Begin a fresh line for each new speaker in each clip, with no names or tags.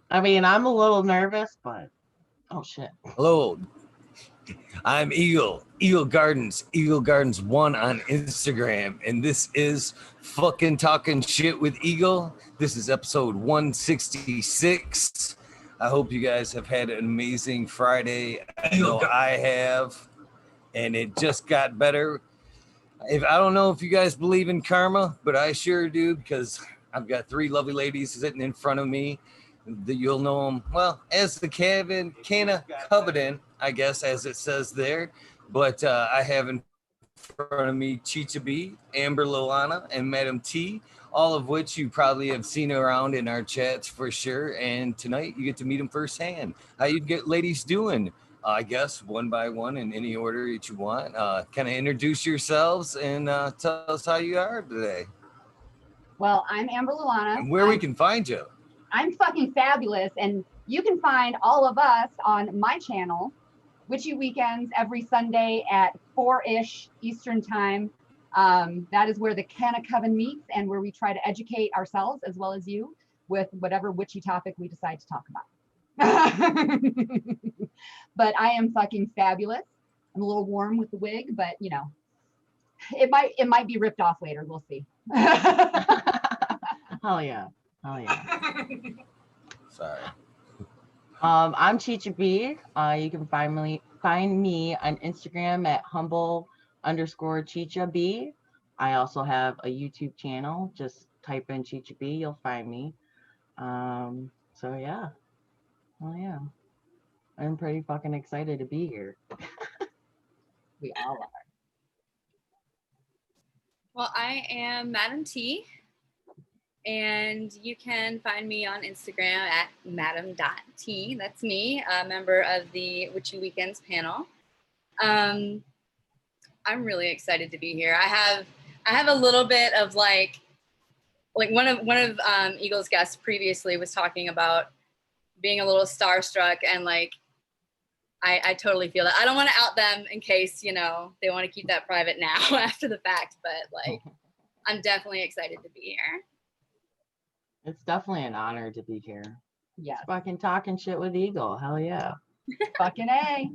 I mean, I'm a little nervous, but oh shit.
Hello, I'm Eagle Gardens 1 on Instagram, and this is fucking talking shit with Eagle. This is episode 166. I hope you guys have had an amazing Friday. I know I have, and it just got better. I don't know if you guys believe in karma, but I sure do, because I've got three lovely ladies sitting in front of me that you'll know them well as the Canna Coven, I guess, as it says there. But I have in front of me Chicha B, Amber Lilana, and Madam T, all of which you probably have seen around in our chats for sure. And tonight you get to meet them firsthand. How you get ladies doing? I guess one by one in any order that you want. Kind of introduce yourselves and tell us how you are today.
Well, I'm Amber Luana.
And where we can find you.
I'm fucking fabulous. And you can find all of us on my channel, Witchy Weekends, every Sunday at 4-ish Eastern time. That is where the Canna Coven meets and where we try to educate ourselves as well as you with whatever witchy topic we decide to talk about. But I am fucking fabulous. I'm a little warm with the wig, but you know, it might be ripped off later. We'll see.
Hell yeah. Hell yeah.
Sorry.
I'm Chicha B. You can find me on Instagram at humble_Chicha B. I also have a YouTube channel. Just type in Chicha B, you'll find me. So yeah. Oh yeah. I'm pretty fucking excited to be here.
We all are.
Well, I am Madam T, and you can find me on Instagram at madam.t. That's me, a member of the Witchy Weekends panel. I'm really excited to be here. I have a little bit of like one of Eagle's guests previously was talking about being a little starstruck, and like I totally feel that. I don't want to out them in case, you know, they want to keep that private now after the fact, but like, I'm definitely excited to be here.
It's definitely an honor to be here.
Yeah.
Fucking talking shit with Eagle. Hell yeah.
Fucking A.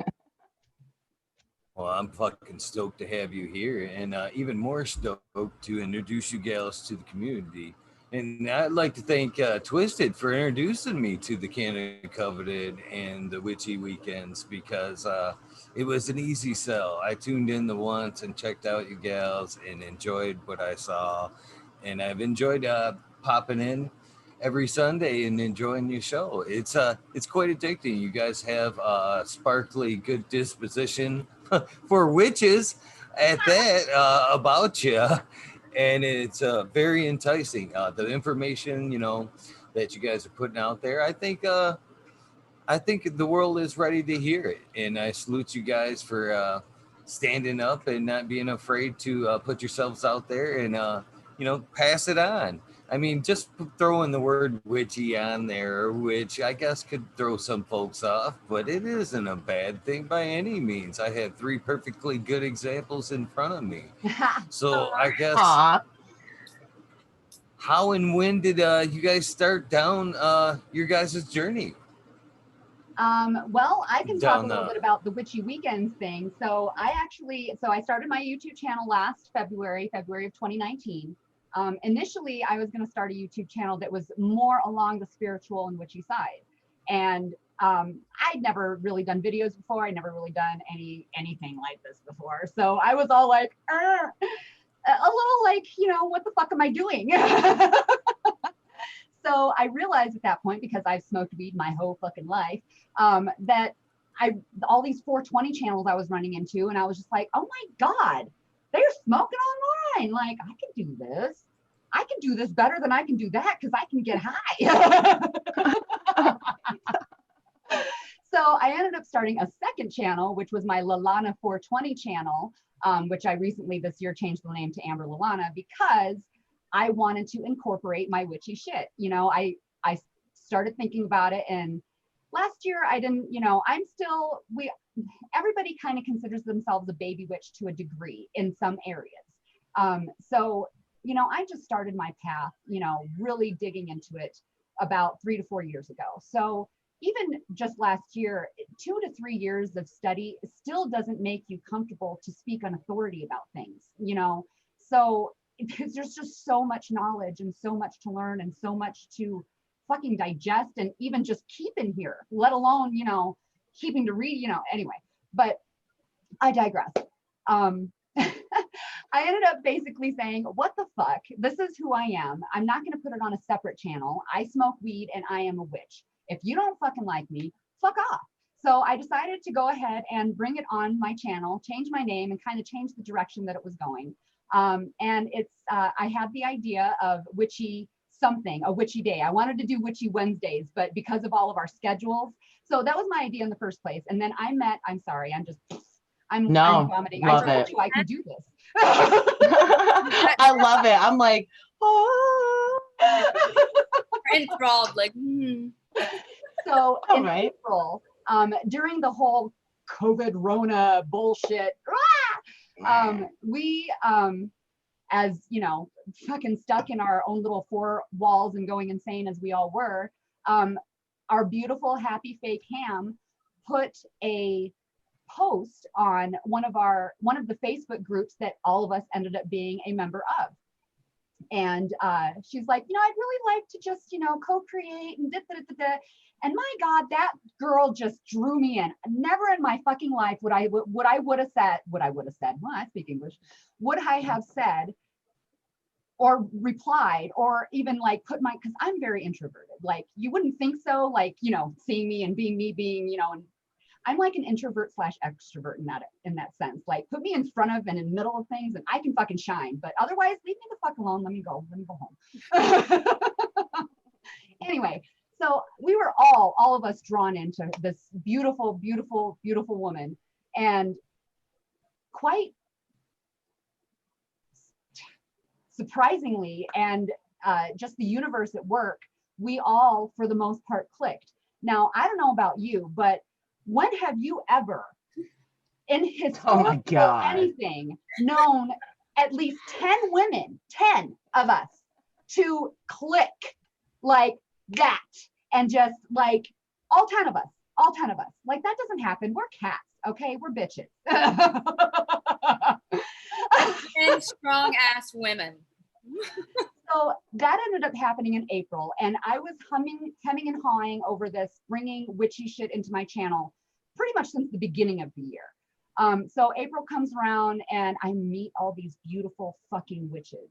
Well, I'm fucking stoked to have you here, and even more stoked to introduce you gals to the community. And I'd like to thank Twisted for introducing me to the Canada Coveted and the Witchy Weekends, because it was an easy sell. I tuned in the once and checked out you gals and enjoyed what I saw. And I've enjoyed popping in every Sunday and enjoying your show. It's quite addicting. You guys have a sparkly, good disposition for witches at that about you. And it's very enticing. The information, you know, that you guys are putting out there, I think the world is ready to hear it. And I salute you guys for standing up and not being afraid to put yourselves out there and, you know, pass it on. I mean, just throwing the word witchy on there, which I guess could throw some folks off, but it isn't a bad thing by any means. I have three perfectly good examples in front of me. So I guess, how and when did you guys start down your guys' journey?
Well, I can talk a little bit about the Witchy Weekends thing. So I started my YouTube channel last February of 2019. Initially, I was going to start a YouTube channel that was more along the spiritual and witchy side. And I'd never really done videos before. I'd never really done anything like this before. So I was all like, a little like, you know, what the fuck am I doing? So I realized at that point, because I've smoked weed my whole fucking life, that all these 420 channels I was running into, and I was just like, oh my God, they're smoking online. Like, I can do this. I can do this better than I can do that because I can get high. So I ended up starting a second channel, which was my Lalana 420 channel, which I recently this year changed the name to Amber Lalana because I wanted to incorporate my witchy shit. You know, I started thinking about it, and last year I didn't, you know, everybody kind of considers themselves a baby witch to a degree in some areas. So, you know, I just started my path, you know, really digging into it about 3 to 4 years ago. So even just last year, 2 to 3 years of study still doesn't make you comfortable to speak on authority about things, you know? So there's just so much knowledge and so much to learn and so much to fucking digest and even just keep in here, let alone, you know, keeping to read, you know, anyway, but I digress. I ended up basically saying, what the fuck? This is who I am. I'm not going to put it on a separate channel. I smoke weed and I am a witch. If you don't fucking like me, fuck off. So I decided to go ahead and bring it on my channel, change my name, and kind of change the direction that it was going. And it's, I had the idea of witchy something, a witchy day. I wanted to do witchy Wednesdays, but because of all of our schedules. So that was my idea in the first place. And then I met, I'm sorry, I'm vomiting. I told you I can do this.
I love it. I'm like, oh.
Enthralled, like,
So
All
in
right.
April, during the whole COVID Rona bullshit, we, as you know, fucking stuck in our own little four walls and going insane as we all were, our beautiful happy fake ham put a post on one of the Facebook groups that all of us ended up being a member of. And she's like, you know, I'd really like to just, you know, co-create and da-da-da-da. And my God, that girl just drew me in. Never in my fucking life would I have said, well, I speak English, would I have said or replied or even like because I'm very introverted. Like you wouldn't think so, like, you know, seeing me and being me being, you know, and I'm like an introvert / extrovert in that sense. Like put me in front of and in the middle of things and I can fucking shine, but otherwise leave me the fuck alone. Let me go home. Anyway, so we were all of us drawn into this beautiful, beautiful, beautiful woman, and quite surprisingly, and just the universe at work, we all, for the most part, clicked. Now, I don't know about you, but when have you ever, in historical anything, known at least 10 women, 10 of us, to click like that, and just like all 10 of us, like that doesn't happen. We're cats, okay? We're bitches.
and strong ass women.
So that ended up happening in April, and I was hemming and hawing over this, bringing witchy shit into my channel pretty much since the beginning of the year. So April comes around and I meet all these beautiful fucking witches.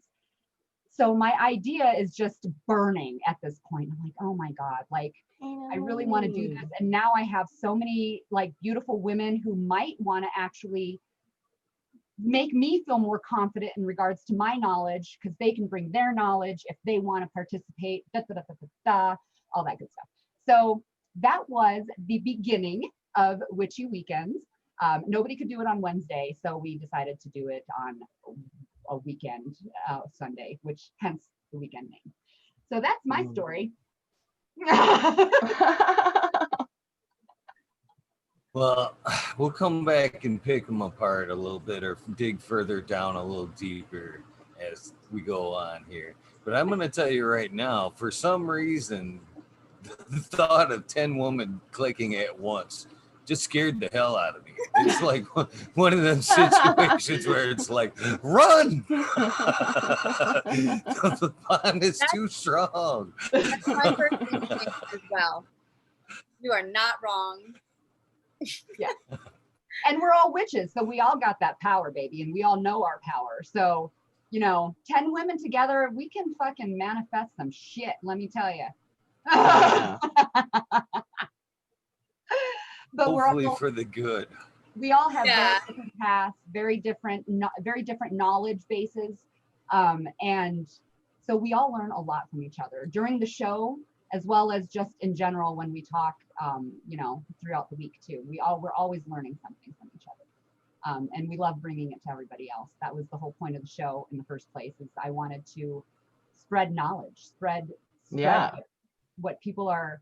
So my idea is just burning at this point. I'm like, oh my God, like I really want to do this. And now I have so many like beautiful women who might want to actually make me feel more confident in regards to my knowledge, because they can bring their knowledge if they want to participate, all that good stuff. So that was the beginning of Witchy Weekends. Nobody could do it on Wednesday, so we decided to do it on a weekend, Sunday, which hence the weekend name. So that's my story.
Well, we'll come back and pick them apart a little bit or dig further down a little deeper as we go on here. But I'm going to tell you right now, for some reason, the thought of 10 women clicking at once just scared the hell out of me. It's like one of them situations where it's like, run! The bond is too strong.
That's my first instinct as well. You are not wrong.
Yeah. And we're all witches, so we all got that power, baby, and we all know our power. So, you know, 10 women together, we can fucking manifest some shit, let me tell you.
Yeah.
But
hopefully
we're all,
for the good.
We all have
Yeah.
very different paths, very different knowledge bases, and so we all learn a lot from each other during the show, as well as just in general when we talk, you know, throughout the week too. We're always learning something from each other, and we love bringing it to everybody else. That was the whole point of the show in the first place. Is I wanted to spread knowledge, spread what people are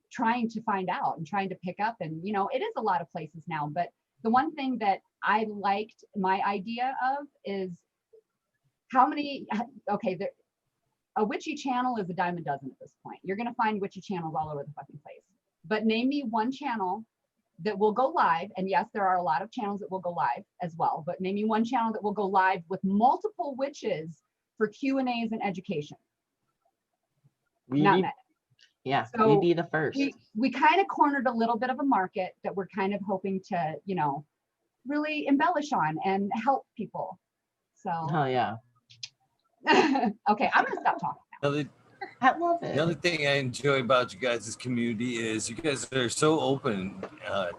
trying to find out and trying to pick up. And you know, it is a lot of places now, but the one thing that I liked my idea of is how many, okay, a witchy channel is a dime a dozen at this point. You're going to find witchy channels all over the fucking place. But name me one channel that will go live. And yes, there are a lot of channels that will go live as well. But name me one channel that will go live with multiple witches for Q&As and education. Not many.
Yeah,
So
we'd be the first.
We kind of cornered a little bit of a market that we're kind of hoping to, you know, really embellish on and help people. So.
Oh yeah.
Okay, I'm gonna stop talking now.
I love it.
The other thing I enjoy about you guys' community is you guys are so open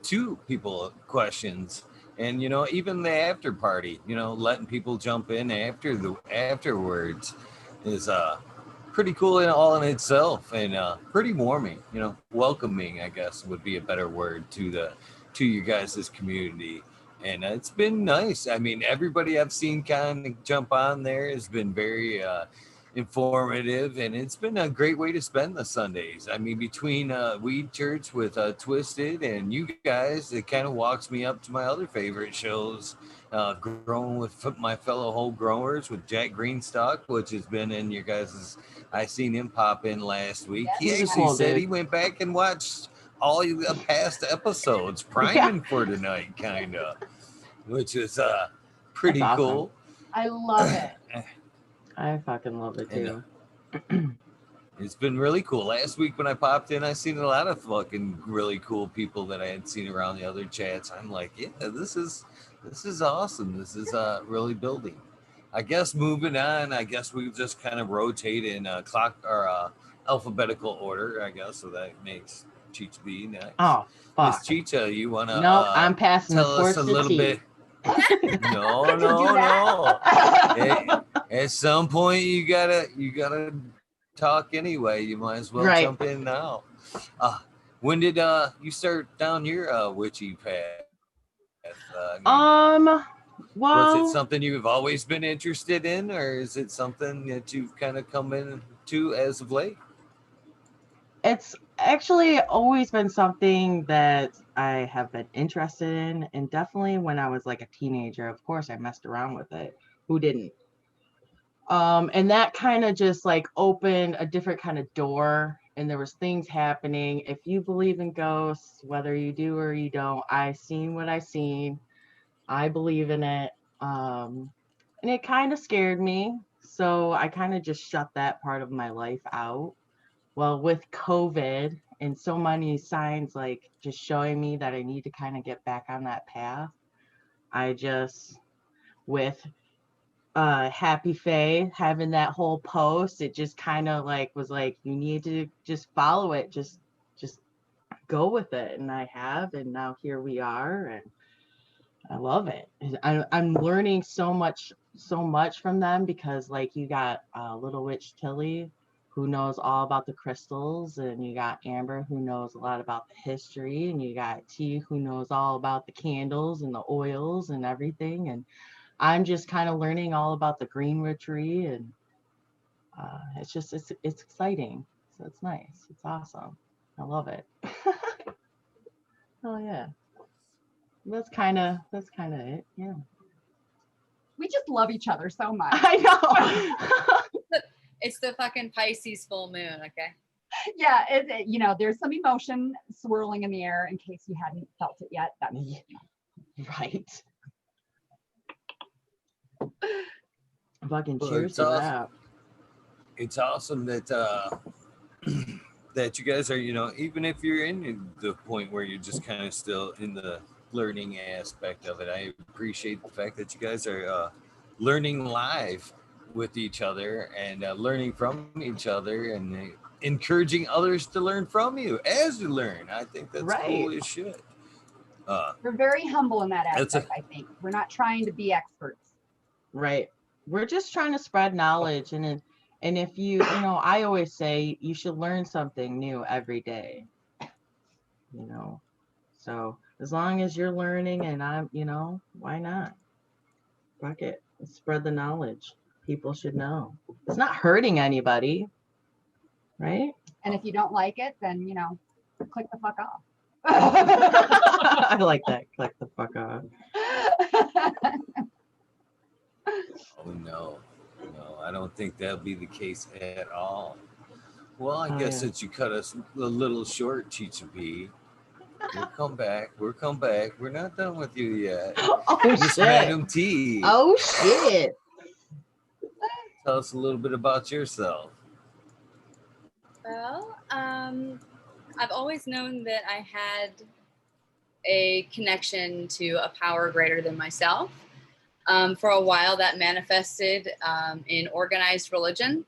to people questions, and you know, even the after party, you know, letting people jump in afterwards is pretty cool in all in itself, and pretty warming. You know, welcoming, I guess, would be a better word to you guys' community. And it's been nice. I mean, everybody I've seen kind of jump on there has been very informative, and it's been a great way to spend the Sundays. I mean, between Weed Church with Twisted and you guys, it kind of walks me up to my other favorite shows, growing with my fellow whole growers with Jack Greenstock, which has been in your guys's. I seen him pop in last week.
Yes,
He actually said he went back and watched all the past episodes, priming for tonight, kind of, which is pretty
That's awesome.
cool.
I love it.
I fucking love it too.
It's been really cool. Last week when I popped in, I seen a lot of fucking really cool people that I had seen around the other chats. I'm like, yeah, this is awesome. This is really building. I guess moving on, I guess we just kind of rotate in clock or alphabetical order, I guess, so that makes Cheech be next.
Oh fuck.
Miss Cheetah, you wanna
No, I'm passing the
tell
torch
us a
to
little
T.
bit? No. At some point you gotta talk anyway. You might as well
Right.
jump in now. When did you start down your witchy path?
Well,
was it something you've always been interested in, or is it something that you've kind of come into as of late?
it's actually always been something that I have been interested in, and definitely when I was like a teenager, of course I messed around with it. Who didn't? And that kind of just like opened a different kind of door, and there was things happening. If you believe in ghosts, whether you do or you don't, I seen what I seen. I believe in it. And it kind of scared me. So I kind of just shut that part of my life out. Well, with COVID and so many signs like just showing me that I need to kind of get back on that path, I just, with Happy Faye having that whole post, it just kind of like was like, you need to just follow it, just go with it. And I have, and now here we are, and I love it. I'm learning so much from them, because like you got Little Witch Tilly, who knows all about the crystals, and you got Amber, who knows a lot about the history, and you got T, who knows all about the candles and the oils and everything. And I'm just kind of learning all about the green witchery, and it's exciting. So it's nice. It's awesome. I love it. Oh yeah. That's kind of it. Yeah.
We just love each other so much.
I know.
It's the fucking Pisces full moon, okay?
Yeah, you know, there's some emotion swirling in the air in case you hadn't felt it yet. That's, you know.
Right. Fucking
Well,
cheers
it's
to
awesome.
that.
It's awesome that that you guys are, you know, even if you're in the point where you're just kind of still in the learning aspect of it, I appreciate the fact that you guys are learning live with each other and learning from each other and encouraging others to learn from you as you learn. I think that's cool as shit.
We're very humble in that aspect, I think. We're not trying to be experts.
Right. We're just trying to spread knowledge, and if you know, I always say you should learn something new every day. You know, so as long as you're learning and I'm, you know, why not? Fuck it. Let's spread the knowledge. People should know. It's not hurting anybody, right?
And if you don't like it, then, you know, click the fuck off.
I like that. Click the fuck off.
Oh no. No, I don't think that'll be the case at all. Well, I
Oh,
guess
yeah.
since you cut us a little short, Chicha B, we'll come back. We'll come back. We're not done with you yet.
Oh
Miss
shit.
Madam T,
Oh shit.
tell us a little bit about yourself.
Well, I've always known that I had a connection to a power greater than myself. For a while, that manifested in organized religion,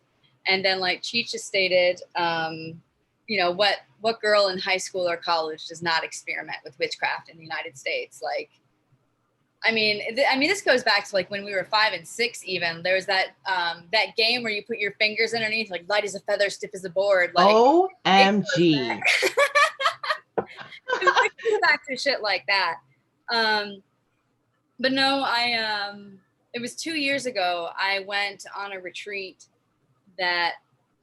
and then, like Chicha stated, what girl in high school or college does not experiment with witchcraft in the United States? Like, I mean, this goes back to like when we were 5 and 6. Even there was that game where you put your fingers underneath, like light as a feather, stiff as a board. Like,
OMG.
it goes back to shit like that. But no, it was 2 years ago. I went on a retreat that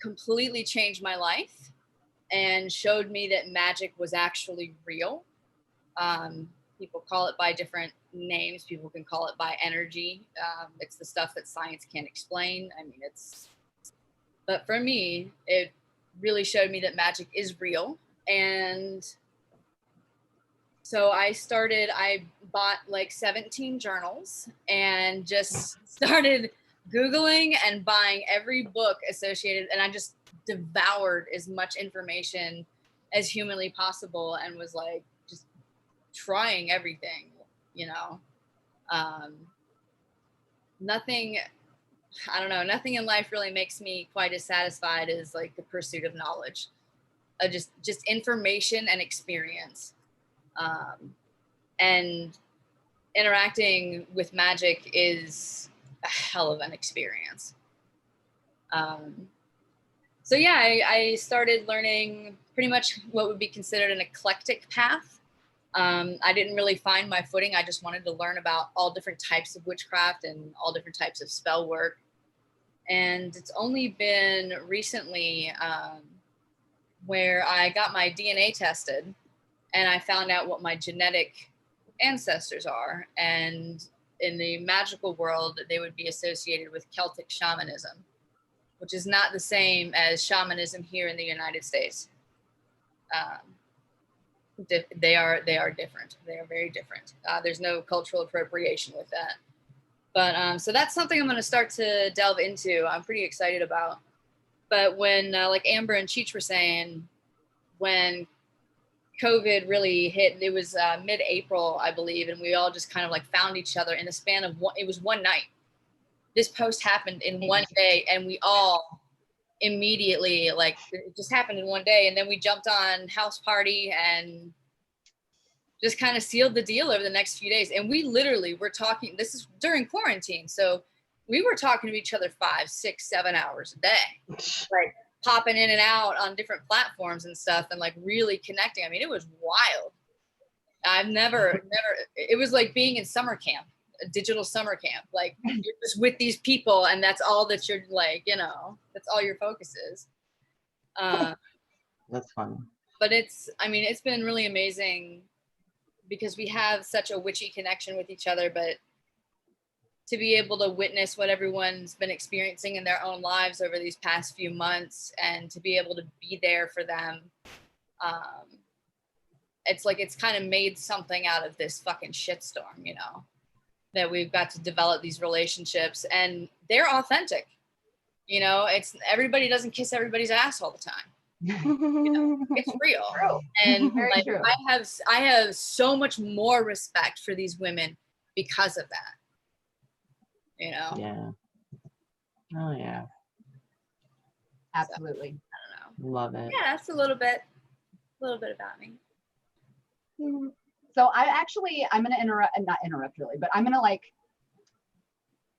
completely changed my life and showed me that magic was actually real. People call it by different names. People can call it by energy. It's the stuff that science can't explain. I mean, but for me, it really showed me that magic is real. And so I bought like 17 journals and just started Googling and buying every book associated. And I just devoured as much information as humanly possible and was like just trying everything, nothing in life really makes me quite as satisfied as like the pursuit of knowledge, just information and experience. And interacting with magic is a hell of an experience. So yeah, I started learning pretty much what would be considered an eclectic path. I didn't really find my footing. I just wanted to learn about all different types of witchcraft and all different types of spell work. And it's only been recently where I got my DNA tested and I found out what my genetic ancestors are. And in the magical world, they would be associated with Celtic shamanism, which is not the same as shamanism here in the United States. They are different. They are very different. There's no cultural appropriation with that. But so that's something I'm going to start to delve into. I'm pretty excited about. But when, like Amber and Cheech were saying, when COVID really hit, it was mid-April, I believe, and we all just kind of like found each other in the span of it was one night. This post happened in one day, and we all immediately, like, it just happened in one day, and then we jumped on House Party and just kind of sealed the deal over the next few days. And we literally were talking, this is during quarantine, so we were talking to each other 5, 6, 7 hours a day, like popping in and out on different platforms and stuff, and like really connecting. I mean, it was wild. I've never, it was like being in summer camp, a digital summer camp. Like, you're just with these people, and that's all that you're like, that's all your focus is.
That's funny.
But it's been really amazing because we have such a witchy connection with each other, but to be able to witness what everyone's been experiencing in their own lives over these past few months and to be able to be there for them, it's like it's kind of made something out of this fucking shitstorm, that we've got to develop these relationships, and they're authentic. It's everybody doesn't kiss everybody's ass all the time. It's real.
True.
And
Very
like
true.
I have so much more respect for these women because of that.
Yeah. Oh yeah.
Absolutely.
I don't know.
Love it.
Yeah, that's a little bit about me.
So I'm going to not interrupt really, but I'm going to like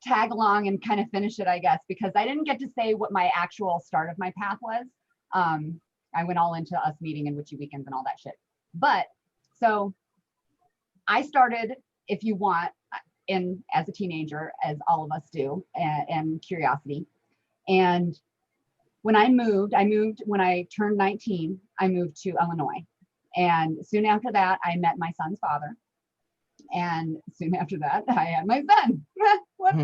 tag along and kind of finish it, I guess, because I didn't get to say what my actual start of my path was. I went all into us meeting and witchy weekends and all that shit. But so I started, if you want, as a teenager, as all of us do, and curiosity. And when I moved when I turned 19, I moved to Illinois. And soon after that, I met my son's father. And soon after that, I had my son. What?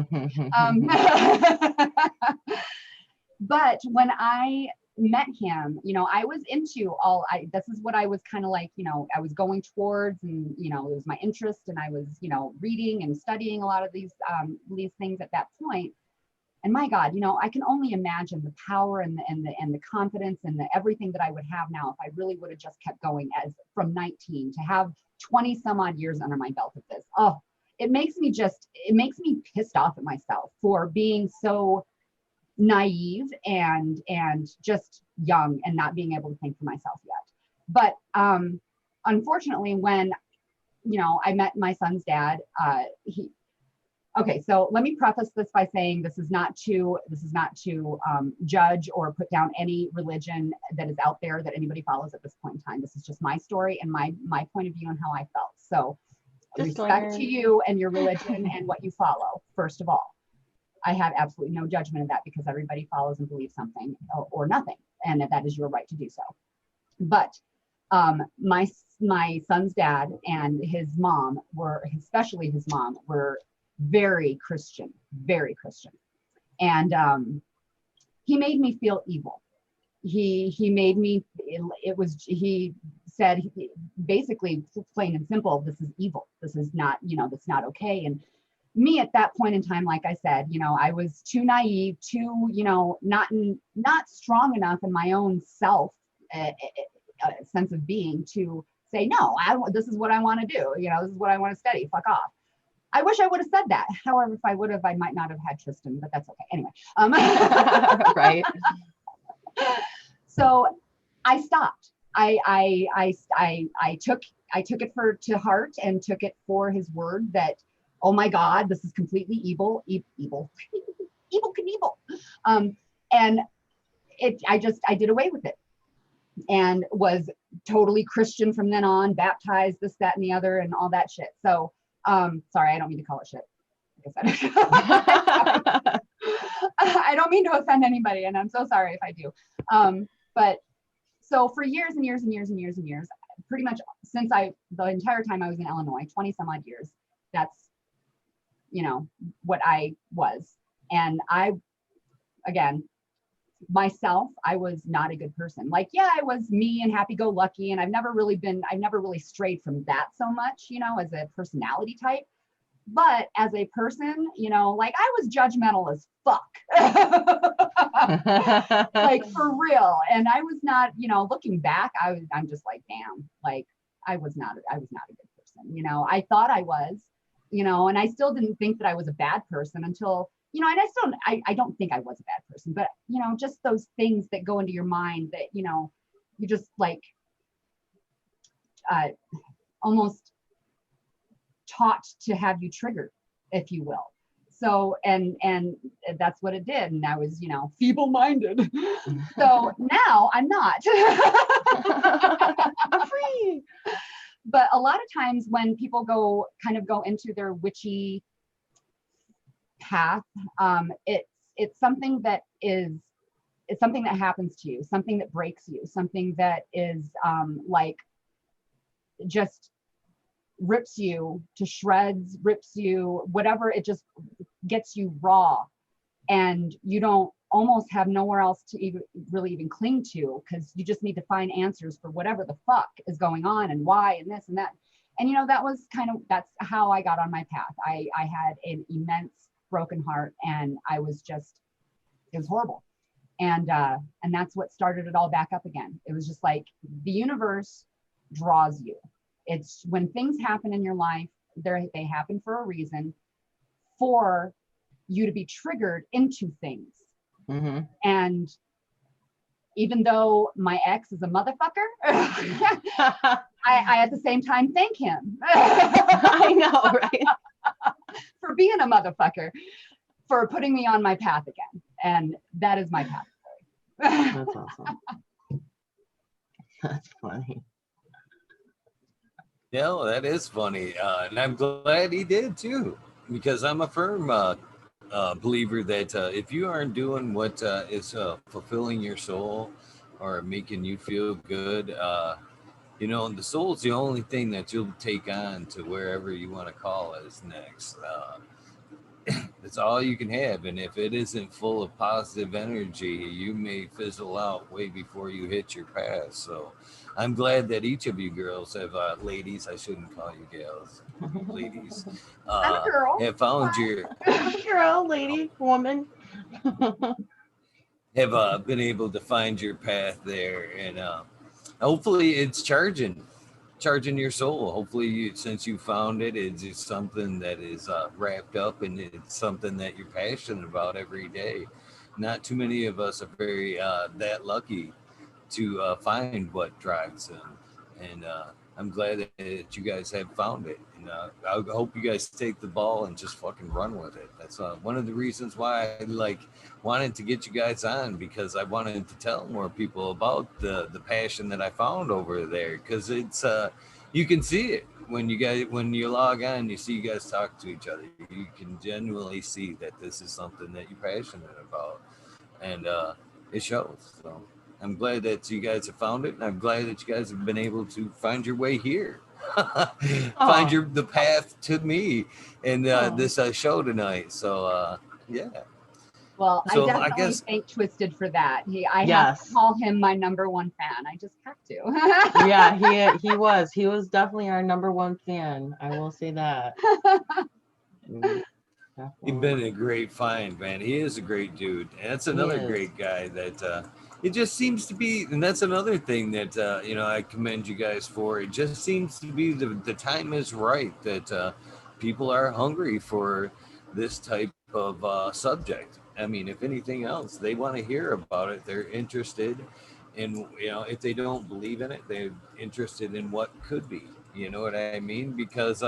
But when I met him, you know, I was into this is what I was kind of like, you know, I was going towards, and, you know, it was my interest, and I was, you know, reading and studying a lot of these things at that point. And my God, you know, I can only imagine the power and the confidence and the everything that I would have now if I really would have just kept going as from 19 to have 20 some odd years under my belt of this. Oh, it makes me pissed off at myself for being so naive and just young and not being able to think for myself yet. But unfortunately, when, you know, I met my son's dad, okay, so let me preface this by saying this is not to judge or put down any religion that is out there that anybody follows at this point in time. This is just my story and my point of view and how I felt. So respect to you and your religion and what you follow, first of all. I have absolutely no judgment of that because everybody follows and believes something or nothing, and that is your right to do so. But my son's dad and his mom especially his mom, were very Christian, and he made me feel evil. He made me. He said, basically, plain and simple, this is evil. This is not, you know, that's not okay. And me at that point in time, like I said, you know, I was too naive, too, you know, not strong enough in my own self sense of being to say, no, this is what I want to do. You know, this is what I want to study. Fuck off. I wish I would have said that. However, if I would have, I might not have had Tristan, but that's okay. Anyway.
Right.
So I stopped. I took it to heart and took it for his word that, oh my God, this is completely evil, evil Knievel. And I did away with it and was totally Christian from then on, baptized, this, that, and the other, and all that shit. So, sorry, I don't mean to call it shit. I don't mean to offend anybody, and I'm so sorry if I do. But so for years and years, pretty much since the entire time I was in Illinois, 20 some odd years, that's, you know, what I was. And again, myself, I was not a good person. Like, yeah, I was me and happy-go-lucky, and I've never really strayed from that so much, you know, as a personality type. But as a person, you know, like, I was judgmental as fuck. Like, for real. And I was not, you know, looking back, I'm just like, damn, like, I was not a good person. You know, I thought I was, you know, and I still didn't think that I was a bad person until, you know, and I don't think I was a bad person, but, you know, just those things that go into your mind that, you know, you just like almost taught to have you triggered, if you will. So, and that's what it did. And I was, you know, feeble-minded. So now I'm not. I'm free. But a lot of times when people go into their witchy path, it's something that happens to you, something that breaks you, something that is like just rips you to shreds, rips you, whatever, it just gets you raw, and you don't almost have nowhere else to even cling to, because you just need to find answers for whatever the fuck is going on and why and this and that. And you know, that's how I got on my path. I had an immense broken heart, and it was horrible. And that's what started it all back up again. It was just like the universe draws you. It's when things happen in your life, they happen for a reason, for you to be triggered into things.
Mm-hmm.
And even though my ex is a motherfucker, I at the same time thank him.
I know, right?
For being a motherfucker, for putting me on my path again. And that is my path.
That's awesome. That's funny.
Yeah, well, that is funny. And I'm glad he did too, because I'm a firm believer that if you aren't doing what is fulfilling your soul or making you feel good, you know, the soul's the only thing that you'll take on to wherever you want to call it is next. It's all you can have. And if it isn't full of positive energy, you may fizzle out way before you hit your path. So I'm glad that each of you girls have, ladies, I shouldn't call you gals, ladies,
I'm a girl.
have found your,
Girl, lady, woman.
have been able to find your path there. And hopefully it's charging your soul. Hopefully, since you found it, it's just something that is wrapped up, and it's something that you're passionate about every day. Not too many of us are very that lucky to find what drives them, and I'm glad that you guys have found it. And I hope you guys take the ball and just fucking run with it. That's one of the reasons why I wanted to get you guys on, because I wanted to tell more people about the passion that I found over there, because it's you can see it when you log on, you see you guys talk to each other. You can genuinely see that this is something that you're passionate about, and it shows. So I'm glad that you guys have found it, and I'm glad that you guys have been able to find your way here. Find the path to me and this show tonight. So yeah.
Well,
So
I
I
definitely
guess
thank Twisted for that. I have
Yes.
to call him my #1 fan. I just have to.
Yeah, he was definitely our #1 fan. I will say that.
He's been a great find, man. He is a great dude. And that's another great guy that it just seems to be, and that's another thing that, I commend you guys for. It just seems to be the time is right, that people are hungry for this type of subject. I mean, if anything else, they want to hear about it. They're interested in, if they don't believe in it, they're interested in what could be. You know what I mean? Because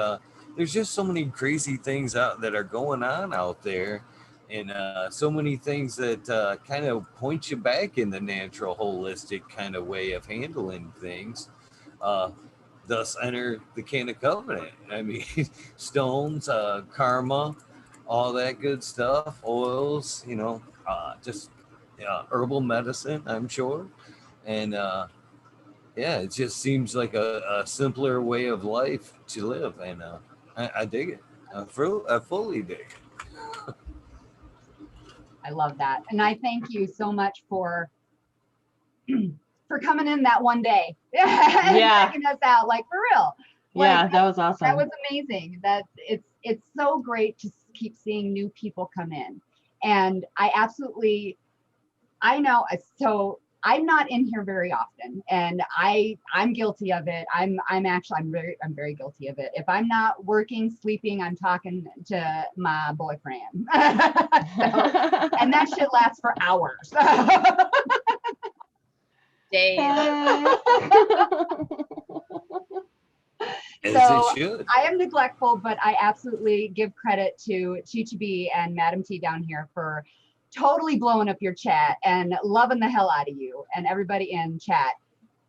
there's just so many crazy things out that are going on out there, and so many things that kind of point you back in the natural, holistic kind of way of handling things. Thus enter the Canna Covenant. I mean, stones, karma, all that good stuff, oils, just herbal medicine, I'm sure. And yeah, it just seems like a simpler way of life to live. And I dig it. I fully dig it.
I love that. And I thank you so much for coming in that one day and checking us out, like for real.
Yeah, that was awesome.
That was amazing. It's so great to keep seeing new people come in. And I know, so I'm not in here very often, and I'm guilty of it. I'm very guilty of it. If I'm not working, sleeping, I'm talking to my boyfriend. And that shit lasts for hours.
Days.
So it should.
I am neglectful, but I absolutely give credit to Chichi B and Madam T down here for totally blowing up your chat and loving the hell out of you and everybody in chat.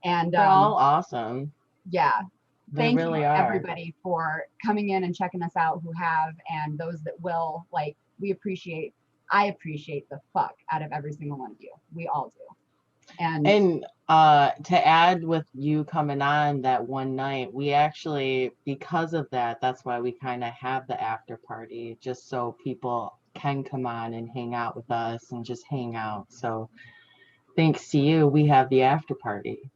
And
they're all awesome.
Yeah. Thank
really
you
are.
Everybody for coming in and checking us out who have, and those that will. I appreciate the fuck out of every single one of you. We all do. And
to add with you coming on that one night, we actually, because of that's why we kind of have the after party, just so people can come on and hang out with us and just hang out. So thanks to you, we have the after party.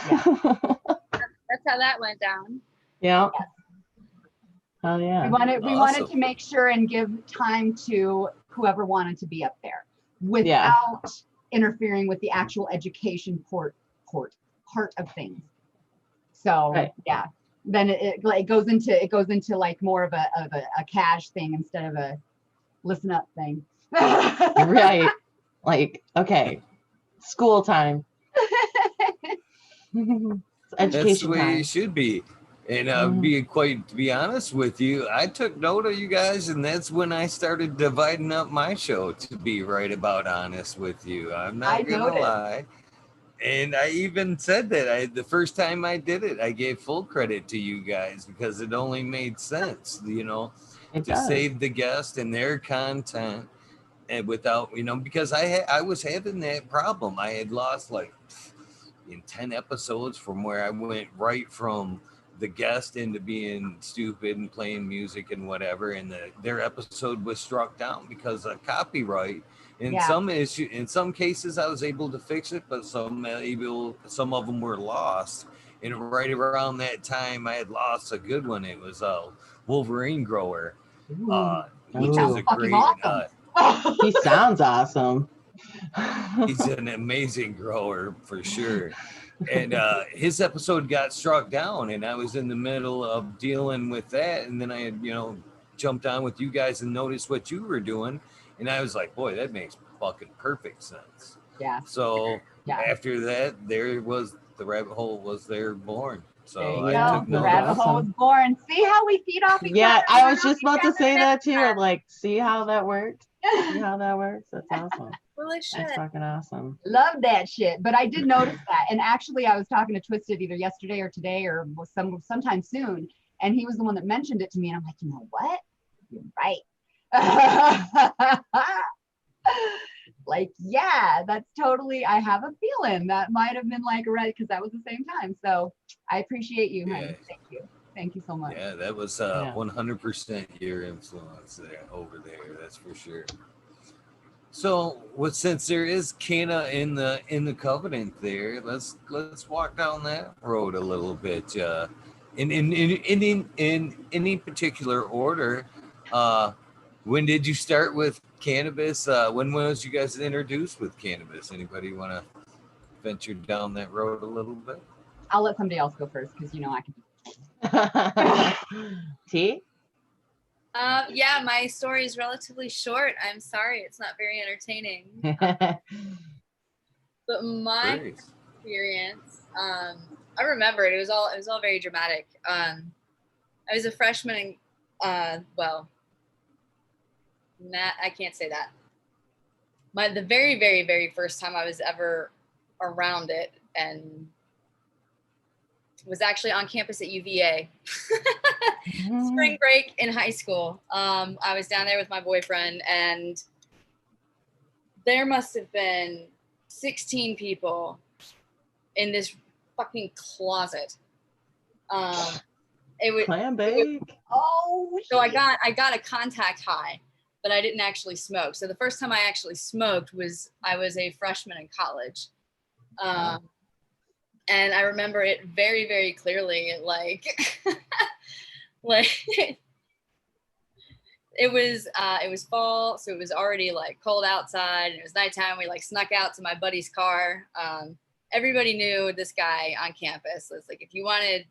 Yeah.
That's how that went down.
Yeah. Oh yeah.
We wanted to make sure and give time to whoever wanted to be up there without interfering with the actual education part of things. So yeah, then it goes into like more of a cash thing instead of a listen up thing.
Right. Like, okay, school time. It's education
That's the way
time.
it should be. And to be honest with you, I took note of you guys, and that's when I started dividing up my show, to be right about honest with you. I'm not gonna lie. And I even said that the first time I did it, I gave full credit to you guys because it only made sense, to save the guest and their content, and without, because I was having that problem. I had lost in 10 episodes from where I went right from the guest into being stupid and playing music and whatever, and their episode was struck down because of copyright.
Yeah.
In some cases, I was able to fix it, but some of them were lost. And right around that time, I had lost a good one. It was a Wolverine grower,
Ooh, he
which is
sounds
a
fucking
great.
awesome.
He sounds awesome.
He's an amazing grower for sure. And his episode got struck down, and I was in the middle of dealing with that, and then I had jumped on with you guys and noticed what you were doing, and I was like, boy, that makes fucking perfect sense.
Yeah.
So
Yeah.
after that, there was the rabbit hole was there born. So
There you
I
go.
took
The
note
rabbit
of it.
hole was born. See how we feed off each
Yeah,
other?
I
We're
was just about to
together
say that
next
too.
time.
Like, see how that works? See how that works? That's awesome.
Holy shit.
That's fucking awesome.
Love that shit. But I did notice that. And actually, I was talking to Twisted either yesterday or today or sometime soon. And he was the one that mentioned it to me. And I'm like, you know what? You're right. Like, yeah, that's totally, I have a feeling that might have been like right because that was the same time. So I appreciate you, honey.
Yeah.
Thank you. Thank you so much.
Yeah, that was
Yeah.
100% your influence there over there. That's for sure. So, since there is Canna in the Covenant there, let's walk down that road a little bit. In any particular order, when did you start with cannabis? When was you guys introduced with cannabis? Anybody want to venture down that road a little bit?
I'll let somebody else go first because I can.
T?
Yeah, my story is relatively short. I'm sorry, it's not very entertaining. But my experience, I remember it. It was all very dramatic. I was a freshman in, well, I can't say that. The very, very, very first time I was ever around it and was actually on campus at UVA. Spring break in high school. I was down there with my boyfriend, and there must have been 16 people in this fucking closet. It was
Clam bake.
Oh,
so I got a contact high, but I didn't actually smoke. So the first time I actually smoked was I was a freshman in college. And I remember it very, very clearly, like, like it was fall, so it was already like cold outside, and it was nighttime. We like snuck out to my buddy's car. Everybody knew this guy on campus. It's like if you wanted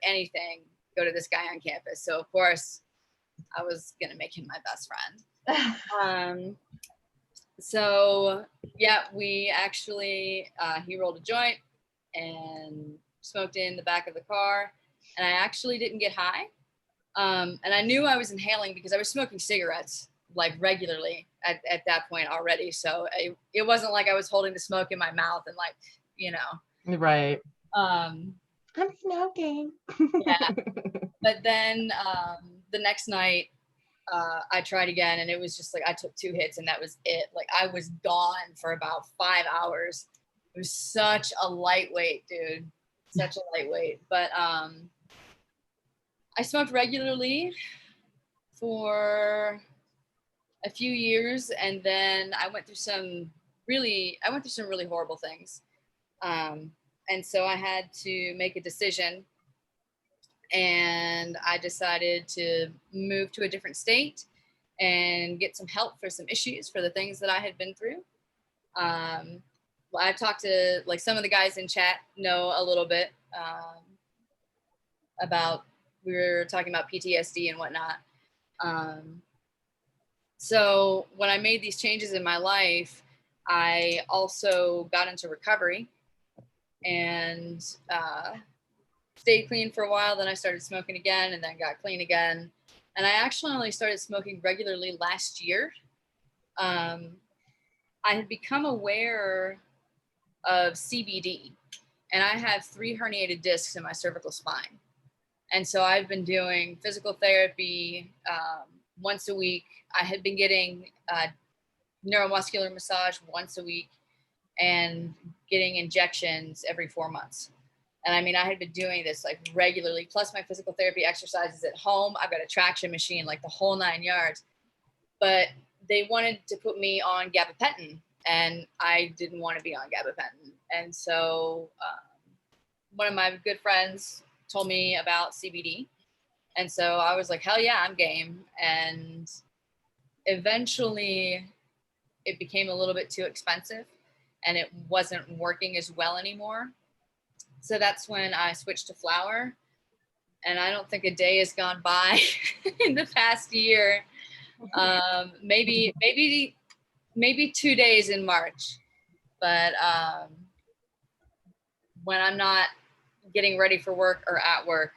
anything, go to this guy on campus. So of course, I was gonna make him my best friend. So yeah, we actually he rolled a joint and smoked in the back of the car, and I actually didn't get high. And I knew I was inhaling because I was smoking cigarettes like regularly at that point already. So it wasn't like I was holding the smoke in my mouth and like,
Right.
I'm
smoking.
Yeah. But then the next night I tried again, and it was just like I took 2 hits and that was it. Like I was gone for about 5 hours. It was such a lightweight, dude. Such a lightweight. But I smoked regularly for a few years, and then I went through some really horrible things. And so I had to make a decision, and I decided to move to a different state and get some help for some issues for the things that I had been through. I've talked to like some of the guys in chat know a little bit about, we were talking about PTSD and whatnot. So when I made these changes in my life, I also got into recovery and stayed clean for a while. Then I started smoking again and then got clean again. And I actually only started smoking regularly last year. I had become aware of CBD, and I have 3 herniated discs in my cervical spine. And so I've been doing physical therapy once a week. I had been getting neuromuscular massage once a week and getting injections every 4 months. And I mean, I had been doing this like regularly, plus my physical therapy exercises at home. I've got a traction machine, like the whole 9 yards. But they wanted to put me on gabapentin, and I didn't want to be on gabapentin. And so one of my good friends told me about CBD. And so I was like, hell yeah, I'm game. And eventually it became a little bit too expensive and it wasn't working as well anymore. So that's when I switched to flower. And I don't think a day has gone by in the past year. Maybe 2 days in March. But when I'm not getting ready for work or at work,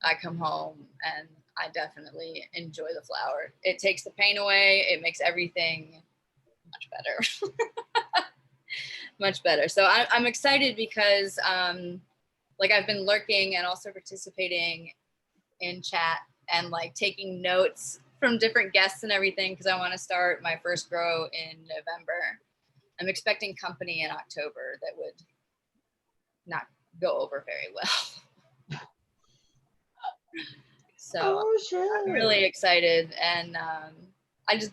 I come home and I definitely enjoy the flower. It takes the pain away. It makes everything much better. Much better. So I'm excited because like I've been lurking and also participating in chat and like taking notes from different guests and everything because I want to start my first grow in November. I'm expecting company in October that would not go over very well. So I'm really excited. And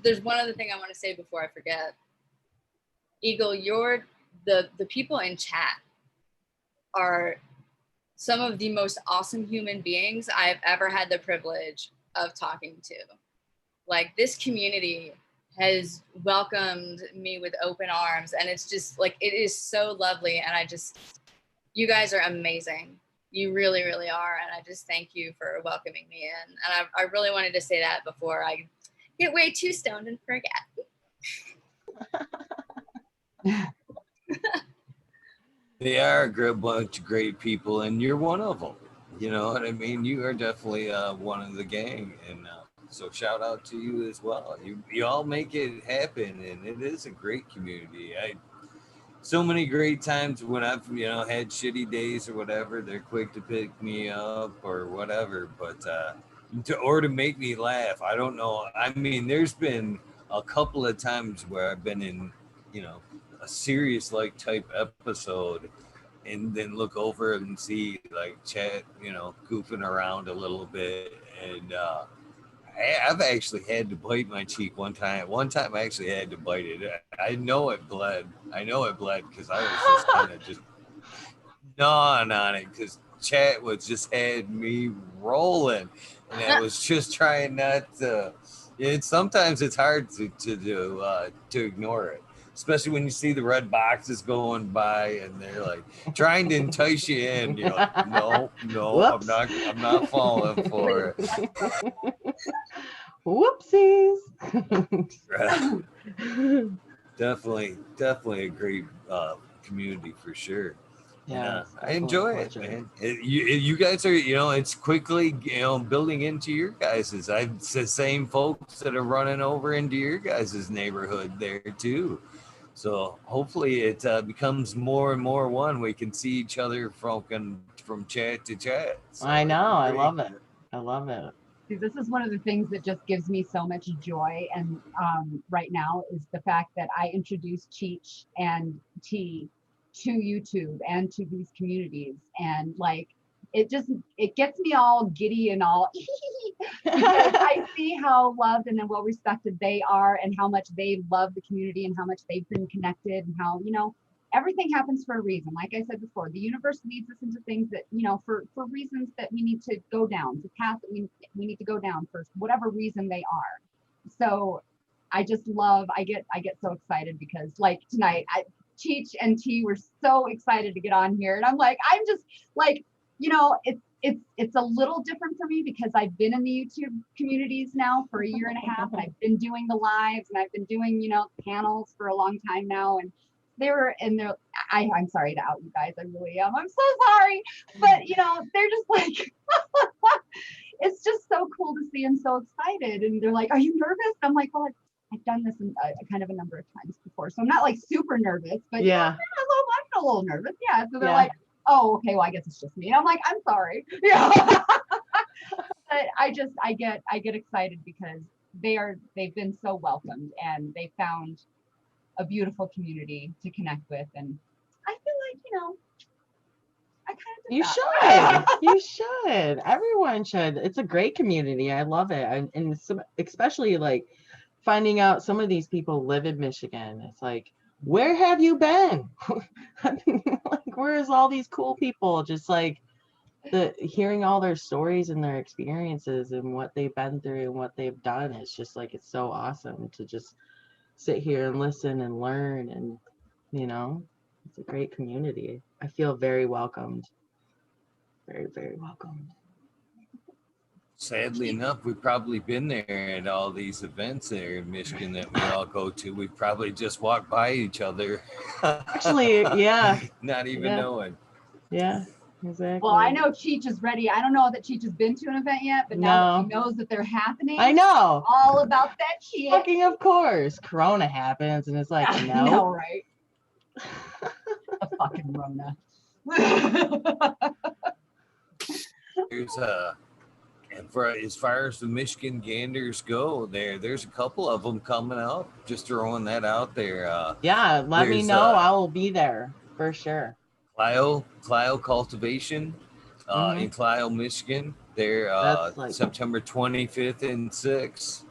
there's one other thing I want to say before I forget. Eagle, the people in chat are some of the most awesome human beings I've ever had the privilege of talking to. Like, this community has welcomed me with open arms, and it's just like, it is so lovely. And you guys are amazing. You really, really are. And I just thank you for welcoming me in. And I really wanted to say that before I get way too stoned and forget.
They are a bunch of great people, and you're one of them. You know what I mean? You are definitely one of the gang, and so shout out to you as well. You all make it happen, and it is a great community. So many great times when I've had shitty days or whatever. They're quick to pick me up or whatever, but to make me laugh. I don't know. I mean, there's been a couple of times where I've been in a serious like type episode and then look over and see like chat goofing around a little bit, and I've actually had to bite my cheek one time. I actually had to bite it. I know it bled because I was just kind of just gnawing on it because chat was just had me rolling, and I was just trying not to. Sometimes it's hard to ignore it, especially when you see the red boxes going by and they're like trying to entice you in. You're like, no,
Whoops.
I'm not falling for it.
Whoopsies.
definitely a great community for sure.
Yeah,
I enjoy it, man. You guys are, it's quickly, building into your guys's. It's the same folks that are running over into your guys's neighborhood there too. So hopefully it becomes more and more one. We can see each other from chat to chat. So
I know. I love it. I love it.
See, this is one of the things that just gives me so much joy. And right now is the fact that I introduced Cheech and T to YouTube and to these communities. And like, it gets me all giddy and all because I see how loved and well respected they are and how much they love the community and how much they've been connected and how, everything happens for a reason. Like I said before, the universe leads us into things that, for reasons that we need to go down, the path that we need to go down for whatever reason they are. So I just I get so excited because like tonight, Cheech and T were so excited to get on here. And I'm just like, it's a little different for me because I've been in the YouTube communities now for a year and a half. And I've been doing the lives and I've been doing, panels for a long time now. And I'm sorry to out you guys. I really am. I'm so sorry. But, they're just like, it's just so cool to see them so excited. And they're like, are you nervous? I'm like, well, I've done this kind of a number of times before. So I'm not like super nervous, but
yeah,
I'm a little nervous. Yeah. So they're like, oh, okay, well, I guess it's just me. And I'm like, I'm sorry. Yeah. But I get excited because they've been so welcomed and they found a beautiful community to connect with. And I feel like, kind of
You should. You should. Everyone should. It's a great community. I love it. And especially like finding out some of these people live in Michigan. It's like, where have you been? Like, where's all these cool people? Just like hearing all their stories and their experiences and what they've been through and what they've done. It's just like, it's so awesome to just sit here and listen and learn. And, it's a great community. I feel very welcomed. Very, very welcomed.
Sadly enough, we've probably been there at all these events there in Michigan that we all go to. We've probably just walked by each other.
Actually, yeah.
Not even
Yeah.
knowing.
Yeah, exactly.
Well, I know Cheech is ready. I don't know that Cheech has been to an event yet, but now that he knows that they're happening,
I know.
all about that shit.
Fucking of course. Corona happens and it's like, no.
I know, right? The fucking Rona.
There's and for as far as the Michigan Ganders go, there's a couple of them coming up. Just throwing that out there.
Yeah, let me know. I will be there for sure.
Clio Cultivation in Clio, Michigan. They're
like
September 25th and 6th.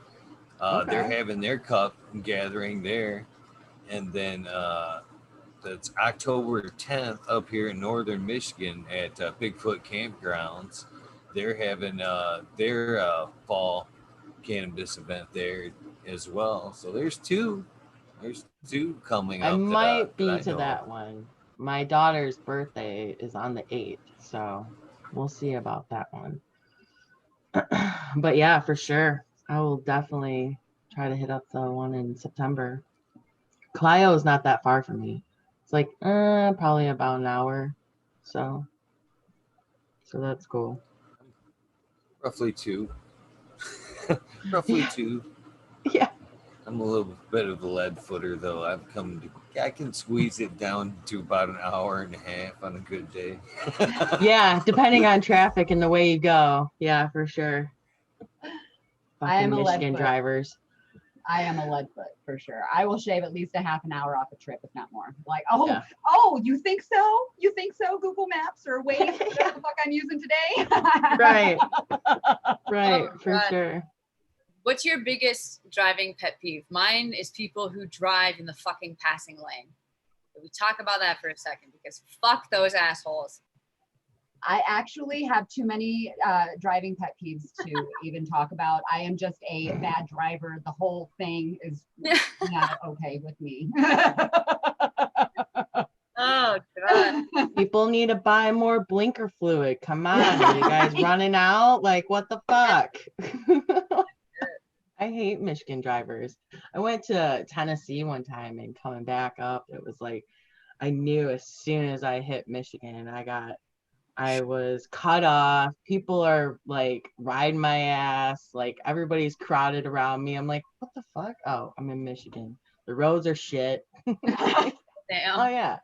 They're having their cup gathering there. And then that's October 10th up here in northern Michigan at Bigfoot Campgrounds. They're having their fall cannabis event there as well. So there's two coming up.
I might be to that one. My daughter's birthday is on the 8th, so we'll see about that one. But yeah, for sure. I will definitely try to hit up the one in September. Clio is not that far from me. It's like probably about an hour. So that's cool.
Roughly two. Roughly two.
Yeah.
I'm a little bit of a lead footer though. I can squeeze it down to about an hour and a half on a good day.
Yeah, depending on traffic and the way you go. Yeah, for sure.
I am a
Michigan drivers.
I am a leadfoot for sure. I will shave at least a half an hour off a trip, if not more. Like, you think so? You think so? Google Maps or Waze, whatever the fuck I'm using today.
Right. Right, for sure.
What's your biggest driving pet peeve? Mine is people who drive in the fucking passing lane. We talk about that for a second because fuck those assholes.
I actually have too many driving pet peeves to even talk about. I am just a bad driver. The whole thing is not okay with me.
Oh, God.
People need to buy more blinker fluid. Come on, are you guys running out? Like, what the fuck? I hate Michigan drivers. I went to Tennessee one time and coming back up, it was like, I knew as soon as I hit Michigan, I was cut off. People are like riding my ass. Like everybody's crowded around me. I'm like, what the fuck? Oh, I'm in Michigan. The roads are shit.
Damn.
Oh yeah.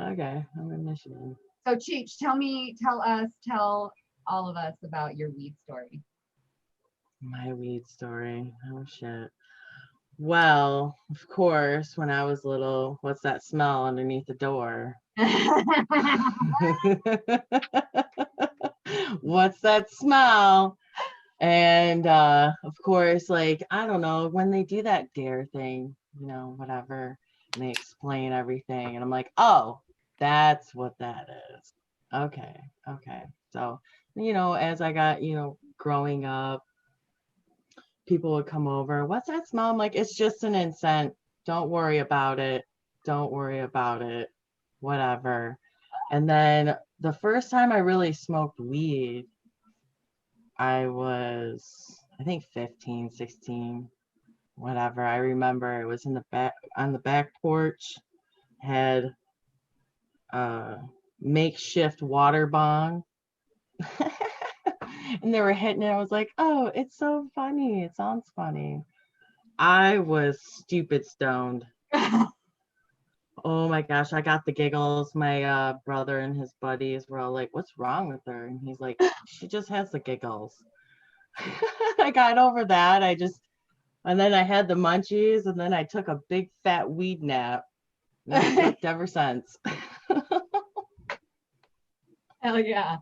Okay, I'm in Michigan.
So Cheech, tell all of us about your weed story.
My weed story. Oh shit. Well, of course, when I was little, what's that smell underneath the door? What's that smell? And of course, like, I don't know, when they do that dare thing, whatever, and they explain everything, and I'm like, oh, that's what that is. Okay. So, as I got, growing up, people would come over. What's that smell? I'm like, it's just an incense. Don't worry about it. Whatever. And then the first time I really smoked weed, I was, I think 15, 16, whatever. I remember it was on the back porch, had a makeshift water bong. And they were hitting it. I was like, oh, it's so funny. It sounds funny. I was stupid stoned. Oh my gosh, I got the giggles. My brother and his buddies were all like, what's wrong with her? And he's like, she just has the giggles. I got over that. And then I had the munchies, and then I took a big fat weed nap. And I slept ever since.
Hell yeah.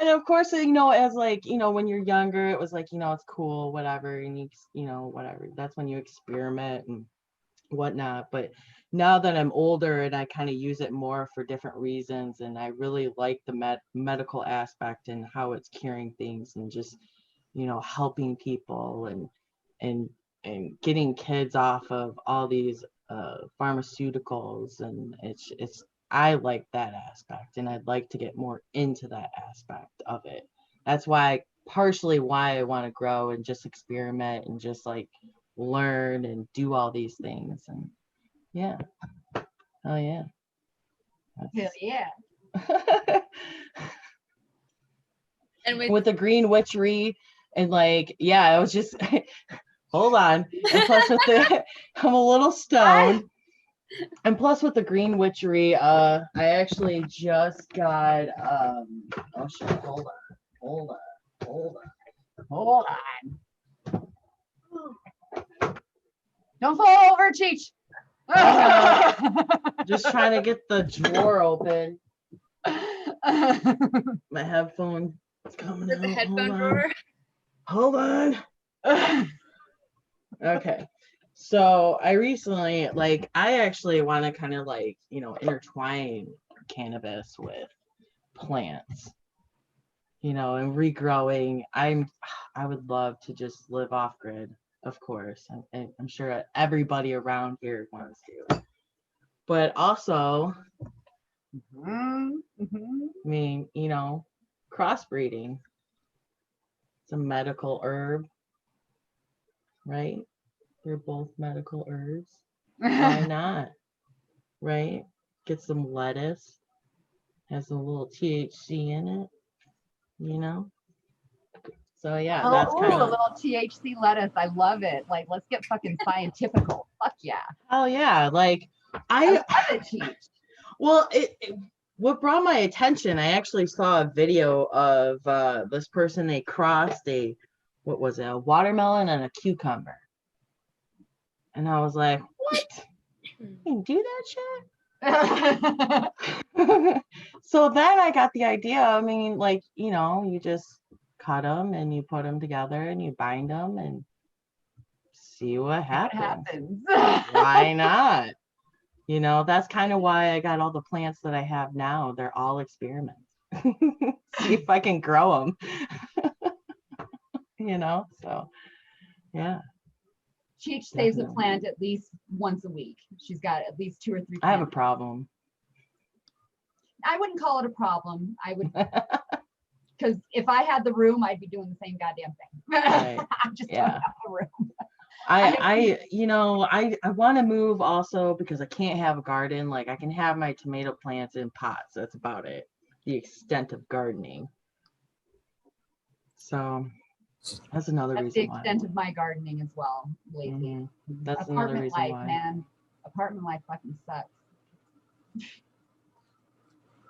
And of course, you know, as like, you know, when you're younger, it was like, you know, it's cool, whatever, and you know, whatever. That's when you experiment and whatnot. But now that I'm older and I kind of use it more for different reasons, and I really like the medical aspect and how it's curing things and just, you know, helping people and and getting kids off of all these pharmaceuticals, and it's I like that aspect, and I'd like to get more into that aspect of it. That's why partially why I want to grow and just experiment and just like learn and do all these things. And yeah, oh yeah.
Hell yeah.
And
With the green witchery and like, yeah, I was just hold on. And plus with the I'm a little stoned. And plus with the green witchery, I actually just got oh shit, hold on.
Don't fall over, Cheech.
Just trying to get the drawer open. My headphone is coming out.
the headphone drawer.
Hold on. Okay. So I recently, like, I actually want to kind of like, you know, intertwine cannabis with plants, you know, and regrowing. I would love to just live off grid, of course. And I'm sure everybody around here wants to. But also, I mean, you know, crossbreeding. It's a medical herb, right? They're both medical herbs. Why not? Right? Get some lettuce, has a little THC in it, you know? So yeah, that's
Ooh,
kind
a
of,
little THC lettuce. I love it. Like, let's get fucking scientifical. Fuck yeah.
oh yeah, like
I love it, Cheech.
well, what brought my attention, I actually saw a video of this person, they crossed what was it, a watermelon and a cucumber. And I was like, what? You can do that shit? So then I got the idea. I mean, like, you know, you just cut them and you put them together and you bind them and see what happens. Why not? You know, that's kind of why I got all the plants that I have now. They're all experiments. See if I can grow them. You know, so yeah.
Cheech saves a
Definitely.
plant at least once a week. She's got at least 2 or 3 plants.
I have a problem.
I wouldn't call it a problem. I would, because if I had the room, I'd be doing the same goddamn thing.
Right.
I just don't have the room.
You know, I want to move also because I can't have a garden. Like I can have my tomato plants in pots. That's about it. The extent of gardening. So that's another
That's
reason
the extent of my gardening as well lately.
why. That's another
Apartment
reason
life,
why.
man. Apartment life fucking sucks.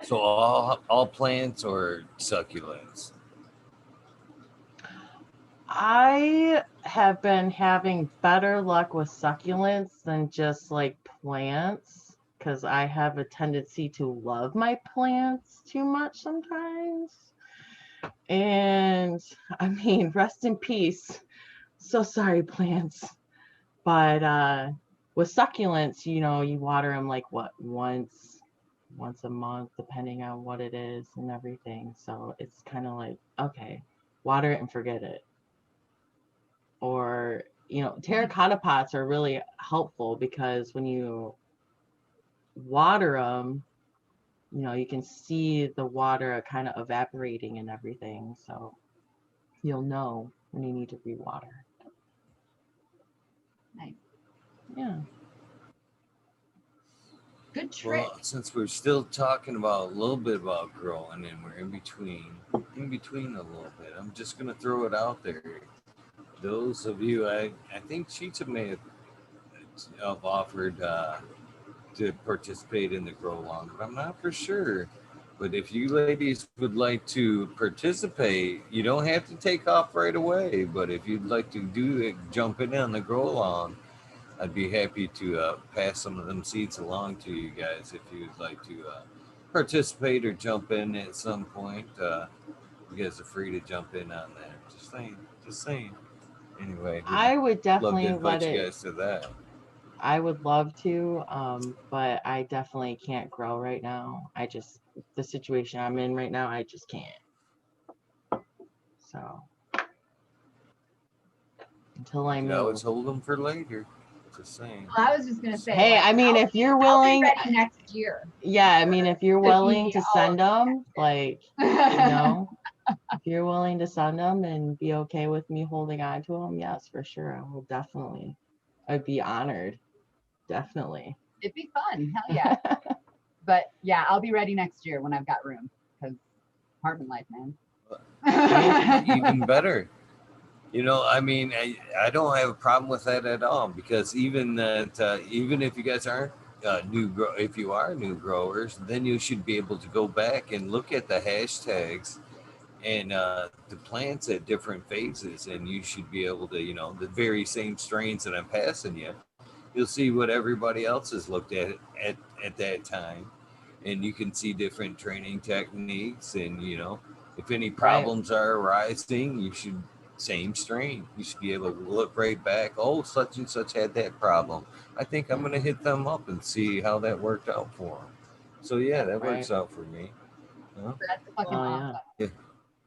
So all plants or succulents?
I have been having better luck with succulents than just like plants because I have a tendency to love my plants too much sometimes. And I mean, rest in peace. So sorry, plants. But with succulents, you know, you water them like what, once a month, depending on what it is and everything. So it's kind of like, okay, water it and forget it. Or, you know, terracotta pots are really helpful because when you water them, you know, you can see the water kind of evaporating and everything. So you'll know when you need to rewater.
Nice.
Yeah.
Good trick.
Well, since we're still talking about a little bit about growing and we're in between a little bit, I'm just gonna throw it out there. Those of you, I think Cheetah may have offered to participate in the grow along, but I'm not for sure. But if you ladies would like to participate, you don't have to take off right away. But if you'd like to do it, jump in on the grow along, I'd be happy to pass some of them seeds along to you guys if you'd like to participate or jump in at some point, you guys are free to jump in on that. Just saying. Just saying. Anyway, we'd
I would
love to
definitely
invite
let
you
it.
guys to that.
I would love to, but I definitely can't grow right now. The situation I'm in right now, I just can't. So until
You
I
can always
move.
hold them for later. Just saying.
I was just gonna say,
Hey,
like,
I mean, if you're
I'll be
willing,
ready next year.
yeah, I mean, if you're
To
willing
be
to
all
send them, like, you
of
know, if you're willing to send them and be okay with me holding on to them, yes, for sure. I will definitely. I'd be honored. Definitely.
It'd be fun. Hell yeah. But yeah, I'll be ready next year when I've got room, because apartment life, man.
Even better. You know, I mean, I don't have a problem with that at all, because even that, even if you guys aren't if you are new growers, then you should be able to go back and look at the hashtags and the plants at different phases, and you should be able to, you know, the very same strains that I'm passing you, you'll see what everybody else has looked at that time, and you can see different training techniques, and you know, if any
Right.
problems are arising, you should same strain, you should be able to look right back, oh, such and such had that problem, I think I'm going to hit them up and see how that worked out for them. So yeah, that
Right.
works out for me. Huh?
That's fucking
Oh,
awesome.
Yeah.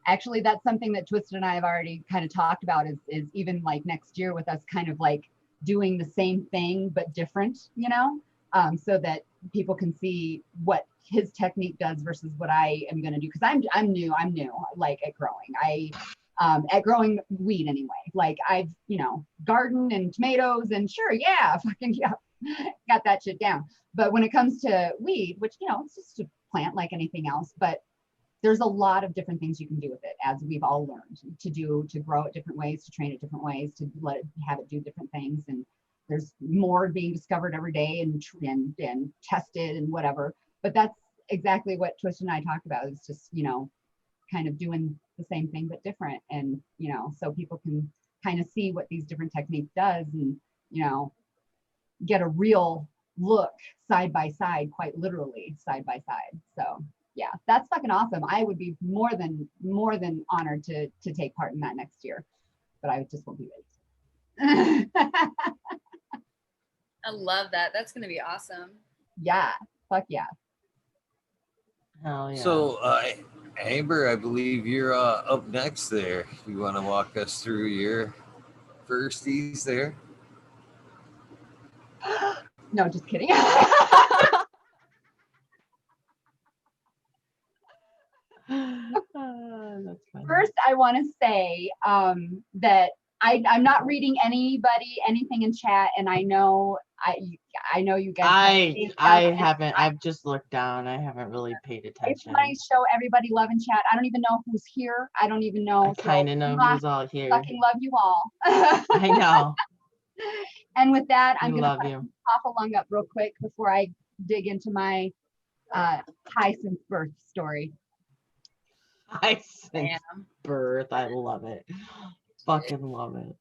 Actually, that's something that Twisted and I have already kind of talked about, is even like next year with us kind of like doing the same thing but different, you know, so that people can see what his technique does versus what I am going to do, because I'm new like at growing. At growing weed anyway. Like I've, you know, garden and tomatoes and sure, yeah, fucking yeah, got that shit down. But when it comes to weed, which, you know, it's just a plant like anything else, but there's a lot of different things you can do with it, as we've all learned to grow it different ways, to train it different ways, to let it have it do different things. And there's more being discovered every day and tested and whatever. But that's exactly what Twist and I talked about. It's just, you know, kind of doing the same thing but different, and you know, so people can kind of see what these different techniques does, and you know, get a real look side by side, quite literally side by side. So yeah, that's fucking awesome. I would be more than honored to take part in that next year, but I just won't be ready.
I love that. That's going to be awesome.
Yeah, fuck yeah.
Hell yeah.
So, Amber, I believe you're up next there. You want to walk us through your firsties there?
No, just kidding.
That's funny.
First, I want to say that I'm not reading anything in chat, and I know you guys.
I haven't. I've just looked down. I haven't really paid
It's
attention.
my show. Everybody love in chat. I don't even know who's here. I don't even know.
I kind of know who's all here.
Fucking love you all.
I know.
And with that, I'm
We
gonna
love you.
pop a lung up real quick before I dig into my Hyacinth birth story.
I since
Damn.
birth. I love it. Fucking love it.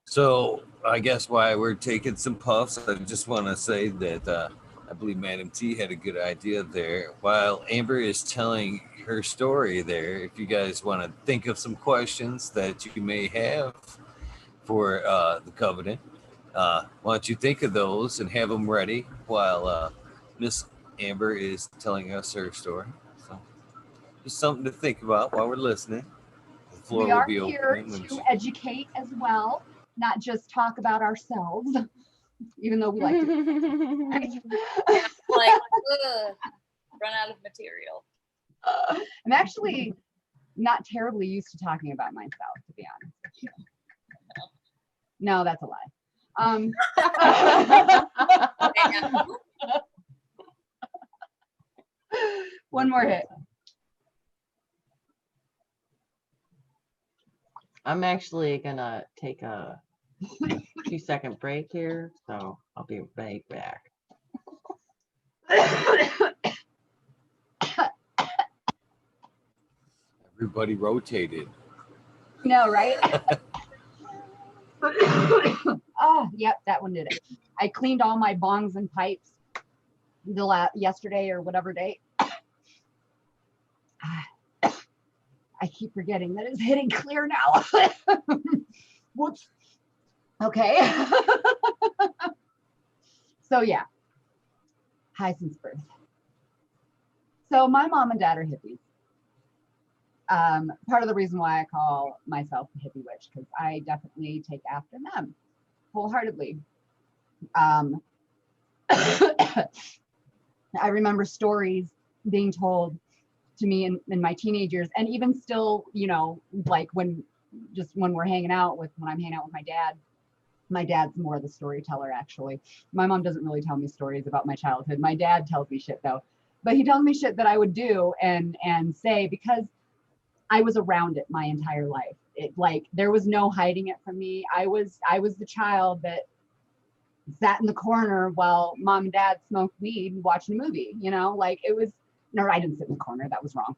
So, I guess while we're taking some puffs, I just want to say that I believe Madam T had a good idea there. While Amber is telling her story there, if you guys want to think of some questions that you may have for the Covenant, why don't you think of those and have them ready while Miss Amber is telling us her story. So, just something to think about while we're listening. The floor
We
will
are
be
here
open when
to educate as well, not just talk about ourselves, even though we like to.
Yeah, like, ugh, run out of material.
I'm actually not terribly used to talking about myself, to be honest with you. No, that's a lie. One more hit.
I'm actually gonna take a 2-second break here, so I'll be right back.
everybody rotated.
No, right? Oh, yep, that one did it. I cleaned all my bongs and pipes. yesterday or whatever day. I keep forgetting that it's hitting clear now. Whoops. Okay. So yeah, high since birth. So my mom and dad are hippies. Part of the reason why I call myself the hippie witch, because I definitely take after them wholeheartedly. I remember stories being told to me in my teenage years, and even still, you know, like when we're hanging out when I'm hanging out with my dad. My dad's more the storyteller, actually. My mom doesn't really tell me stories about my childhood. My dad tells me shit though, but he tells me shit that I would do and say, because I was around it my entire life. It, like, there was no hiding it from me. I was the child that sat in the corner while mom and dad smoked weed and watched a movie, you know, like it was, no, I didn't sit in the corner. That was wrong.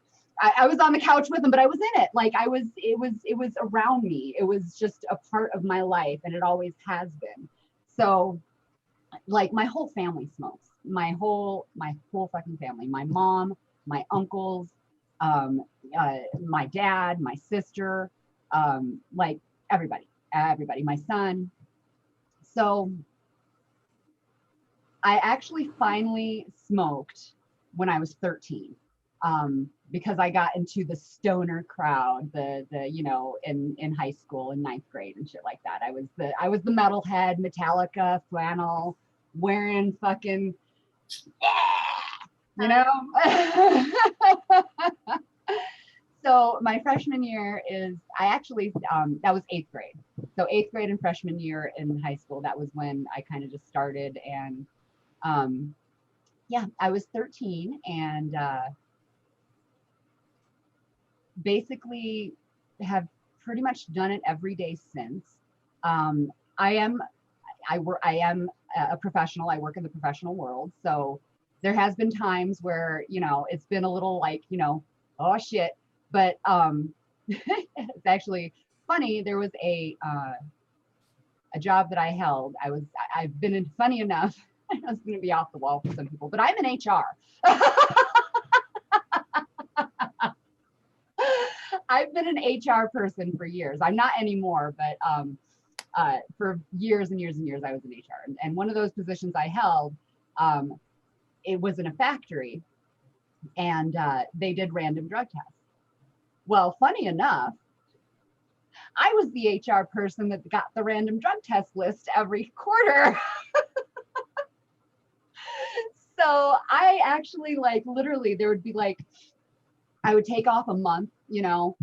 I was on the couch with them, but I was in it. Like it was around me. It was just a part of my life, and it always has been. So like my whole family smokes. My whole fucking family. My mom, my uncles, my dad, my sister, like everybody, my son. So I actually finally smoked when I was 13, because I got into the stoner crowd, the you know, in high school in 9th grade and shit like that. I was the metalhead, Metallica, flannel, wearing fucking, you know. So my freshman year is, I actually, that was 8th grade. So 8th grade and freshman year in high school, that was when I kind of just started. And yeah, I was 13 and basically have pretty much done it every day since. I am a professional. I work in the professional world. So there has been times where, you know, it's been a little like, you know, oh shit. But it's actually funny. There was a job that I held. I've been in, funny enough, I know it's going to be off the wall for some people, but I'm in HR. I've been an HR person for years. I'm not anymore, but for years and years and years, I was in HR. And one of those positions I held, it was in a factory, and they did random drug tests. Well, funny enough, I was the HR person that got the random drug test list every quarter. So I actually, like, literally, there would be like, I would take off a month, you know.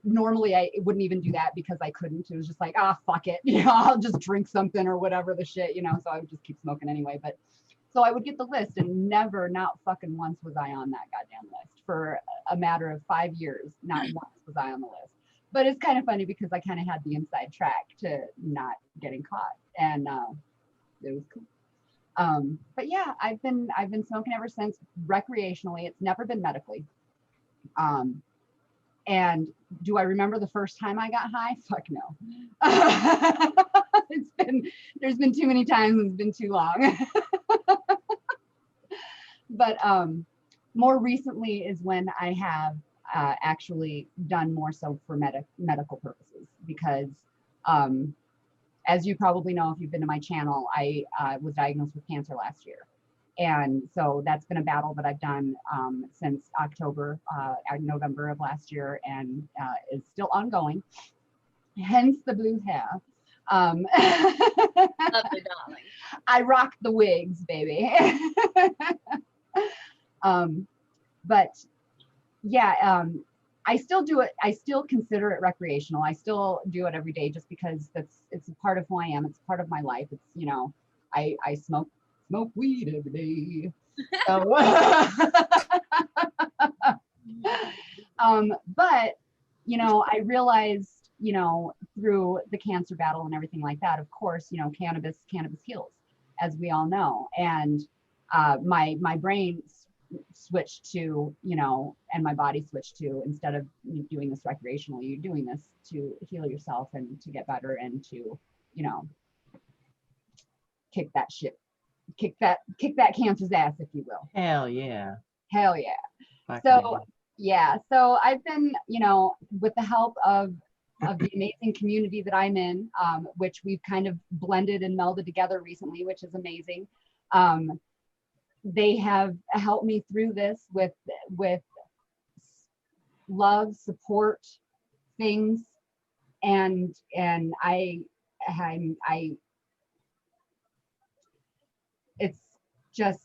Normally I wouldn't even do that because I couldn't. It was just like, fuck it, you know, I'll just drink something or whatever the shit, you know. So I would just keep smoking anyway. But so I would get the list, and never, not fucking once was I on that goddamn list for a matter of 5 years. Not once was I on the list. But it's kind of funny because I kind of had the inside track to not getting caught, and it was cool. But yeah, I've been smoking ever since, recreationally. It's never been medically. And do I remember the first time I got high? Fuck no. There's been too many times, it's been too long. But more recently is when I have actually done more so for medical purposes, because as you probably know, if you've been to my channel, I was diagnosed with cancer last year. And so that's been a battle that I've done since November of last year, and is still ongoing, hence the blue hair.
Love the darling.
I rock the wigs, baby. But yeah, I still do it. I still consider it recreational. I still do it every day just because it's a part of who I am. It's part of my life. It's, you know, I smoke weed every day. So, but, you know, I realized, you know, through the cancer battle and everything like that, of course, you know, cannabis heals, as we all know. And my brain switched to, you know, and my body switched to, instead of doing this recreationally, you're doing this to heal yourself and to get better and to, you know, kick that shit kick that cancer's ass, if you will.
Hell yeah.
Hell yeah.
Fuck
So yeah, so I've been, you know, with the help of the amazing community that I'm in, which we've kind of blended and melded together recently, which is amazing. They have helped me through this with love, support, things, and I it's just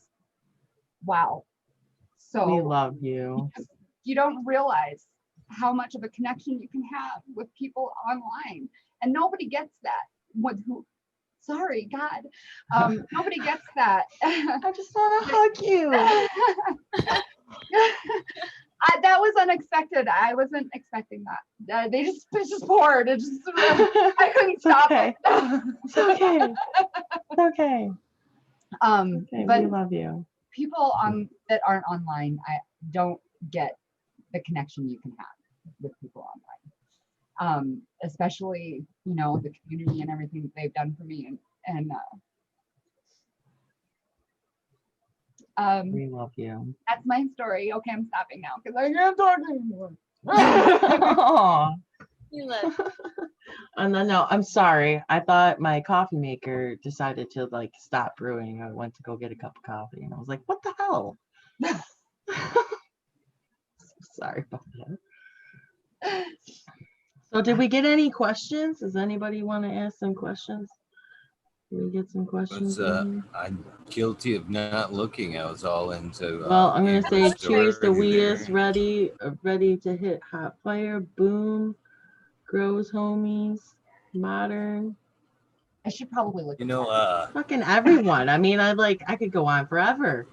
wow. So
we love you.
you don't realize how much of a connection you can have with people online, and nobody gets that. Sorry, God, nobody gets that.
I just want to hug you.
That was unexpected. I wasn't expecting that. They just poured. It just I couldn't stop
okay.
it.
It's okay. It's okay. Okay,
But
we love you.
people that aren't online, I don't get the connection you can have with people online. Especially, you know, the community and everything that they've done for me, and
We love you.
that's my story. Okay, I'm stopping now because I can't talk anymore.
Aw.
You love.
And then no, I'm sorry. I thought my coffee maker decided to like stop brewing. I went to go get a cup of coffee, and I was like, "What the hell?" Sorry about that. So, did we get any questions? Does anybody want to ask some questions? Did we get some questions?
I'm guilty of not looking. I was all into.
Well, I'm gonna say
Amber's
cheers to
story
Weedus,
there.
ready to hit hot fire. Boom, grows homies, modern.
I should probably look.
You know,
Fucking everyone. I mean, I could go on forever.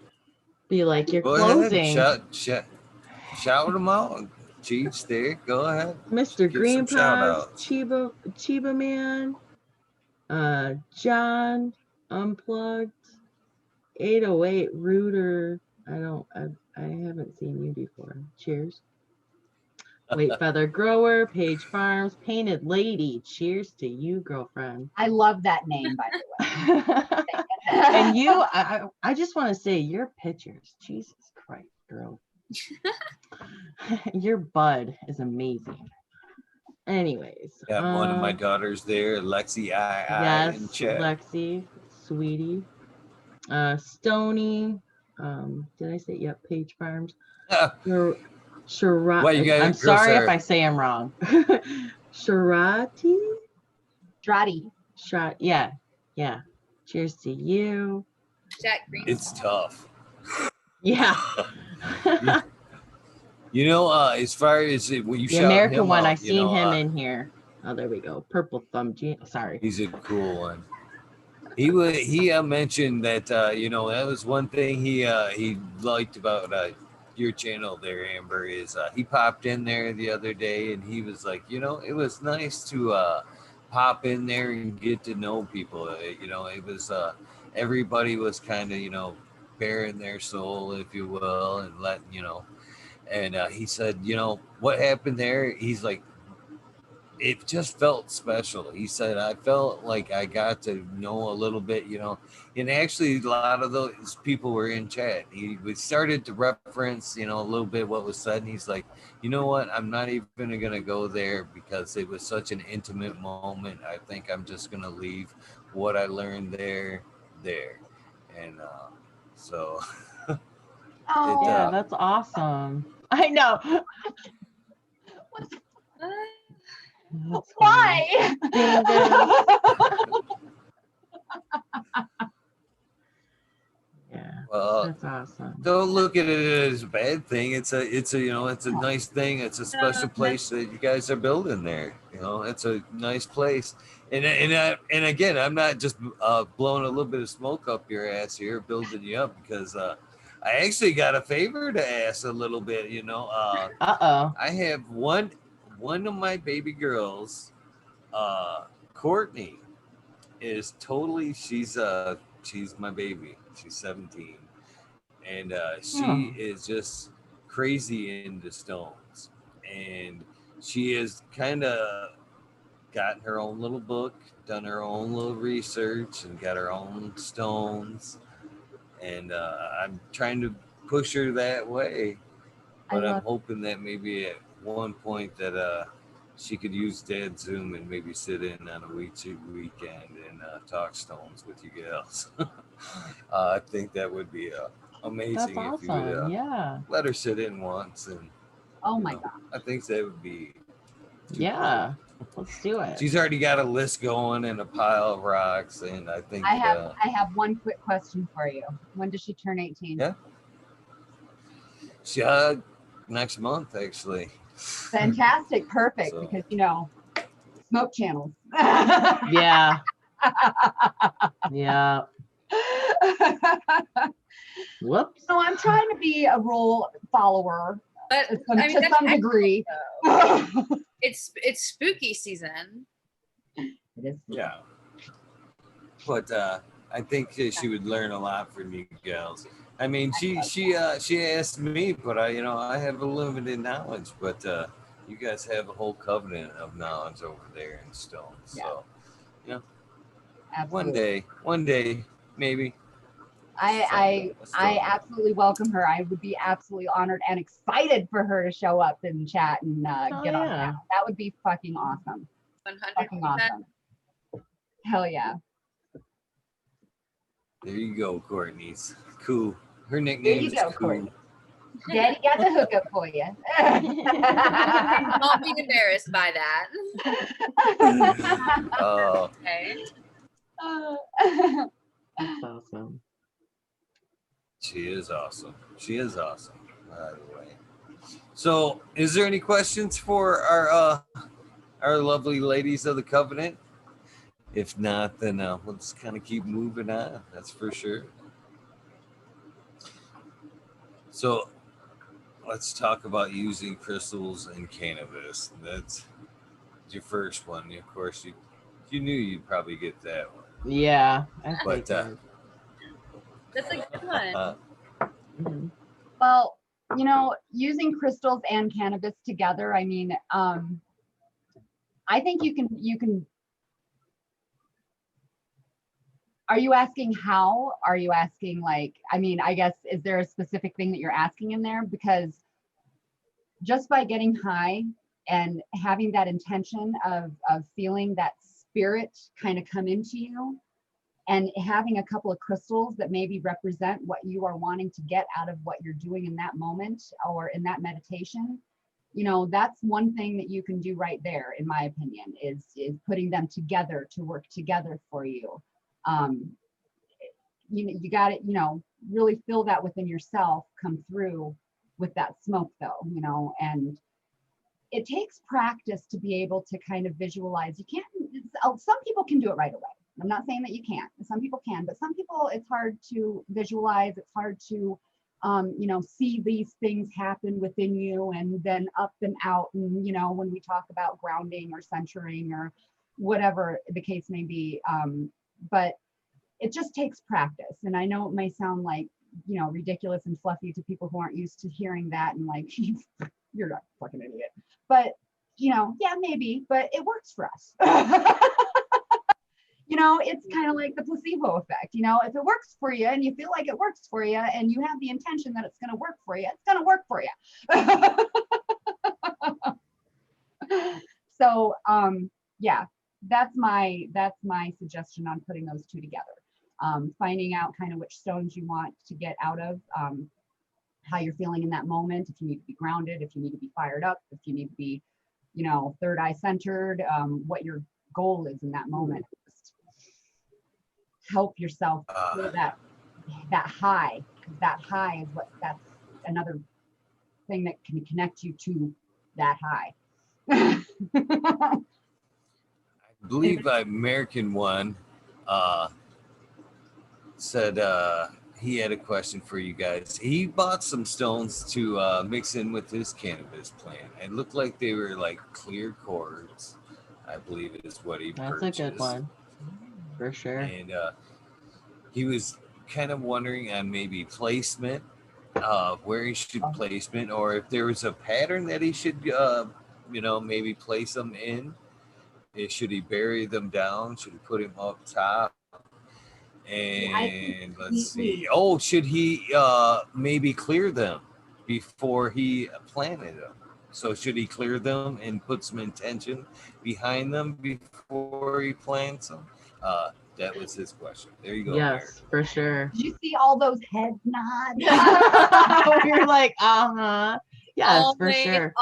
Be like, you're
go
closing.
ahead, shout them out. Cheats there. Go ahead.
Mr.
Give some
Green
shout
Paws,
outs.
Chiba Man, John, Unplugged, 808, Rooter. I haven't seen you before. Cheers. White Feather Grower, Page Farms, Painted Lady. Cheers to you, girlfriend.
I love that name, by the way.
And you, I just want to say your pictures. Jesus Christ, girl. Your bud is amazing. Anyways.
Got one of my daughters there, Lexi
Yes,
in chat.
Lexi, sweetie. Stony. Did I say yep, Page Farms?
Why you got
I'm sorry if I say I'm wrong. Sharati?
Strati.
Yeah. Cheers to you.
Jack Green.
It's tough.
Yeah.
You know, as far as when you
The
shout
American
him
one,
out,
I seen him in here. Oh, there we go. Purple Thumb. Sorry.
He's a cool one. He mentioned that you know, that was one thing he liked about your channel there, Amber, is he popped in there the other day and he was like, you know, it was nice to pop in there and get to know people. You know, it was everybody was kind of, you know, bearing their soul, if you will, and letting, you know. And he said, you know, what happened there? He's like, it just felt special. He said, I felt like I got to know a little bit, you know, and actually a lot of those people were in chat. We started to reference, you know, a little bit what was said. And he's like, you know what? I'm not even going to go there because it was such an intimate moment. I think I'm just going to leave what I learned there. And so.
Oh,
Yeah, that's awesome. I know. That's
why?
Yeah,
Well,
that's awesome.
Don't look at it as a bad thing. It's a you know, it's a nice thing. It's a special place that you guys are building there. You know, it's a nice place. And again, I'm not just blowing a little bit of smoke up your ass here, building you up, because I actually got a favor to ask a little bit. You know, I have one of my baby girls, Courtney, is totally she's my baby. She's 17. And she is just crazy into stones. And she has kind of gotten her own little book, done her own little research, and got her own stones. and I'm trying to push her that way. But I'm
love-
hoping that maybe at one point that she could use Dad Zoom and maybe sit in on a weekend and talk stones with you gals. I think that would be amazing
That's
if you would
awesome. Yeah.
let her sit in once. And
Oh
you
my
know,
God.
I think that would be too
Yeah. Let's do
cool.
it.
She's already got a list going and a pile of rocks, and I think
I have one quick question for you. When does she turn 18?
yeah, she next month actually.
Fantastic. Perfect.
So-
Because, you know, smoke channels.
Yeah. Yeah. Whoops.
So I'm trying to be a rule follower
But
to
I mean,
to
that's
some degree.
it's spooky season.
It is.
Yeah. But I think she would learn a lot from you gals. I mean, she asked me, but I have a limited knowledge. But you guys have a whole covenant of knowledge over there in Stone. So,
Absolutely.
one day, maybe.
I
Someday.
absolutely welcome her. I would be absolutely honored and excited for her to show up and chat and
Oh,
get on
yeah.
panel. That would be fucking awesome.
100%.
Fucking awesome. Hell yeah.
There you go, Courtney's cool. Her
There
nickname
you
is
go,
cool.
Courtney. Daddy got the hookup for you.
Don't be embarrassed by that.
Oh,
Okay.
That's awesome.
she is awesome. She is awesome, by the way. So, is there any questions for our lovely ladies of the covenant? If not, then let's kind of keep moving on. That's for sure. So, let's talk about using crystals and cannabis. That's your first one. Of course, you knew you'd probably get that one.
Yeah. I
But
figured.
That's a good one.
Mhm.
Well, you know, using crystals and cannabis together, I mean, I think you can. Are you asking how? Are you asking like, I mean, I guess, is there a specific thing that you're asking in there? Because just by getting high and having that intention of feeling that spirit kind of come into you and having a couple of crystals that maybe represent what you are wanting to get out of what you're doing in that moment or in that meditation, you know, that's one thing that you can do right there, in my opinion, is putting them together to work together for you. You got to, really feel that within yourself come through with that smoke though, and it takes practice to be able to kind of visualize. You can't, some people can do it right away. I'm not saying that you can't. Some people can, but some people it's hard to visualize. It's hard to, see these things happen within you and then up and out. And, when we talk about grounding or centering or whatever the case may be, but it just takes practice. And I know it may sound like, ridiculous and fluffy to people who aren't used to hearing that and like, you're not a fucking idiot. But, yeah, maybe, but it works for us. It's kind of like the placebo effect. If it works for you and you feel like it works for you and you have the intention that it's going to work for you, it's going to work for you. So, yeah, that's my suggestion on putting those two together. Finding out kind of which stones you want to get out of, how you're feeling in that moment, if you need to be grounded, if you need to be fired up, if you need to be, third eye centered, what your goal is in that moment. Just help yourself feel that high. That high is that's another thing that can connect you to that high.
I believe American One said he had a question for you guys. He bought some stones to mix in with his cannabis plant. It looked like they were like clear quartz, I believe is what he
That's
purchased.
a good one. For sure.
And he was kind of wondering on maybe placement, where he should placement, or if there was a pattern that he should, maybe place them in. Should he bury them down? Should he put him up top? And let's see.
completely.
Oh, should he maybe clear them before he planted them? So should he clear them and put some intention behind them before he plants them? That was his question. There you go, America.
Yes, for sure.
Did you see all those head nods?
You're like, uh-huh. Yes, for sure.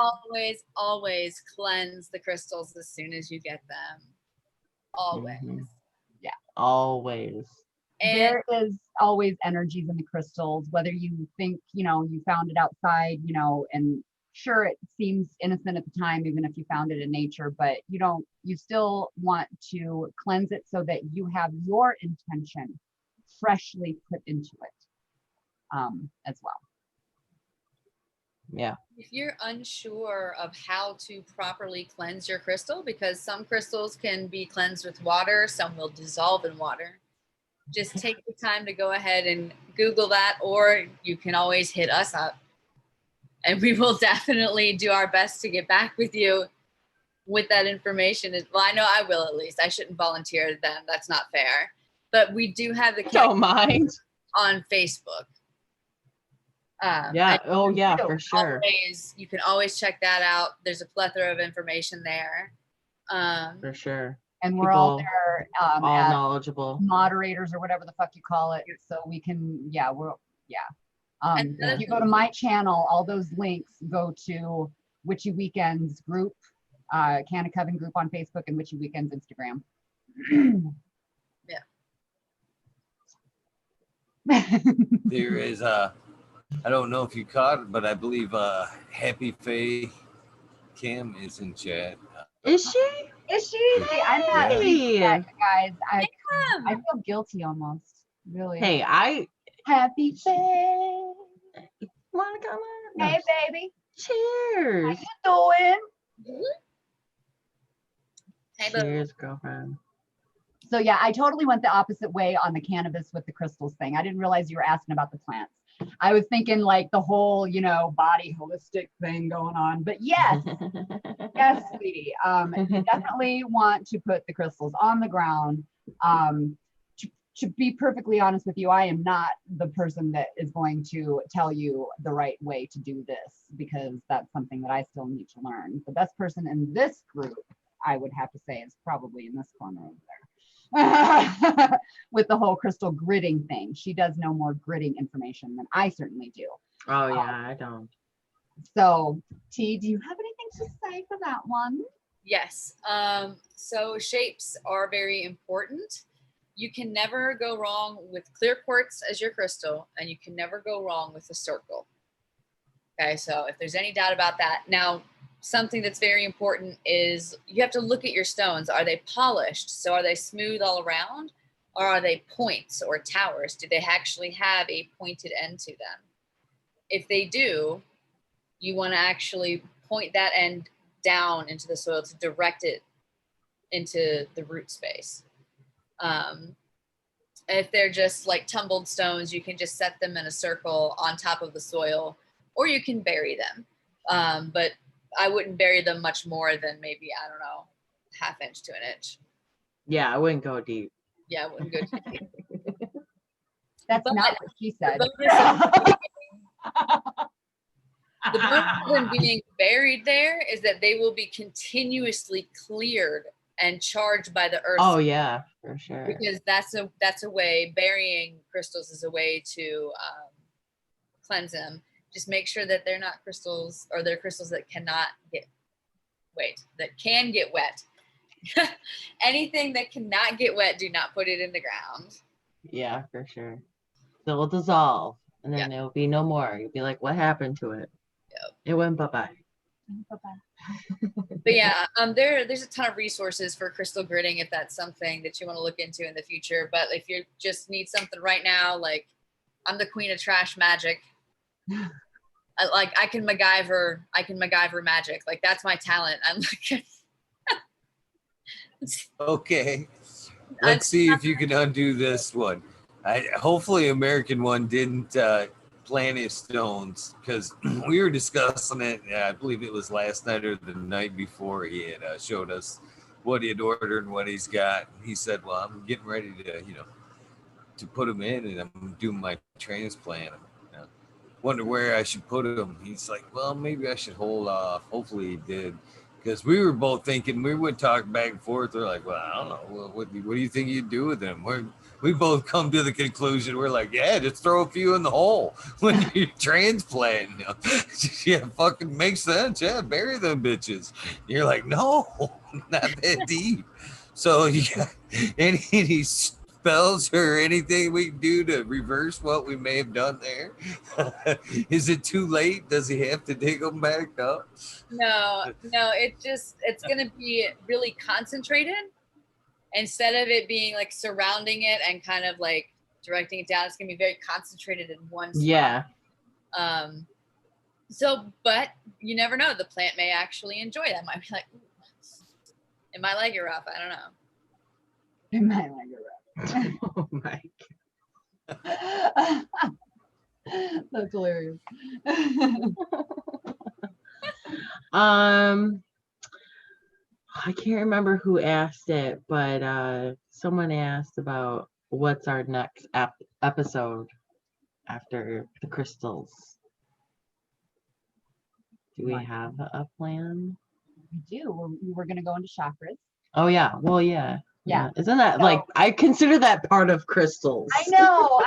Always cleanse the crystals as soon as you get them. Always.
Mhm.
Yeah.
Always.
And
There is always energies in the crystals, whether you think, you found it outside, and sure, it seems innocent at the time, even if you found it in nature, but you still want to cleanse it so that you have your intention freshly put into it as well.
Yeah.
if you're unsure of how to properly cleanse your crystal, because some crystals can be cleansed with water, some will dissolve in water, just take the time to go ahead and Google that, or you can always hit us up and we will definitely do our best to get back with you with that information. Well, I know I will, at least. I shouldn't volunteer them. That's not fair. But we do have the
Don't mind.
on Facebook.
Yeah.
and
Oh, yeah, for sure.
you can always check that out. There's a plethora of information there.
For sure.
And we're all
People
there
All
as
knowledgeable.
moderators or whatever the fuck you call it. So we can,
And
if you go to my channel, all those links go to Witchy Weekends group, Canna Coven group on Facebook, and Witchy Weekends Instagram.
Yeah.
There is I don't know if you caught it, but I believe Happy Faye Cam is in chat.
Is she?
Is she? I'm not
Hey.
that, guys. I
Yeah.
feel guilty almost. Really.
Hey, I
Happy Faye.
want to come on.
Hey, baby. How
Cheers.
you doing?
Hey, boo.
Cheers, girlfriend.
So yeah, I totally went the opposite way on the cannabis with the crystals thing. I didn't realize you were asking about the plants. I was thinking like the whole, body holistic thing going on. But yes, yes, sweetie. You definitely want to put the crystals on the ground. To be perfectly honest with you, I am not the person that is going to tell you the right way to do this, because that's something that I still need to learn. The best person in this group, I would have to say, is probably in this corner over there. With the whole crystal gridding thing. She does know more gridding information than I certainly do.
Oh, yeah, I don't.
So, T, do you have anything to say for that one?
Yes. So shapes are very important. You can never go wrong with clear quartz as your crystal, and you can never go wrong with a circle. Okay, so if there's any doubt about that. Now, something that's very important is you have to look at your stones. Are they polished? So are they smooth all around? Or are they points or towers? Do they actually have a pointed end to them? If they do, you want to actually point that end down into the soil to direct it into the root space. If they're just like tumbled stones, you can just set them in a circle on top of the soil, or you can bury them. But I wouldn't bury them much more than maybe, I don't know, 1/2 inch to 1 inch.
Yeah, I wouldn't go deep.
Yeah, I wouldn't go too deep.
That's
But
not what she said.
The bonus of them being buried there is that they will be continuously cleared and charged by the earth.
Oh, yeah, for sure.
Because that's a way, burying crystals is a way to cleanse them. Just make sure that they're not crystals, or they're crystals that can get wet. Anything that cannot get wet, do not put it in the ground.
Yeah, for sure. So it'll dissolve, and then
Yeah.
there'll be no more. You'll be like, what happened to it?
Yep.
It went bye-bye.
But yeah, there's a ton of resources for crystal gridding if that's something that you want to look into in the future. But if you just need something right now, like I'm the queen of trash magic. I can MacGyver magic. Like that's my talent. I'm like
Okay. Let's see if you can undo this one. Hopefully American one didn't plant his stones, because we were discussing it. I believe it was last night or the night before. He had showed us what he had ordered and what he's got. He said, well, I'm getting ready to, to put him in, and I'm doing my transplant. You know, wonder where I should put him. He's like, well, maybe I should hold off. Hopefully he did. Because we were both thinking, we would talk back and forth. We're like, well, I don't know. What do you think you'd do with him? We both come to the conclusion. We're like, yeah, just throw a few in the hole when you're transplanting. You know? Yeah, fucking makes sense. Yeah, bury them bitches. You're like, no, not that deep. So you got any spells or anything we can do to reverse what we may have done there? Is it too late? Does he have to dig them back up?
No, it's gonna be really concentrated instead of it being like surrounding it and kind of like directing it down. It's gonna be very concentrated in one spot.
Yeah.
So, but you never know. The plant may actually enjoy that. Might be like, it might like it rough. I don't know.
It might like it rough.
Oh my.
That's hilarious.
I can't remember who asked it, but someone asked about what's our next episode after the crystals. Do we have a plan?
We do. We're going to go into chakras.
Oh yeah. Well, yeah.
Yeah.
Isn't that
So-
like, I consider that part of crystals.
I know.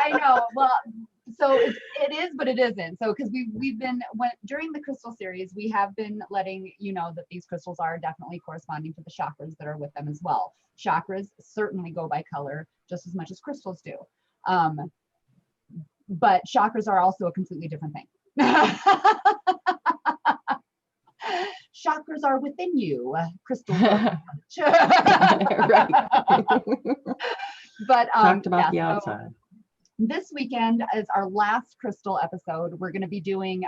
Well, so it is, but it isn't. So because we've been during the crystal series, we have been letting you know that these crystals are definitely corresponding to the chakras that are with them as well. Chakras certainly go by color just as much as crystals do. But chakras are also a completely different thing. Chakras are within you. Crystals are
Right.
But
Talked about the
so
outside.
this weekend is our last crystal episode. We're going to be doing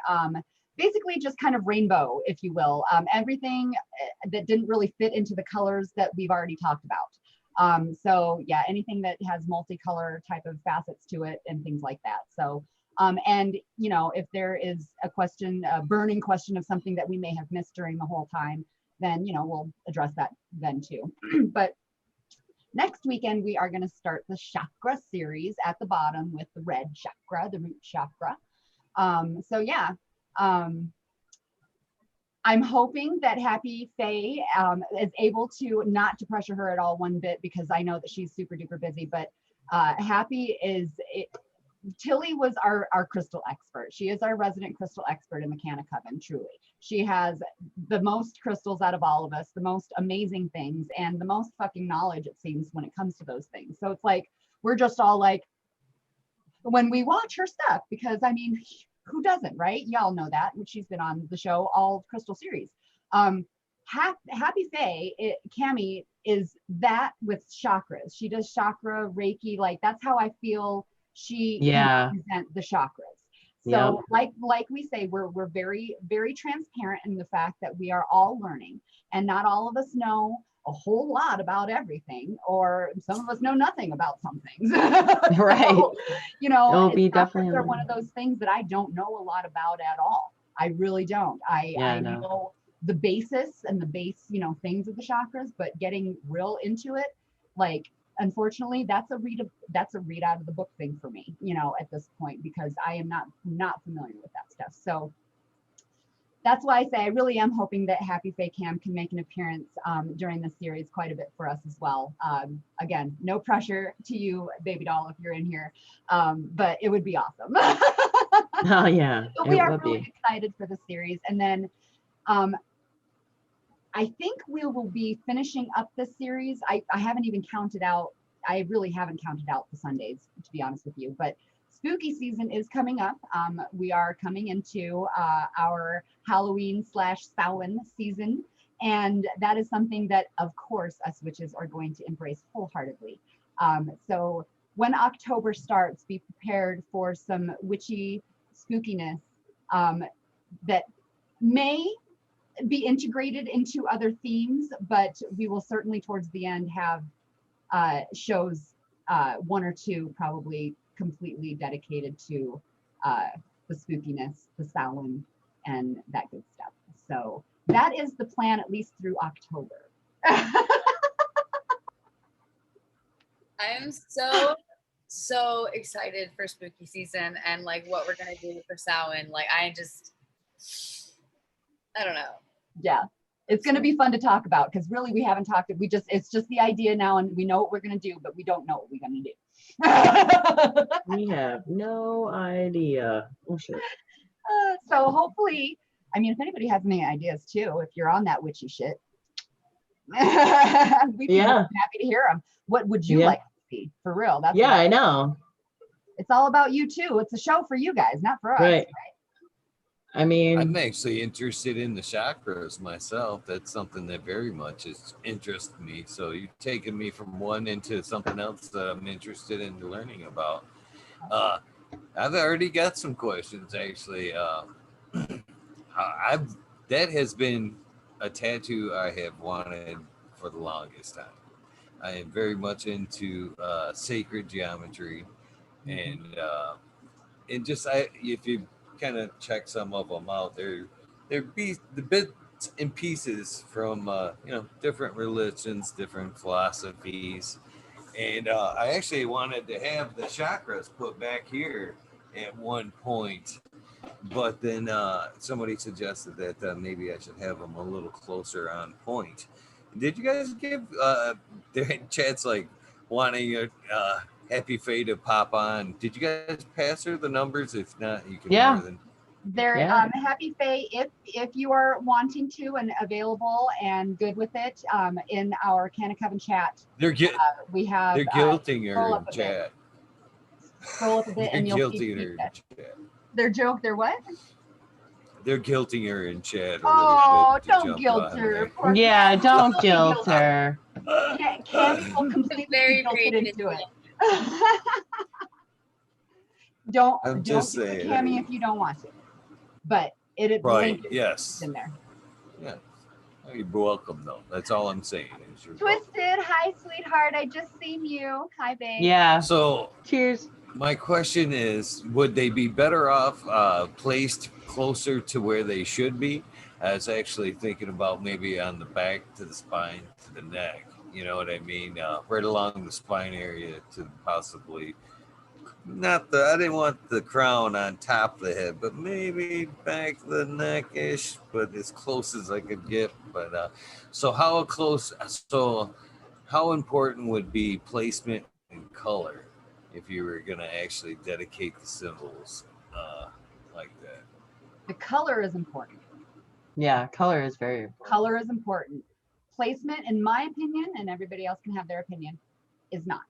basically just kind of rainbow, if you will, everything that didn't really fit into the colors that we've already talked about. So yeah, anything that has multicolor type of facets to it and things like that. So and you know, if there is a question, a burning question of something that we may have missed during the whole time, then you know, we'll address that then too. But next weekend, we are going to start the chakra series at the bottom with the red chakra, the root chakra. So yeah, I'm hoping that Happy Faye is able to, not to pressure her at all one bit, because I know that she's super duper busy, but Happy is, Tilly was our crystal expert. She is our resident crystal expert in the Canna Coven, truly. She has the most crystals out of all of us, the most amazing things, and the most fucking knowledge, it seems, when it comes to those things. So it's like, we're just all like, when we watch her stuff, because I mean, who doesn't, right? Y'all know that. She's been on the show all crystal series. Happy Faye, Cami, is that with chakras. She does chakra, Reiki, like that's how I feel she can represent the chakras. So like we say, we're very, very transparent in the fact that we are all learning, and not all of us know a whole lot about everything, or some of us know nothing about some things.
Right.
So, you know,
It'll be
chakras
definitely
are one of those things that I don't know a lot about at all. I really don't. I know the basis and the base, you know, things of the chakras, but getting real into it, like, unfortunately, that's a read out of the book thing for me, you know, at this point, because I am not familiar with that stuff. So that's why I say I really am hoping that Happy Faye Cam can make an appearance during this series quite a bit for us as well. Again, no pressure to you, baby doll, if you're in here, but it would be awesome.
Oh yeah,
So we are really excited for the series. And then I think we will be finishing up this series. I haven't even counted out. I really haven't counted out the Sundays, to be honest with you, but spooky season is coming up. We are coming into our Halloween/Samhain season. And that is something that, of course, us witches are going to embrace wholeheartedly. So when October starts, be prepared for some witchy spookiness that may be integrated into other themes, but we will certainly towards the end have shows, one or two probably completely dedicated to the spookiness, the Samhain, and that good stuff. So that is the plan, at least through October.
I am so so excited for spooky season and like what we're gonna do for Samhain. Like I don't know.
Yeah. It's going to be fun to talk about because really we haven't talked. It's just the idea now and we know what we're going to do, but we don't know what we're going to do.
We have no idea. Oh shit.
So hopefully, I mean, if anybody has any ideas too, if you're on that witchy shit, we'd be happy to hear them. What would you like to see for real? That's
I know.
It's all about you too. It's a show for you guys, not for us.
Right. I mean,
I'm actually interested in the chakras myself. That's something that very much is interests me. So you've taken me from one into something else that I'm interested in learning about. I've already got some questions actually. That has been a tattoo I have wanted for the longest time. I am very much into sacred geometry, and just if you kind of check some of them out, they're the bits and pieces from different religions, different philosophies, and I actually wanted to have the chakras put back here at one point, but then somebody suggested that maybe I should have them a little closer on point. Did you guys give their chats like wanting a Happy Faye to pop on? Did you guys pass her the numbers? If not, you can more than.
They're Happy Faye, if you are wanting to and available and good with it, in our Canna Coven chat, we have
they're guilting her in chat.
Scroll up a bit and you'll see
her in chat.
They're what?
They're guilting her in chat.
Oh, don't guilt her.
Yeah, don't guilt her.
Cammy will completely guilted into it. Don't
just
do
saying,
Cammy if you don't want to. But it
right,
link
yes,
in there.
Yeah, you're welcome though. That's all I'm saying.
Twisted, hi sweetheart. I just seen you. Hi babe.
Yeah.
So
cheers.
My question is, would they be better off placed closer to where they should be? I was actually thinking about maybe on the back to the spine to the neck. You know what I mean? Right along the spine area to possibly I didn't want the crown on top of the head, but maybe back the neck-ish, but as close as I could get. But so how important would be placement and color if you were going to actually dedicate the symbols like that?
The color is important.
Yeah, color is very important.
Color is important. Placement, in my opinion, and everybody else can have their opinion, is not.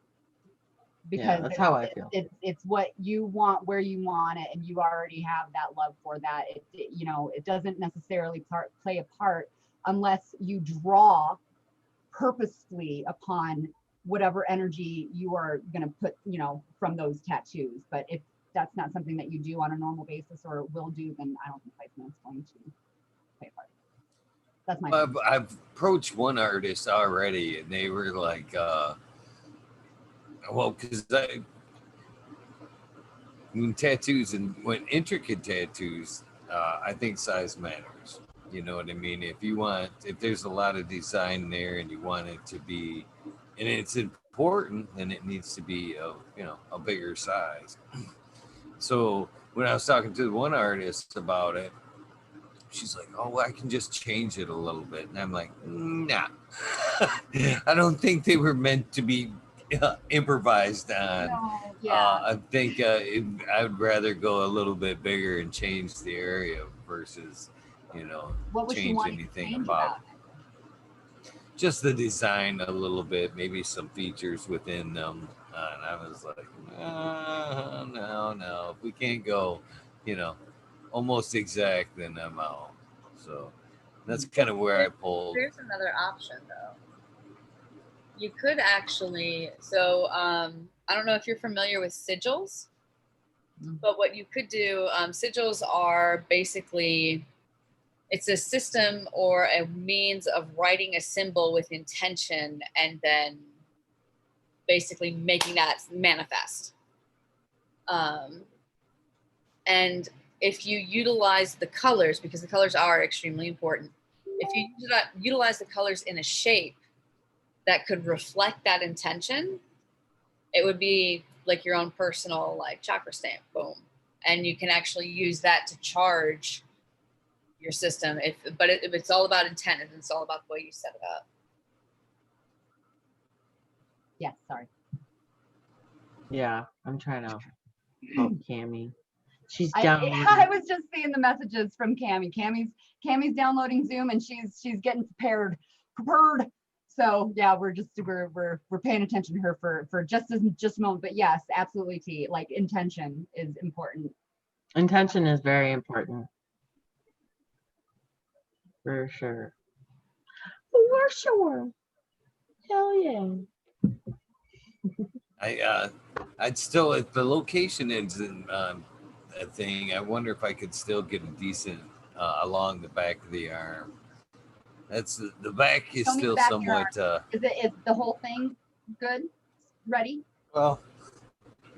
Because
that's how I feel.
It's what you want, where you want it, and you already have that love for that. It doesn't necessarily play a part unless you draw purposefully upon whatever energy you are going to put, from those tattoos. But if that's not something that you do on a normal basis or will do, then I don't think placement is going to play a part. That's my
I've approached one artist already, and they were like, because tattoos when intricate tattoos, I think size matters. You know what I mean? If there's a lot of design there and you want it to be, and it's important, then it needs to be a bigger size. So when I was talking to one artist about it, she's like, "Oh, well, I can just change it a little bit," and I'm like, "Nah, I don't think they were meant to be improvised on."
No, yeah.
I think I would rather go a little bit bigger and change the area versus, change anything about just the design a little bit, maybe some features within them. And I was like, no, if we can't go, almost exact, then I'm out. So that's kind of where I pulled.
There's another option though. You could actually, I don't know if you're familiar with sigils, but what you could do, sigils are basically, it's a system or a means of writing a symbol with intention and then basically making that manifest. And if you utilize the colors, because the colors are extremely important, if you utilize the colors in a shape that could reflect that intention, it would be like your own personal like chakra stamp. Boom. And you can actually use that to charge your system. But it's all about intent, and it's all about the way you set it up.
Yes, sorry.
Yeah, I'm trying to help Cammy. She's
I
downloading.
was just seeing the messages from Cammy. Cammy's downloading Zoom, and she's getting prepared. So yeah, we're paying attention to her for just a moment. But yes, absolutely, T. Like intention is important.
Intention is very important. For sure. For sure. Hell yeah.
I'd still, if the location isn't a thing, I wonder if I could still get a decent along the back of the arm. That's the back is
Show me the
still
back of your
somewhat.
Is the whole thing good? Ready?
Well,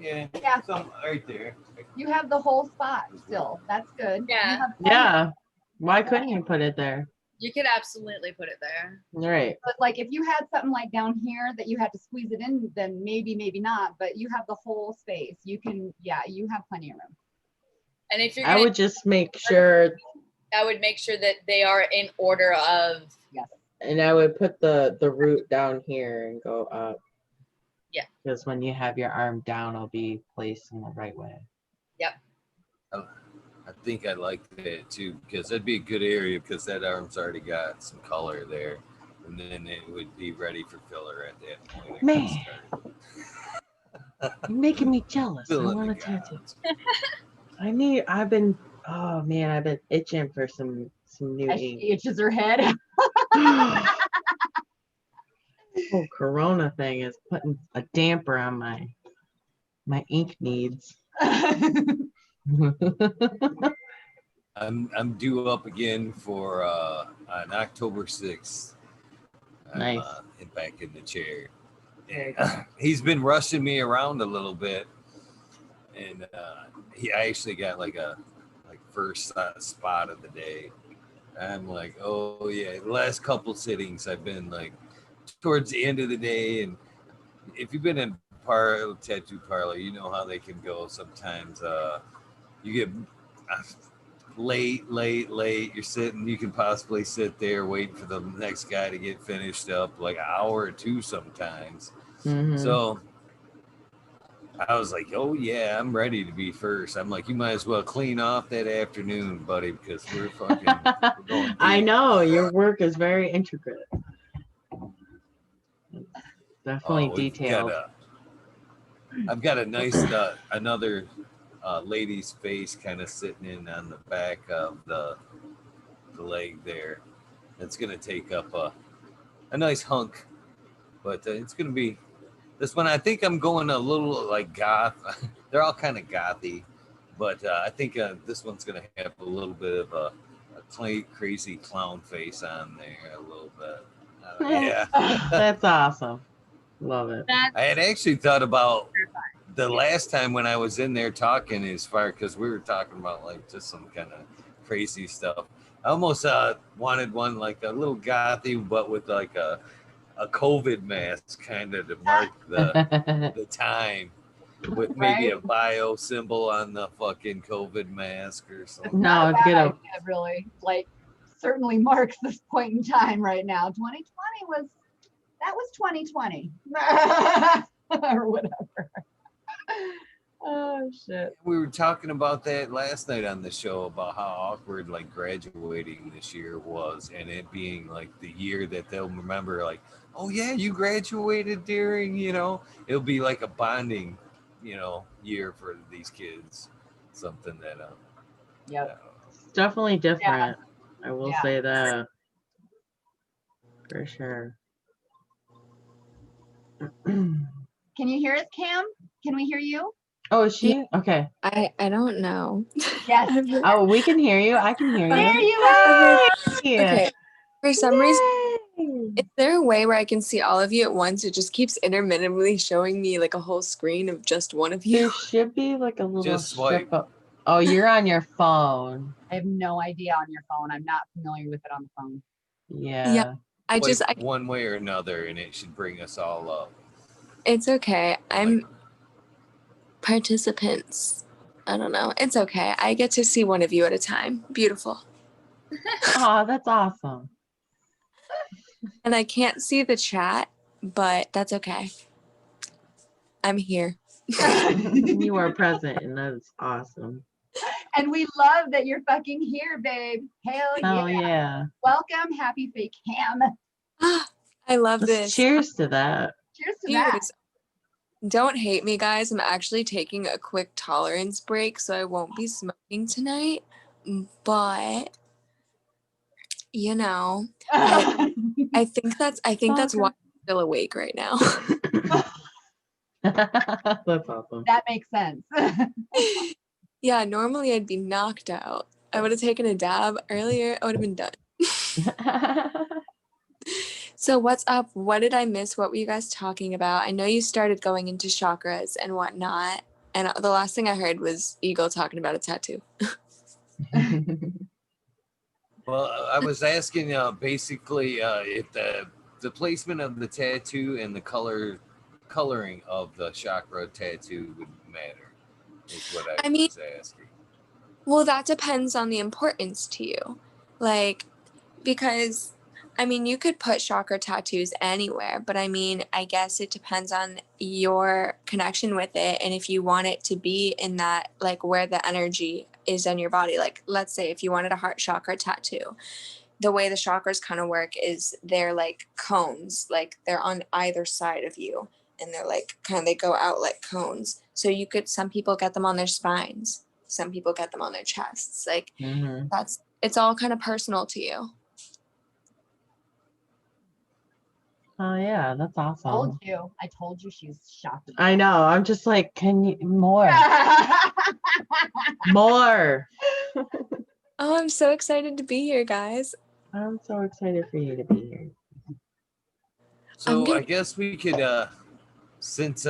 yeah,
Yeah.
some right there.
You have the whole spot still. That's good.
Yeah.
You have
Yeah. Why couldn't you put it there?
You could absolutely put it there.
Right.
But like if you had something like down here that you had to squeeze it in, then maybe not. But you have the whole space. You can, yeah, you have plenty of room.
And if you're
I would just make sure,
I would make sure that they are in order of.
Yes.
and I would put the root down here and go up.
Yeah.
Because when you have your arm down, it'll be placed in the right way.
Yep.
I think I like that too, because that'd be a good area because that arm's already got some color there, and then it would be ready for filler at that point.
Man. You're making me jealous. I
Filling
want a
the
tattoo.
gaps.
I've been itching for some new
As
ink.
she itches her head.
Oh, Corona thing is putting a damper on my ink needs.
I'm due up again for on October 6th.
Nice.
Back in the chair. And, he's been rushing me around a little bit, and I actually got like first spot of the day. I'm like, oh yeah, the last couple sittings I've been like towards the end of the day, and if you've been in tattoo parlor, you know how they can go sometimes. You get late. You're sitting, you can possibly sit there waiting for the next guy to get finished up, like an hour or two sometimes.
Mm-hmm.
So I was like, oh yeah, I'm ready to be first. I'm like, you might as well clean off that afternoon, buddy, because we're fucking we're going deep.
I know your work is very intricate. Definitely detailed.
I've got a nice another lady's face kind of sitting in on the back of the leg there. It's gonna take up a nice hunk, but it's gonna be this one. I think I'm going a little like goth. They're all kind of gothy, but I think this one's gonna have a little bit of a crazy clown face on there a little bit. Yeah,
That's awesome. Love it.
I had actually thought about the last time when I was in there talking as far, because we were talking about like just some kind of crazy stuff. I almost wanted one like a little gothy, but with like a COVID mask kind of to mark the time, with maybe a bio symbol on the fucking COVID mask or something.
No,
Not a
get
bad
a
idea, really. Like certainly marks this point in time right now. 2020 was 2020 or whatever. Oh shit.
We were talking about that last night on the show about how awkward like graduating this year was, and it being like the year that they'll remember, like, oh yeah, you graduated during, it'll be like a bonding, year for these kids. Something that
Yep.
It's definitely different. I will
Yeah.
say that for sure.
Can you hear us, Cam? Can we hear you?
Oh, is she? Okay.
I don't know.
Yes.
Oh, we can hear you. I can hear you.
There you are.
Okay. For some reason,
Yay!
is there a way where I can see all of you at once? It just keeps intermittently showing me like a whole screen of just one of
There
you.
should be like a little
Just
strip
swipe.
of. Oh, you're on your phone.
I have no idea on your phone. I'm not familiar with it on the phone.
Yeah.
I just,
one way or another, and it should bring us all up.
it's okay. participants. I don't know. It's okay. I get to see one of you at a time. Beautiful.
Oh, that's awesome.
And I can't see the chat, but that's okay. I'm here.
You are present, and that's awesome.
And we love that you're fucking here, babe. Hell
Oh
yeah.
yeah.
Welcome. Happy fake ham.
I love
Let's
this.
cheers to that.
Cheers to that.
Cheers. Don't hate me, guys. I'm actually taking a quick tolerance break, so I won't be smoking tonight. But you know, I think that's why I'm still awake right now.
That's awesome.
That makes sense.
Yeah, normally I'd be knocked out. I would have taken a dab earlier. I would have been done. So what's up? What did I miss? What were you guys talking about? I know you started going into chakras and whatnot. And the last thing I heard was Eagle talking about a tattoo.
Well, I was asking basically if the placement of the tattoo and the coloring of the chakra tattoo would matter, is what I
mean,
was asking.
Well, that depends on the importance to you. Like, because, I mean, you could put chakra tattoos anywhere, but I mean, I guess it depends on your connection with it. And if you want it to be in that, like, where the energy is in your body. Like, let's say if you wanted a heart chakra tattoo, the way the chakras kind of work is they're like cones, like they're on either side of you. And they're like, kind of, they go out like cones. So you could, some people get them on their spines. Some people get them on their chests. Like, it's all kind of personal to you.
Oh yeah, that's awesome.
I told you she's shocked.
I know. I'm just like, can you more? More.
Oh, I'm so excited to be here, guys.
I'm so excited for you to be here.
So I guess we could, since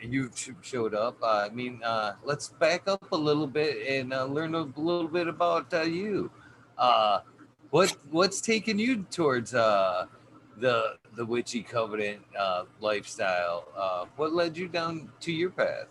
you showed up, let's back up a little bit and learn a little bit about you. What's taken you towards the witchy covenant lifestyle? What led you down to your path?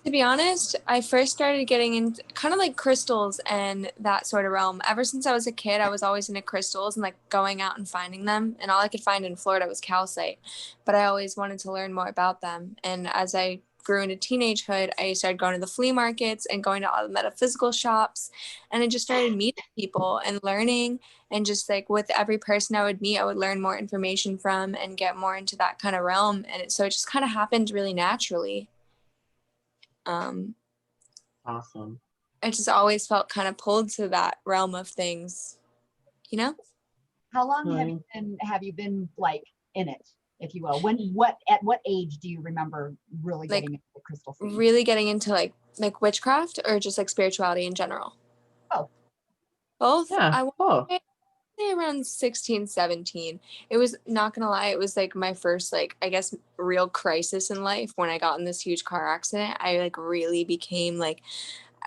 To be honest, I first started getting into kind of like crystals and that sort of realm. Ever since I was a kid, I was always into crystals and like going out and finding them. And all I could find in Florida was calcite, but I always wanted to learn more about them. And as I grew into teenagehood, I started going to the flea markets and going to all the metaphysical shops. And I just started meeting people and learning. And just like with every person I would meet, I would learn more information from and get more into that kind of realm. And so it just kind of happened really naturally.
Awesome.
I just always felt kind of pulled to that realm of things, you know?
How long have you been like in it, if you will? At what age do you remember really getting into the crystal scene?
Really getting into like witchcraft or just like spirituality in general? Both.
Yeah, both.
Around 16, 17. It was, not gonna lie, it was like my first, like, I guess, real crisis in life when I got in this huge car accident. I like really became like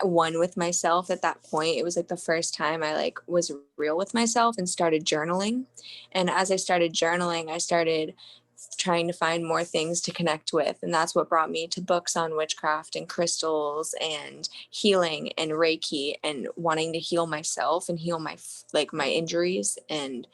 one with myself at that point. It was like the first time I like was real with myself and started journaling. And as I started journaling, I started trying to find more things to connect with, and that's what brought me to books on witchcraft and crystals and healing and Reiki and wanting to heal myself and heal my injuries, and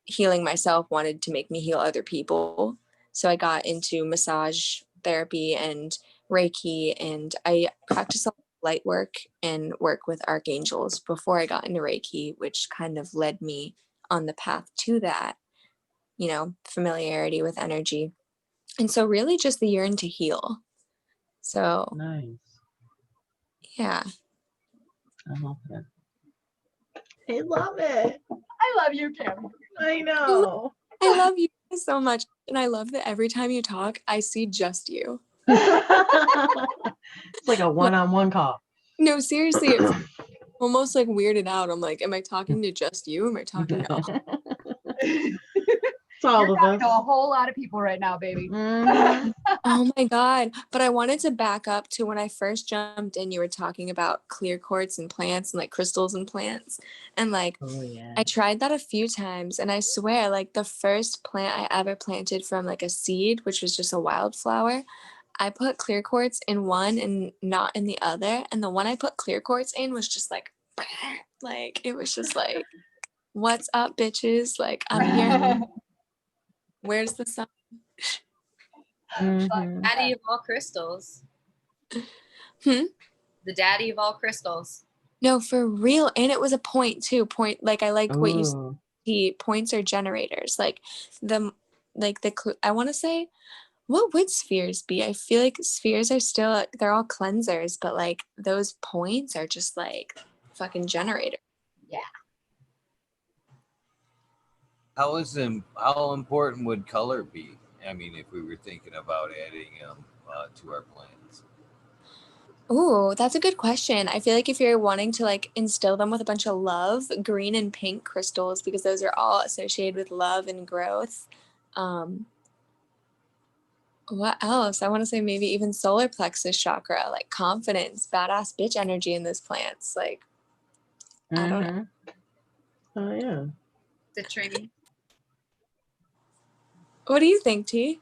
healing myself wanted to make me heal other people. So I got into massage therapy and Reiki, and I practiced a lot of light work and work with archangels before I got into Reiki, which kind of led me on the path to that, you know, familiarity with energy. And so really just the yearn to heal. So
nice.
Yeah.
I love it. I love it.
I love you, Kim.
I know.
I love you so much. And I love that every time you talk, I see just you.
It's like a one-on-one call.
No, seriously, it's almost like weirded out. I'm like, am I talking to just you? Am I talking to all?
It's all
You're
of
talking to a
us.
whole lot of people right now, baby.
Mhm.
Oh my God. But I wanted to back up to when I first jumped in, you were talking about clear quartz and plants and like crystals and plants. And like,
Oh yeah.
I tried that a few times and I swear, like the first plant I ever planted from like a seed, which was just a wildflower, I put clear quartz in one and not in the other. And the one I put clear quartz in was just like, like, it was just like, what's up, bitches? Like, I'm here. Where's the sun?
Mhm.
Daddy of all crystals.
Hmm?
The daddy of all crystals.
No, for real. And it was a point too. Point, like, I like what you
Ooh.
see. Points are generators. Like, I want to say, what would spheres be? I feel like spheres are still, they're all cleansers, but like those points are just like fucking generators.
Yeah.
How important would color be? I mean, if we were thinking about adding them to our plans.
Ooh, that's a good question. I feel like if you're wanting to like instill them with a bunch of love, green and pink crystals, because those are all associated with love and growth. What else? I want to say maybe even solar plexus chakra, like confidence, badass bitch energy in those plants. Like, I don't know.
Mhm. Oh yeah.
Citrine.
What do you think, T?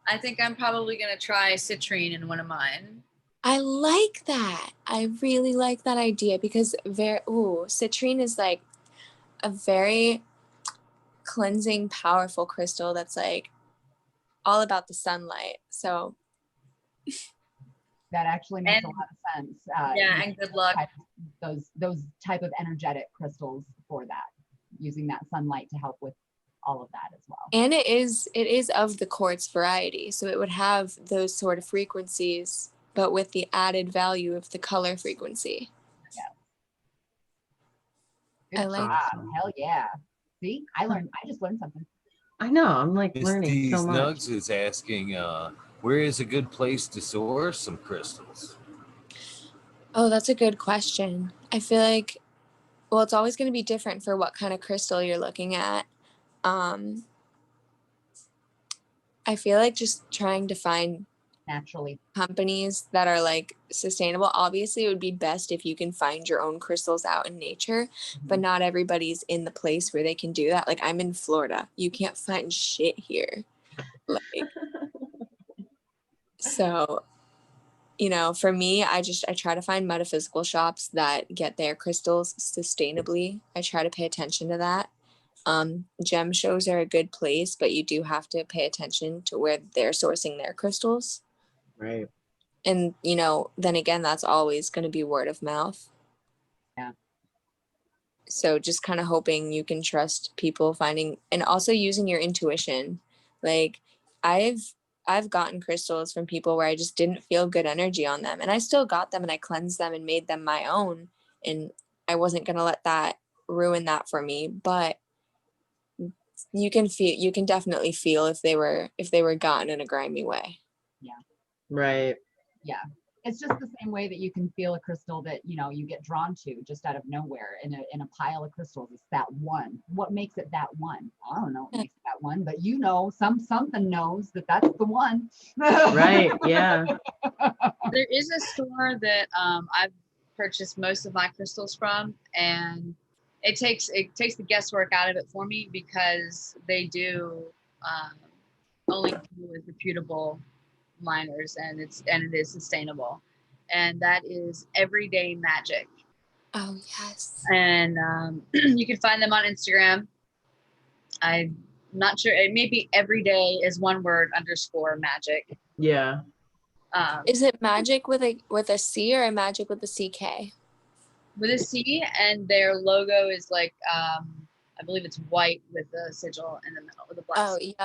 I think I'm probably gonna try citrine in one of mine.
I like that. I really like that idea because citrine is like a very cleansing, powerful crystal that's like all about the sunlight. So
That actually makes a
And-
lot of sense.
Yeah,
using
and good luck.
those type of energetic crystals for that, using that sunlight to help with all of that as well.
and it is of the quartz variety. So it would have those sort of frequencies, but with the added value of the color frequency.
Good
I like
job.
Awesome.
Hell yeah. See, I just learned something.
I know. I'm like
Miss
learning
D
so much.
Snugs is asking, where is a good place to source some crystals?
Oh, that's a good question. I feel like, well, it's always going to be different for what kind of crystal you're looking at. I feel like just trying to find
Naturally.
companies that are like sustainable. Obviously, it would be best if you can find your own crystals out in nature, but not everybody's in the place where they can do that. Like, I'm in Florida. You can't find shit here. Like, so, you know, for me, I try to find metaphysical shops that get their crystals sustainably. I try to pay attention to that. Gem shows are a good place, but you do have to pay attention to where they're sourcing their crystals.
Right.
And, you know, then again, that's always going to be word of mouth.
Yeah.
So just kind of hoping you can trust people finding, and also using your intuition. Like, I've gotten crystals from people where I just didn't feel good energy on them, and I still got them and I cleansed them and made them my own, and I wasn't going to let that ruin that for me. But you can definitely feel if they were gotten in a grimy way.
Right.
Yeah. It's just the same way that you can feel a crystal that, you know, you get drawn to just out of nowhere in a pile of crystals. It's that one. What makes it that one? I don't know what makes it that one, but you know, something knows that that's the one.
Right. Yeah.
There is a store that I've purchased most of my crystals from, and it takes the guesswork out of it for me because they do only deal with reputable miners, and it is sustainable, and that is Everyday Magic.
Oh yes.
And you can find them on Instagram. I'm not sure, it may be everyday is one word _ magic.
Yeah.
Is it magic with a C or a magic with a CK?
With a C, and their logo is like I believe it's white with a sigil in the middle with a black.
Oh yeah.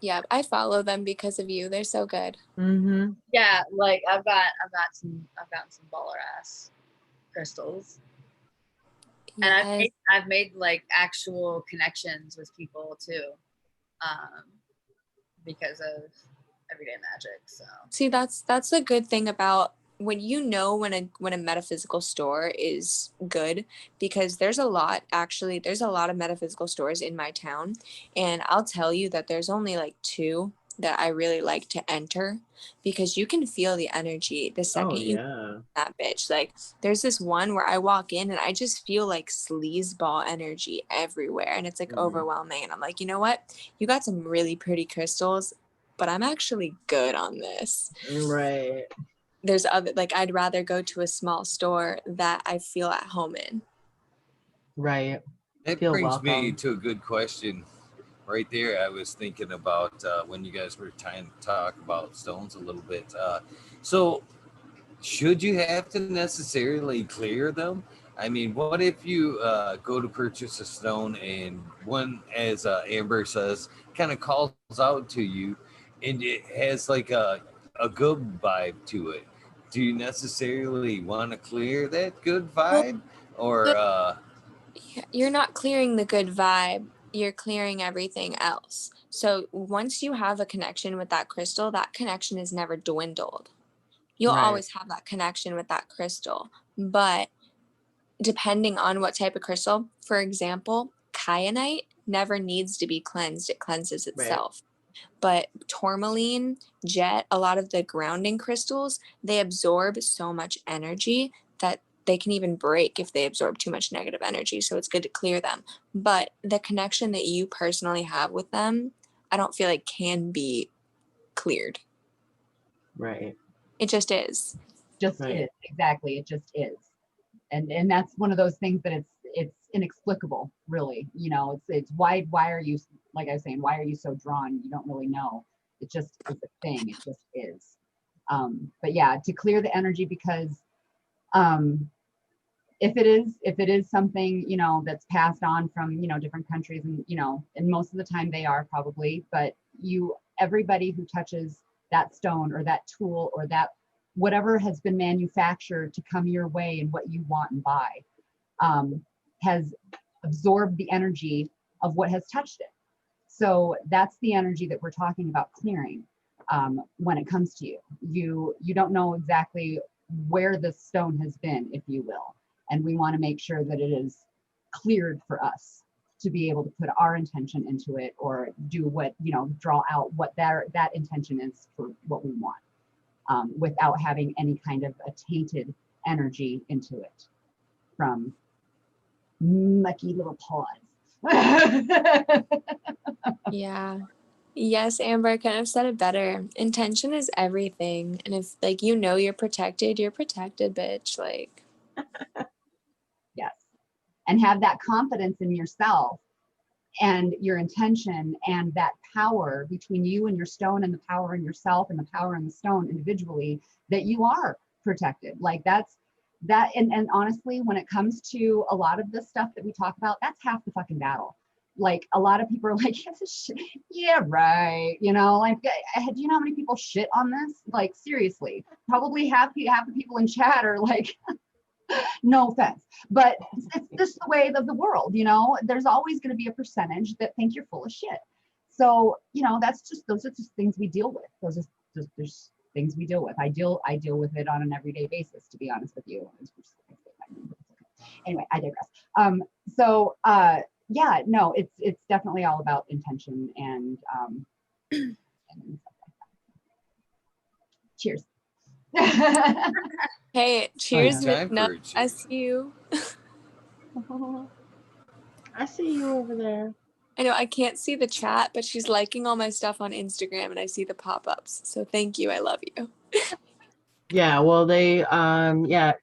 Yeah, I follow them because of you. They're so good.
Mm-hmm.
Yeah, like I've gotten some baller ass crystals. And
Yes.
I've made like actual connections with people too, because of Everyday Magic. So
See, that's a good thing about when you know when a metaphysical store is good, because there's a lot of metaphysical stores in my town, and I'll tell you that there's only like 2 that I really like to enter, because you can feel the energy the
Oh
second you
yeah.
that bitch. Like there's this one where I walk in and I just feel like sleazeball energy everywhere, and it's like overwhelming, and I'm like, you know what, you got some really pretty crystals, but I'm actually good on this.
Right.
There's other, like, I'd rather go to a small store that I feel at home in.
Right.
That
Feel
brings me
welcome.
to a good question right there. I was thinking about when you guys were trying to talk about stones a little bit. So should you have to necessarily clear them? I mean, what if you go to purchase a stone and one, as Amber says, kind of calls out to you and it has like a good vibe to it? Do you necessarily want to clear that good vibe? Or
You're not clearing the good vibe, you're clearing everything else. So once you have a connection with that crystal, that connection is never dwindled. You'll
Right.
always have that connection with that crystal. But depending on what type of crystal, for example, kyanite never needs to be cleansed, it cleanses itself. But tourmaline, jet, a lot of the grounding crystals, they absorb so much energy that they can even break if they absorb too much negative energy. So it's good to clear them. But the connection that you personally have with them, I don't feel like can be cleared.
Right.
It just is.
Just
Right.
is, exactly. It just is. And that's one of those things that it's inexplicable, really. You know, it's why are you, like I was saying, why are you so drawn? You don't really know. It just is a thing. It just is. But yeah, to clear the energy, because if it is something, you know, that's passed on from, you know, different countries, and you know, and most of the time they are probably, but everybody who touches that stone or that tool or that whatever has been manufactured to come your way and what you want and buy, has absorbed the energy of what has touched it. So that's the energy that we're talking about clearing. When it comes to you don't know exactly where the stone has been, if you will, and we want to make sure that it is cleared for us to be able to put our intention into it, or do what, you know, draw out what that intention is for what we want, without having any kind of a tainted energy into it from mucky little paws.
Yeah. Yes, Amber, I couldn't have said it better. Intention is everything. And if, like, you know you're protected, bitch. Like,
Yes. And have that confidence in yourself and your intention, and that power between you and your stone, and the power in yourself and the power in the stone individually, that you are protected. Like that's that. And honestly, when it comes to a lot of this stuff that we talk about, that's half the fucking battle. Like a lot of people are like, yeah, right. You know, like, do you know how many people shit on this? Like, seriously, probably half the people in chat are like, no offense, but it's just the way of the world. You know, there's always going to be a percentage that think you're full of shit. So, you know, those are just things we deal with. Those are just, there's things we deal with. I deal with it on an everyday basis, to be honest with you. Anyway, I digress. Yeah, no, it's definitely all about intention and stuff like that. Cheers.
hey,
Oh,
cheers,
yeah.
Miss Nut. I see you.
I see you over there.
I know I can't see the chat, but she's liking all my stuff on Instagram and I see the pop-ups. So thank you. I love you.
Yeah, well, they yeah,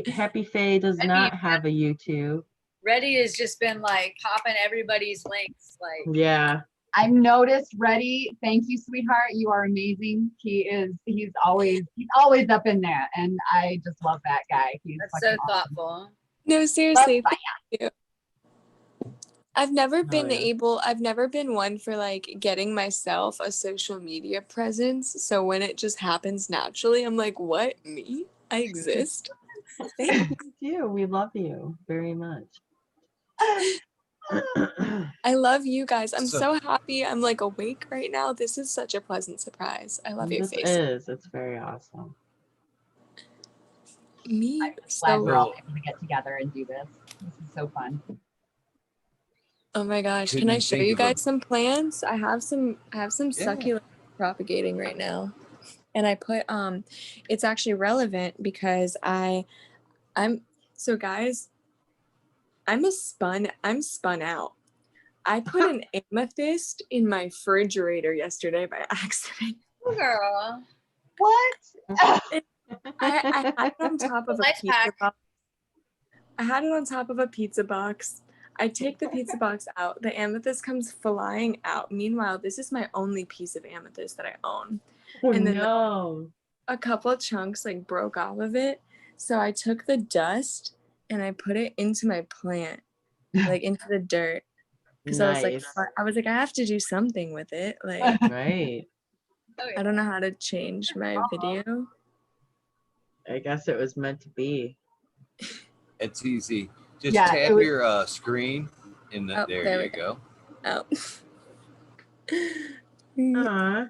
Happy Faye does
I mean,
not have a YouTube.
Reddy has just been like popping everybody's links. Like,
Yeah.
I've noticed, Reddy, thank you, sweetheart. You are amazing. He's always up in there, and I just love that guy. He's
that's so
awesome.
thoughtful.
No, seriously.
Love
Thank you. I've never been
yeah.
I've never been one for like getting myself a social media presence. So when it just happens naturally, I'm like, what? Me? I exist? Thanks.
You. We love you very much.
I love you guys. I'm
So-
so happy I'm like awake right now. This is such a pleasant surprise. I love your
This
face.
is. It's very awesome.
Me
I'm just glad
so
we're all able to get together and do this. This is so fun.
Oh my gosh, can
Couldn't
I show
think
you
of a-
guys some plants? I have some
Yeah.
succulents propagating right now. And I put it's actually relevant because I'm so guys, I'm spun out. I put an amethyst in my refrigerator yesterday by accident.
Oh, girl.
What?
I had it on top of a
Life
pizza
hack.
box. I had it on top of a pizza box. I take the pizza box out. The amethyst comes flying out. Meanwhile, this is my only piece of amethyst that I own.
Oh
And then
no.
a couple of chunks like broke off of it. So I took the dust and I put it into my plant, like into the dirt. Because
Nice.
I was like, I have to do something with it. Like,
Right.
Oh,
I don't know how to change my video.
I guess it was meant to be.
It's easy. Just
Yeah,
tap
it was-
your screen, and
Oh,
there
there we
you go.
Oh.
Aw,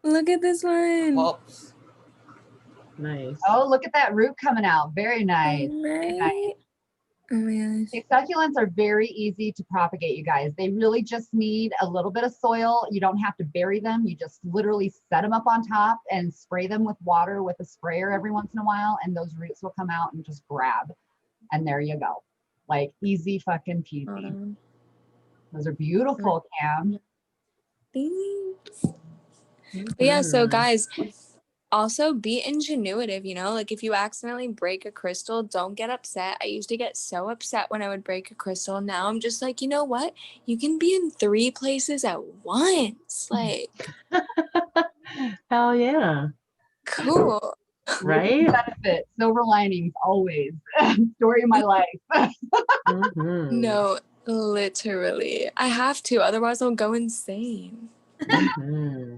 Look at this one.
Pops.
nice.
Oh, look at that root coming out. Very nice. Very nice.
Right? Oh my gosh.
Okay, succulents are very easy to propagate, you guys. They really just need a little bit of soil. You don't have to bury them. You just literally set them up on top and spray them with water with a sprayer every once in a while, and those roots will come out and just grab. And there you go. Like easy fucking
Hold
peasy.
on.
Those are beautiful, Cam.
Thanks. But yeah, so guys, also be ingenuitive, you know, like if you accidentally break a crystal, don't get upset. I used to get so upset when I would break a crystal. Now I'm just like, you know what? You can be in 3 places at once. Like,
Hell yeah.
cool.
Right?
Benefit, silver linings, always. Story of my life.
Mm-hmm.
No, literally. I have to, otherwise I'll go insane.
Mm-hmm.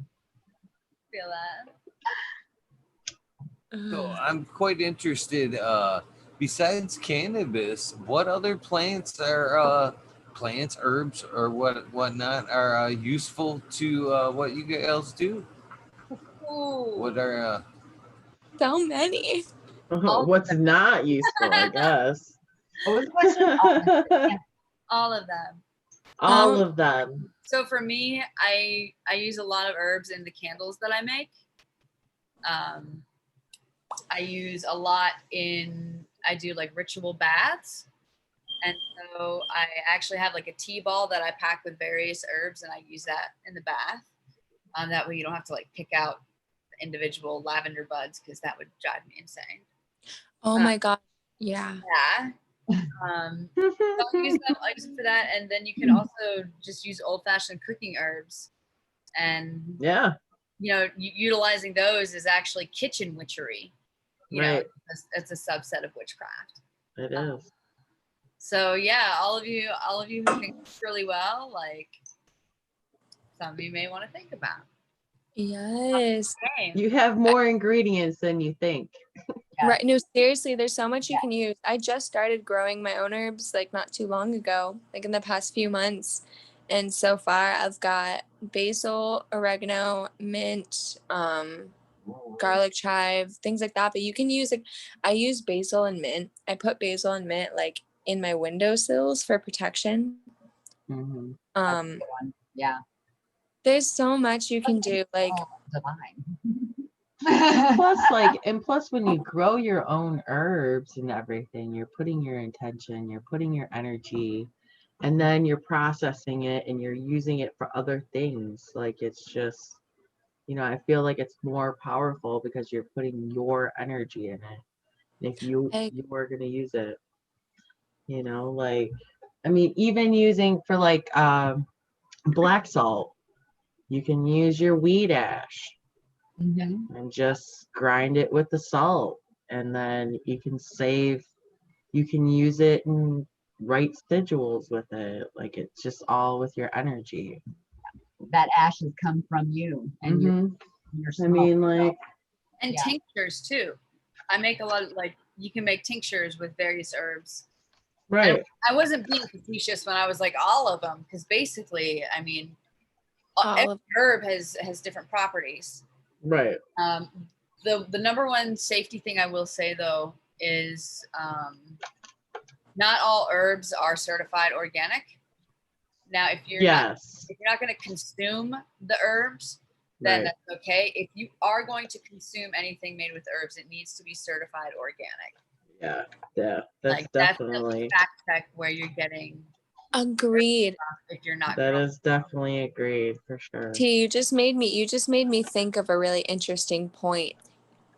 Feel that.
So I'm quite interested. Besides cannabis, what other plants are plants, herbs, or whatnot are useful to what you guys do?
Ooh.
What are
So many.
What's not useful, I guess.
What was the question?
All of them.
All of them.
So for me, I use a lot of herbs in the candles that I make. I use a lot I do like ritual baths. And so I actually have like a tea ball that I pack with various herbs, and I use that in the bath. That way you don't have to like pick out the individual lavender buds, because that would drive me insane.
Oh my god. Yeah.
Yeah. So I use them for that, and then you can also just use old-fashioned cooking herbs, and
Yeah.
you know, utilizing those is actually kitchen witchery. You know,
Right.
it's a subset of witchcraft.
It is.
So yeah, all of you who can cook really well, like some of you may want to think about.
Yes.
Okay.
You have more ingredients than you think.
Yeah.
Right. No, seriously, there's so much you can use. I just started growing my own herbs like not too long ago, like in the past few months. And so far I've got basil, oregano, mint, garlic chive, things like that. But you can use like I use basil and mint. I put basil and mint like in my windowsills for protection.
Mm-hmm.
That's a good one. Yeah.
There's so much you can do. Like
Divine.
Plus when you grow your own herbs and everything, you're putting your intention, you're putting your energy, and then you're processing it and you're using it for other things. Like it's just, you know, I feel like it's more powerful because you're putting your energy in it. And if you are gonna use it, you know, like I mean, even using for like black salt, you can use your weed ash.
Mm-hmm.
And just grind it with the salt, and then you can use it and write sigils with it. Like it's just all with your energy.
That ash has come from you and your
I
smoke.
mean, like,
And tinctures too. I make a lot of you can make tinctures with various herbs.
right.
And I wasn't being facetious when I was like all of them, because basically, I mean, every herb has different properties.
Right.
The number one safety thing I will say though is not all herbs are certified organic. Now, if you're
Yes.
not going to consume the herbs, then
Right.
that's okay. If you are going to consume anything made with herbs, it needs to be certified organic.
Yeah. Yeah. That's
Like
definitely
fact check where you're getting
Agreed.
if you're not
that
growing.
is definitely agreed for sure.
T, you just made me think of a really interesting point.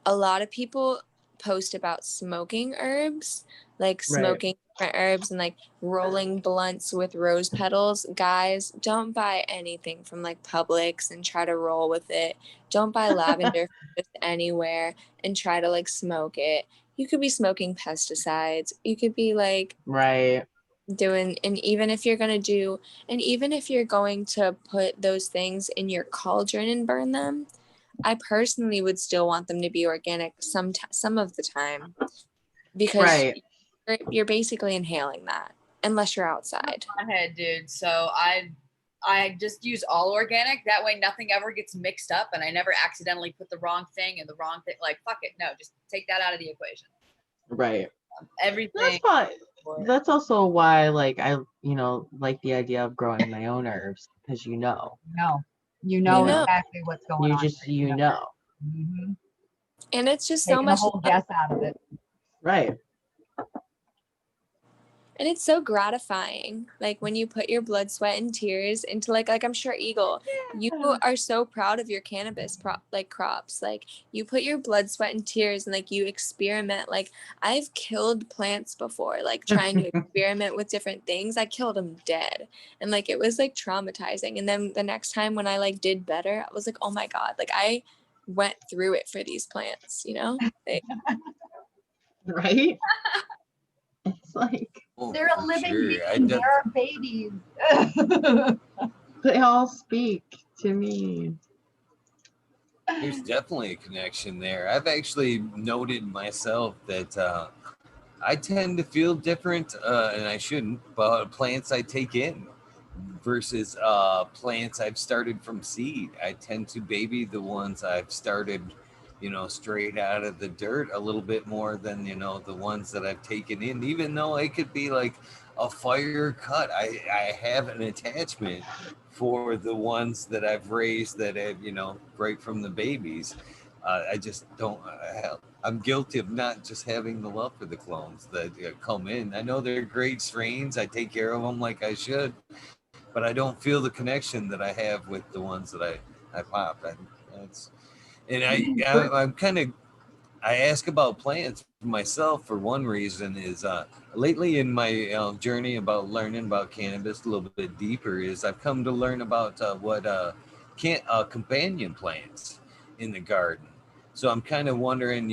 A lot of people post about smoking herbs, like
Right.
smoking different herbs and like rolling blunts with rose petals. Guys, don't buy anything from like Publix and try to roll with it. Don't buy lavender from just anywhere and try to like smoke it. You could be smoking pesticides. You could be like
Right.
doing, and even if you're going to put those things in your cauldron and burn them, I personally would still want them to be organic some of the time, because
Right.
you're basically inhaling that unless you're outside.
My head, dude. So I just use all organic. That way nothing ever gets mixed up and I never accidentally put the wrong thing in the wrong thing. Like, fuck it. No, just take that out of the equation.
Right.
Everything.
That's why. That's also why, like, I, like the idea of growing my own herbs, because
No,
You know.
exactly what's going
you
on.
just know.
Mhm.
And it's just so
Taking
much
the whole guess out of it.
Right.
and it's so gratifying, like when you put your blood, sweat, and tears into like I'm sure Eagle, you are so proud of your cannabis crops. Like you put your blood, sweat, and tears, and like you experiment. Like I've killed plants before, like trying to experiment with different things. I killed them dead, and like it was like traumatizing. And then the next time when I like did better, I was like, oh my god, like I went through it for these plants,
Right. It's like
They're a
for
living
sure.
being. They're babies.
they all speak to me.
There's definitely a connection there. I've actually noted myself that I tend to feel different, and I shouldn't, about plants I take in versus plants I've started from seed. I tend to baby the ones I've started, straight out of the dirt a little bit more than, the ones that I've taken in, even though it could be like a fire cut. I have an attachment for the ones that I've raised that have, right from the babies. I just don't. I'm guilty of not just having the love for the clones that come in. I know they're great strains. I take care of them like I should, but I don't feel the connection that I have with the ones that I popped. I'm kind of. I ask about plants myself for one reason is lately in my journey about learning about cannabis a little bit deeper is I've come to learn about what companion plants in the garden. So I'm kind of wondering,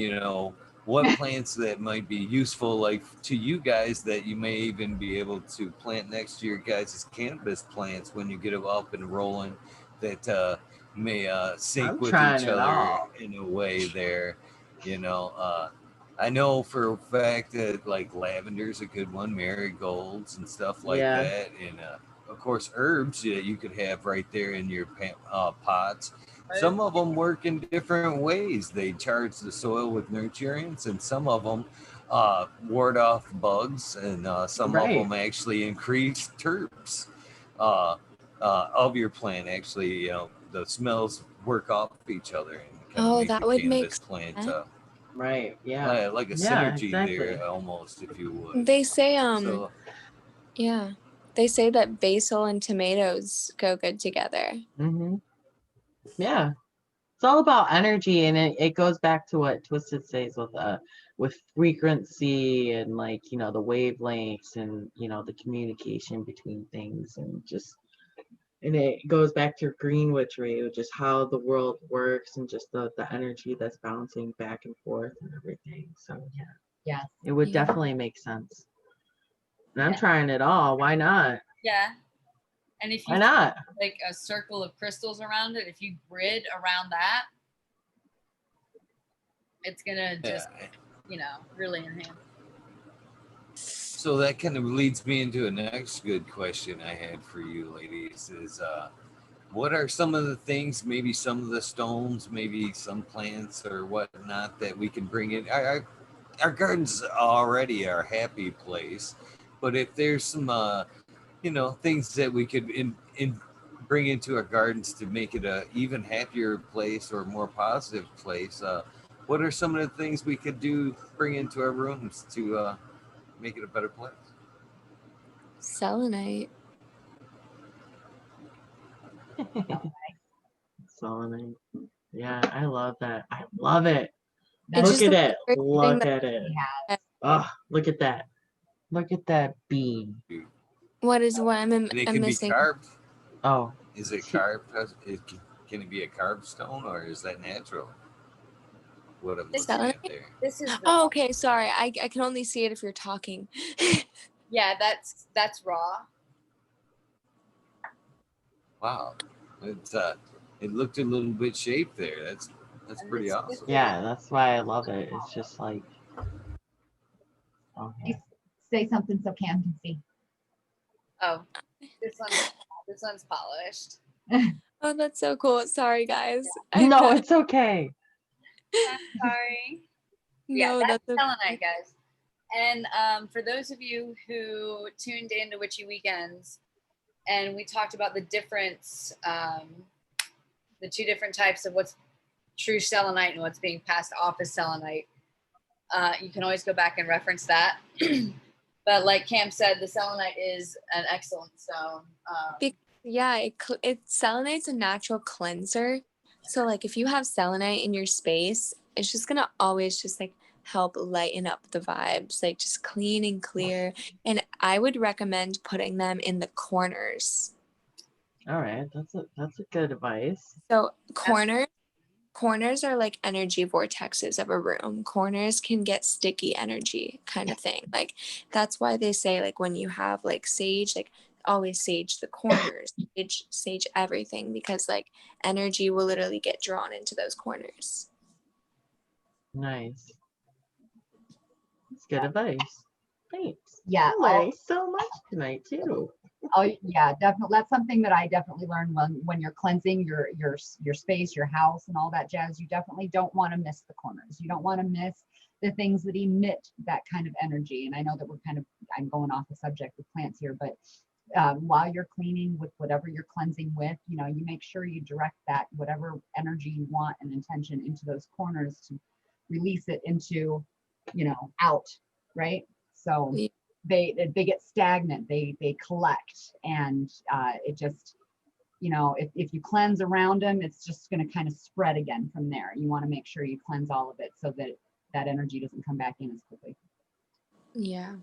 what plants that might be useful, like to you guys, that you may even be able to plant next to your guys' cannabis plants when you get them up and rolling, that may sync
I'm
with
trying
each
it
other
all.
in a way there. I know for a fact that like lavender's a good one, marigolds and stuff like
Yeah.
that, and of course herbs that you could have right there in your pots. Some of them work in different ways. They charge the soil with nutrients, and some of them ward off bugs, and some of
Right.
them actually increase terps of your plant. Actually, the smells work off each other and kind of make
that
the
would make
cannabis plant
sense.
Right. Yeah.
like a
Yeah.
synergy
Exactly.
there, almost, if you would.
They say
So
yeah, they say that basil and tomatoes go good together.
Mm-hmm. Yeah. It's all about energy, and it goes back to what Twisted says with frequency and like the wavelengths and the communication between things, and it goes back to green witchery, just how the world works and just the energy that's bouncing back and forth and everything. So yeah,
Yes.
it would
Yeah.
definitely make sense. And I'm
Yeah.
trying it all. Why not?
Yeah. And if you
Why not?
like a circle of crystals around it, if you grid around that, it's gonna just really enhance.
So that kind of leads me into a next good question I had for you ladies is what are some of the things, maybe some of the stones, maybe some plants or whatnot that we can bring in? our gardens already are a happy place, but if there's some things that we could bring into our gardens to make it a even happier place or more positive place, what are some of the things we could do, bring into our rooms to make it a better place?
Selenite.
Selenite. Yeah, I love that. I love it.
That's
Look
just
at
the
it.
first thing
Look
that
at it.
he has.
Oh, look at that. Look at that beam.
what I'm
And it
I'm
can be
missing.
carved.
Oh,
Is it carved? Can it be a carved stone, or is that natural? What I'm looking
Selenite?
at there.
This is raw.
Oh, okay. Sorry. I can only see it if you're talking.
Yeah, that's raw.
Wow, it looked a little bit shaped there. That's
And
pretty
this
awesome.
yeah, that's why I love it. It's just like, okay.
You say something so Cam can see.
Oh, this one's polished.
Oh, that's so cool. Sorry, guys.
No, it's okay.
I'm sorry. Yeah,
No,
that's
that's okay.
selenite, guys. And for those of you who tuned in to Witchy Weekends, and we talked about the difference, the two different types of what's true selenite and what's being passed off as selenite, you can always go back and reference that. But like Cam said, the selenite is an excellent stone.
Yeah, selenite's a natural cleanser. So like if you have selenite in your space, it's just gonna always just like help lighten up the vibes, like just clean and clear. And I would recommend putting them in the corners.
All right, that's a good advice.
So corners are like energy vortexes of a room. Corners can get sticky energy kind of thing. Like that's why they say like when you have like sage, like always sage the corners, sage everything, because like energy will literally get drawn into those corners.
Nice. That's good advice. Thanks.
Yeah.
I learned so much tonight too.
Oh yeah, definitely. That's something that I definitely learned when you're cleansing your space, your house, and all that jazz. You definitely don't want to miss the corners. You don't want to miss the things that emit that kind of energy. And I know that I'm going off the subject with plants here, but while you're cleaning with whatever you're cleansing with, you make sure you direct that whatever energy you want and intention into those corners to release it into, out, right? So they get stagnant, they collect, and it just, if you cleanse around them, it's just going to kind of spread again from there. You want to make sure you cleanse all of it so that that energy doesn't come back in as quickly.
Yeah.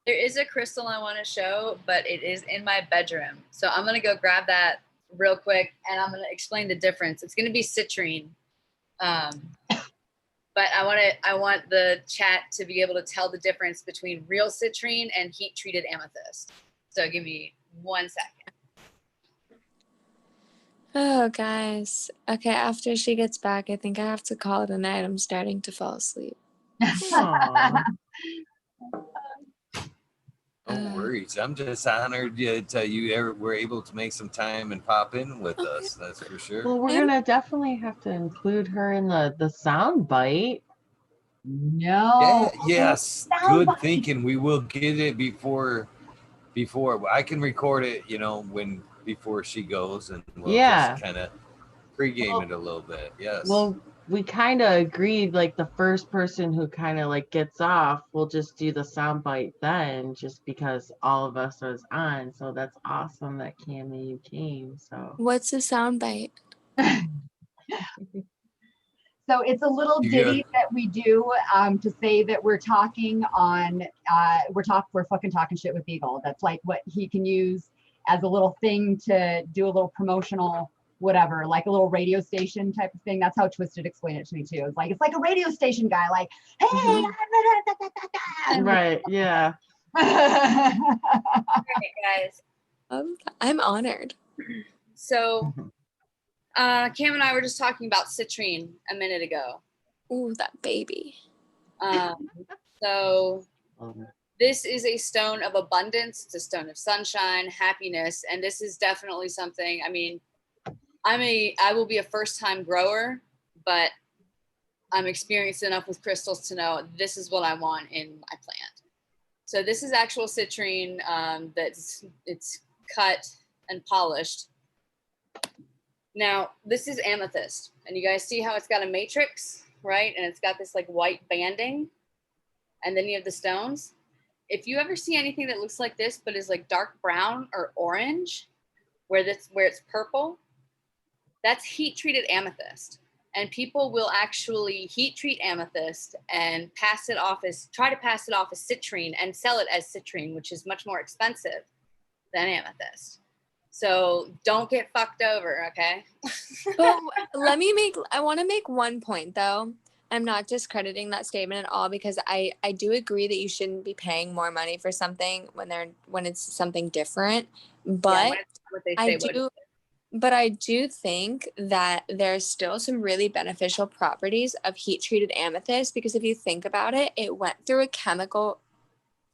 There is a crystal I want to show, but it is in my bedroom. So I'm going to go grab that real quick and I'm going to explain the difference. It's going to be citrine. But I want the chat to be able to tell the difference between real citrine and heat treated amethyst. So give me 1 second.
Oh, guys. Okay, after she gets back, I think I have to call it a night. I'm starting to fall asleep.
Aw.
No worries. I'm just honored that you were able to make some time and pop in with us. That's for sure.
Well, we're gonna definitely have to include her in the sound bite.
No.
Yes. Good thinking. We will get it before I can record it. Before she goes, and we'll just kind of pregame it a little bit. Yes.
Well, we kind of agreed, like the first person who kind of like gets off, we'll just do the sound bite then, just because all of us was on. So that's awesome that Canna, you came. So
What's the sound bite?
So it's a little ditty that we do to say that we're talking on, we're fucking talking shit with Beagle. That's like what he can use as a little thing to do a little promotional whatever, like a little radio station type of thing. That's how Twisted explained it to me too. It's like a radio station guy, like, hey,
right, yeah.
Okay, guys.
I'm honored.
So Cam and I were just talking about citrine a minute ago.
Ooh, that baby.
So this is a stone of abundance. It's a stone of sunshine, happiness, and this is definitely something. I mean, I will be a first-time grower, but I'm experienced enough with crystals to know this is what I want in my plant. So this is actual citrine it's cut and polished. Now, this is amethyst, and you guys see how it's got a matrix, right? And it's got this like white banding, and then you have the stones. If you ever see anything that looks like this, but is like dark brown or orange, where it's purple, that's heat treated amethyst. And people will actually heat treat amethyst and try to pass it off as citrine and sell it as citrine, which is much more expensive than amethyst. So don't get fucked over, okay?
But I want to make one point though. I'm not discrediting that statement at all, because I do agree that you shouldn't be paying more money for something when it's something different. But I do think that there's still some really beneficial properties of heat treated amethyst, because if you think about it, it went through a chemical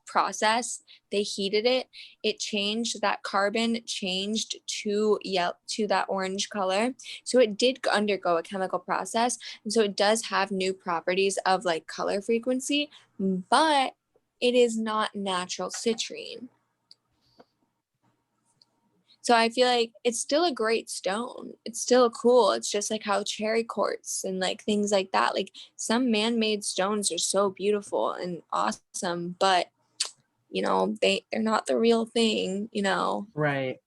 process. They heated it. It changed, that carbon changed to that orange color. So it did undergo a chemical process. And so it does have new properties of like color frequency, but it is not natural citrine. So I feel like it's still a great stone. It's still cool. It's just like how cherry quartz and like things like that. Like some man-made stones are so beautiful and awesome, but you know, they're not the real thing, you know.
Right.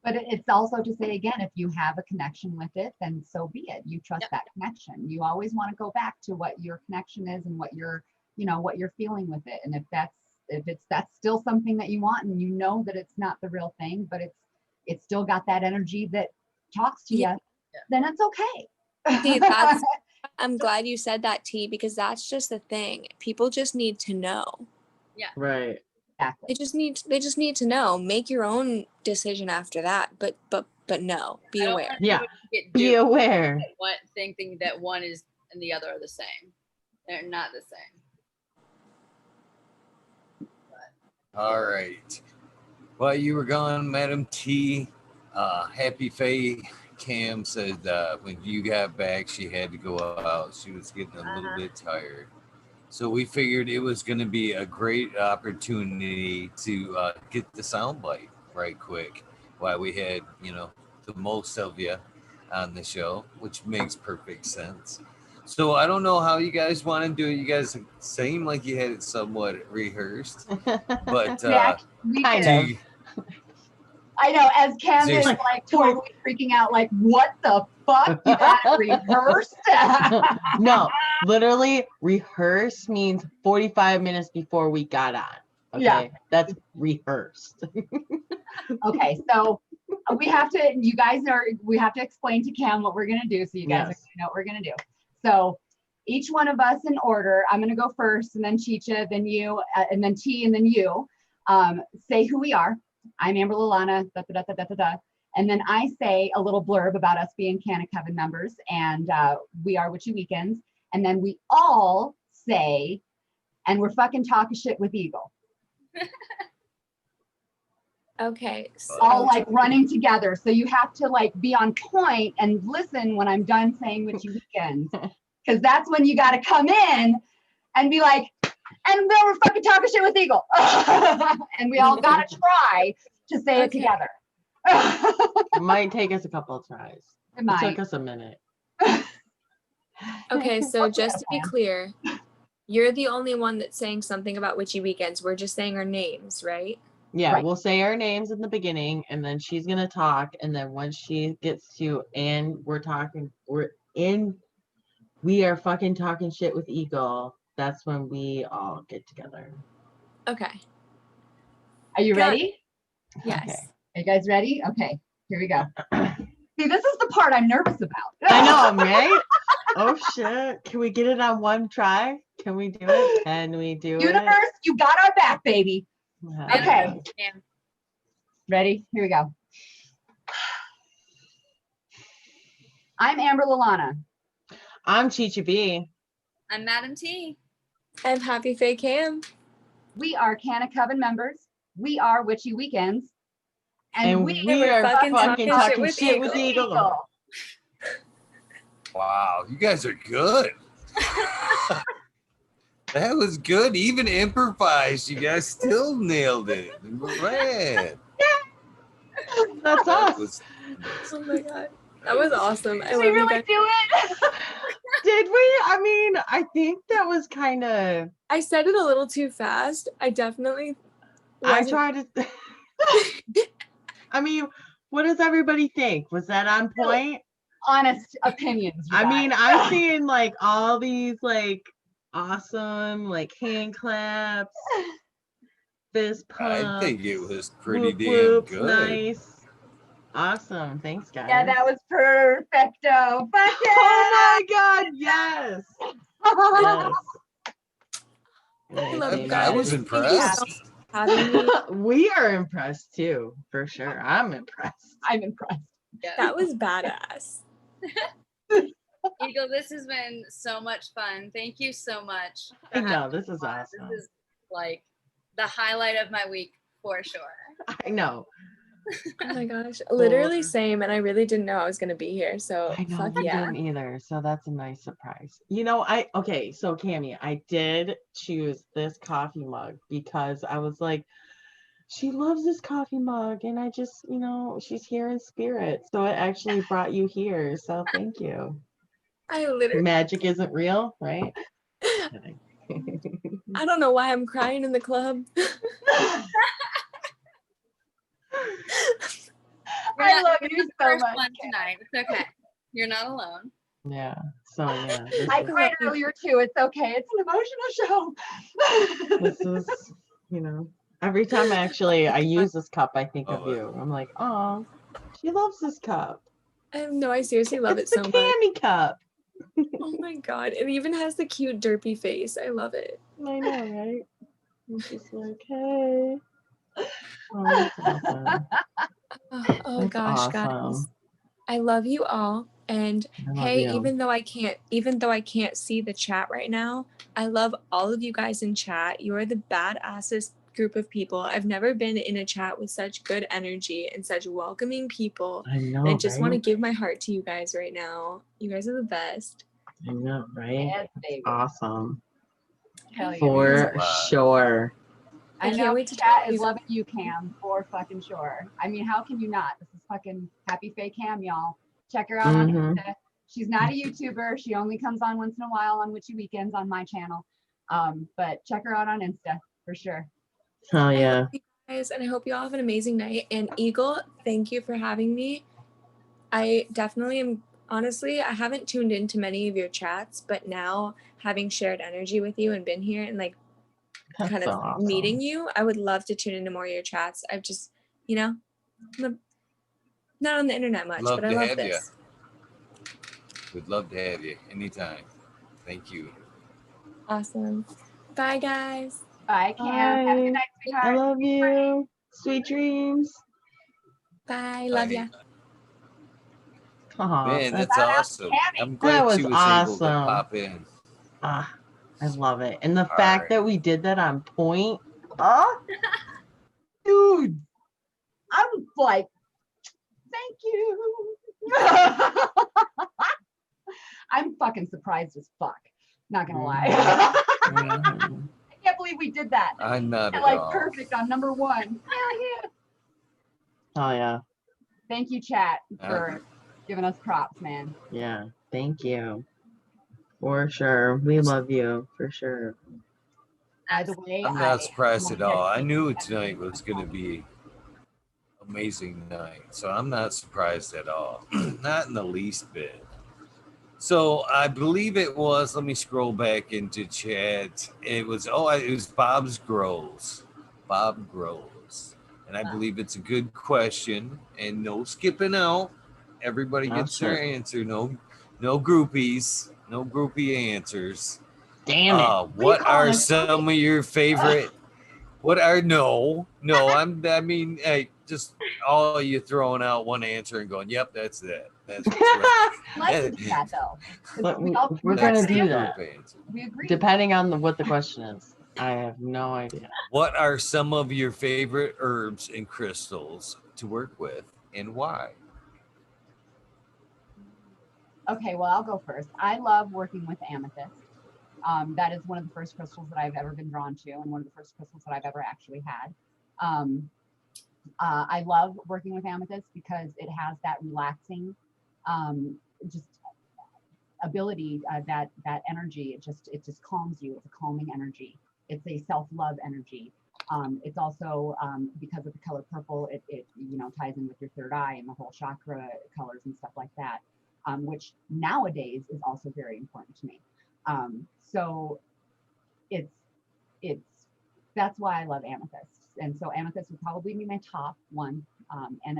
But it's also to say again, if you have a connection with it, then so be it. You trust that connection. You always want to go back to what your connection is and what you're feeling with it. And if that's still something that you want, and you know that it's not the real thing, but it's still got that energy that talks to you, then it's okay.
See, I'm glad you said that, T, because that's just the thing. People just need to know.
Yeah.
Right.
Exactly.
They just need to know. Make your own decision after that. But no, be aware.
Yeah. Be aware.
Thinking that one is and the other are the same. They're not the same.
All right. While you were gone, Madam T, Happy Faye Cam said when you got back, she had to go out. She was getting a little bit tired. So we figured it was going to be a great opportunity to get the soundbite right quick while we had, the most of you on the show, which makes perfect sense. So I don't know how you guys want to do it. You guys seem like you had it somewhat rehearsed, but
kind of.
I know, as Cam is like totally freaking out, like, what the fuck? You got it rehearsed?
No, literally, rehearse means 45 minutes before we got on. Okay,
yeah.
That's rehearsed.
Okay, so we have to explain to Cam what we're gonna do, so you guys are gonna know what we're gonna do. So each one of us in order. I'm gonna go first, and then Chicha, then you, and then T, and then you. Say who we are. I'm Amber Lalana, and then I say a little blurb about us being Canna Coven members, and we are Witchy Weekends, and then we all say, and we're fucking talking shit with Eagle.
Okay. So
all like running together, so you have to like be on point and listen when I'm done saying Witchy Weekends, because that's when you got to come in and be like, and then we're fucking talking shit with Eagle. And we all got to try to say it together.
It might take us a couple of tries.
It might.
Took us a minute.
Okay, so just to be clear, you're the only one that's saying something about Witchy Weekends. We're just saying our names, right?
Yeah,
right.
We'll say our names in the beginning, and then she's going to talk, and then once she gets to, and we are fucking talking shit with Eagle, that's when we all get together.
Okay.
Are you ready?
Yes.
Okay.
Are you guys ready? Okay, here we go. See, this is the part I'm nervous about.
I know, right? Oh shit. Can we get it on one try? Can we do it? Can we do it?
Universe, you got our back, baby. Okay.
Yeah.
Ready? Here we go. I'm Amber Lalana.
I'm Chicha B.
I'm Madam T.
I'm Happy Faye Cam.
We are Canna Coven members. We are Witchy Weekends. And we
are
fucking
talking
talking
shit with Eagle.
Wow, you guys are good. That was good. Even improvised, you guys still nailed it. Man,
That's
that
us.
was
Oh my god. That was awesome. I
Did
love
we
you
really
guys.
do it?
Did we? I mean, I think that was kind of.
I said it a little too fast. I definitely
I
wasn't.
tried to. I mean, what does everybody think? Was that on point?
Honest opinions. You
I mean,
guys.
I'm seeing like all these like awesome like hand claps, fist pumps.
I think it was pretty
whoop,
damn
whoops,
good.
nice. Awesome. Thanks, guys.
Yeah, that was perfecto. Fuck
Oh my God, yes.
yeah!
Yes.
I love you
I
guys.
was
Thank you so
impressed.
much for having me.
We are impressed too, for sure. I'm impressed.
I'm impressed.
Yeah.
That was badass.
Eagle, this has been so much fun. Thank you so much. for
I know,
having
this is
me on.
awesome.
This is like the highlight of my week for sure.
I know.
Oh my gosh. Literally
Or-
same. And I really didn't know I was gonna be here. So
I know
fuck
we
yeah.
didn't either, so that's a nice surprise. You know, okay, so Cammie, I did choose this coffee mug because I was like, she loves this coffee mug, and I just, you know, she's here in spirit, so it actually brought you here. So thank you.
I literally
Magic isn't real, right? Kidding.
I don't know why I'm crying in the club.
I love
you're
you
not the
so
first
much.
one tonight. It's okay. You're not alone.
Yeah. So yeah, this
I
is,
cried earlier too. It's okay. It's an emotional show.
this is, you know, every time I use this cup, I think of
Oh,
you. I'm like, oh, she loves this cup.
No, I seriously love it
It's the
so much.
Cammie cup.
Oh my god. It even has the cute derpy face. I love it.
I know, right? It's just like, hey. Oh, that's awesome.
Oh
That's
gosh, guys.
awesome.
I love you all. And
I love
hey,
you.
even though I can't see the chat right now, I love all of you guys in chat. You are the badassest group of people. I've never been in a chat with such good energy and such welcoming people.
I know,
And I just want to
right?
give my heart to you guys right now. You guys are the best.
I know, right?
Yes, baby.
Awesome.
Hell yeah.
For
Means a lot.
sure.
I
I
can't
know
wait to
chat
talk to
is
you.
loving you, Cam, for fucking sure. I mean, how can you not? This is fucking happy fake Cam, y'all. Check her out on
Mhm.
Insta. She's not a YouTuber. She only comes on once in a while on Witchy Weekends on my channel. But check her out on Insta for sure.
Oh
I
yeah.
love you guys, and I hope you all have an amazing night. And Eagle, thank you for having me. I definitely am. Honestly, I haven't tuned into many of your chats, but now having shared energy with you and been here and like
That's
kind
so
of
awesome.
meeting you, I would love to tune into more of your chats. I've just, you know, I'm not on the internet much,
Love
but I
to
love
have ya.
this.
We'd love to have you anytime. Thank you.
Awesome. Bye, guys.
Bye, Cam. Have a
Bye.
good night,
I
sweetheart.
love you. Sweet dreams.
Bye. Love ya.
Aw,
Man,
that's,
that's
Shout out to
awesome.
Tammy.
I'm glad
was
she was able to
awesome.
pop in.
I love it. And the
All
fact
right.
that we did that on point. Oh, dude.
I'm like, thank you. I'm fucking surprised as fuck. Not gonna lie.
Mhm.
I can't believe we did that.
I'm not at
Like
all.
perfect on number one. Hell yeah.
Oh yeah.
Thank you, chat, for giving us props, man.
Yeah. Thank you. For sure. We love you. For sure.
By the way,
I'm not surprised
my
at all. I
dedication-
knew tonight was going to be amazing night, so I'm not surprised at all. Not in the least bit. So I believe it was. Let me scroll back into chat. It was Bob's Grows. Bob Grows, and I believe it's a good question. And no skipping out. Everybody
Oh,
gets their
shit.
answer. No groupies. No groupie answers.
Damn it.
What
calling
are
us
some of your favorite? What are no? I mean, hey, just all of you throwing out one answer and going, "Yep, that's it. That's what's right."
I like to do that though. 'Cause
But
we all-
we're
we
gonna
all
do
agree.
that.
Group answer.
We agree.
Depending on what the question is. I have no idea.
What are some of your favorite herbs and crystals to work with, and why?
Okay, well, I'll go first. I love working with amethyst. That is one of the first crystals that I've ever been drawn to, and one of the first crystals that I've ever actually had. I love working with amethyst because it has that relaxing, just ability, that energy. It just calms you. It's a calming energy. It's a self-love energy. It's also, because of the color purple, it you know, ties in with your third eye and the whole chakra colors and stuff like that, which nowadays is also very important to me. So that's why I love amethyst. And so amethyst would probably be my top one. And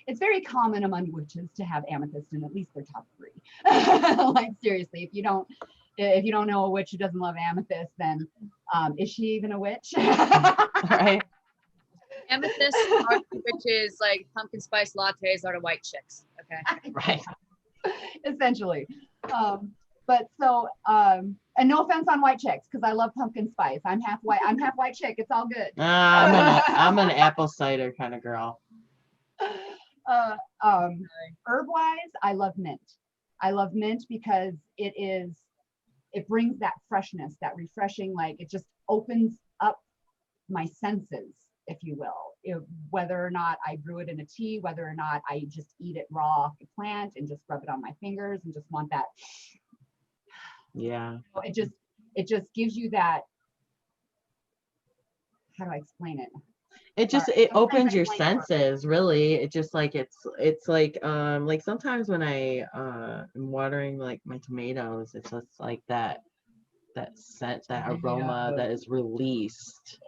it's very common among witches to have amethyst in at least their top 3. Like seriously, if you don't know a witch who doesn't love amethyst, then is she even a witch?
Right.
Amethyst are the witches, like pumpkin spice lattes are the white chicks. Okay.
Right.
Essentially. But so, and no offense on white chicks, because I love pumpkin spice. I'm half white chick. It's all good.
I'm an apple cider kind of girl.
Herb wise, I love mint. I love mint because it brings that freshness, that refreshing, like it just opens up my senses, if you will. Whether or not I brew it in a tea, whether or not I just eat it raw off the plant and just rub it on my fingers and just want that.
Yeah.
It just gives you that. How do I explain it?
It opens your senses, really. It just like it's like sometimes when I am watering like my tomatoes, it's just like that scent, that aroma that is released.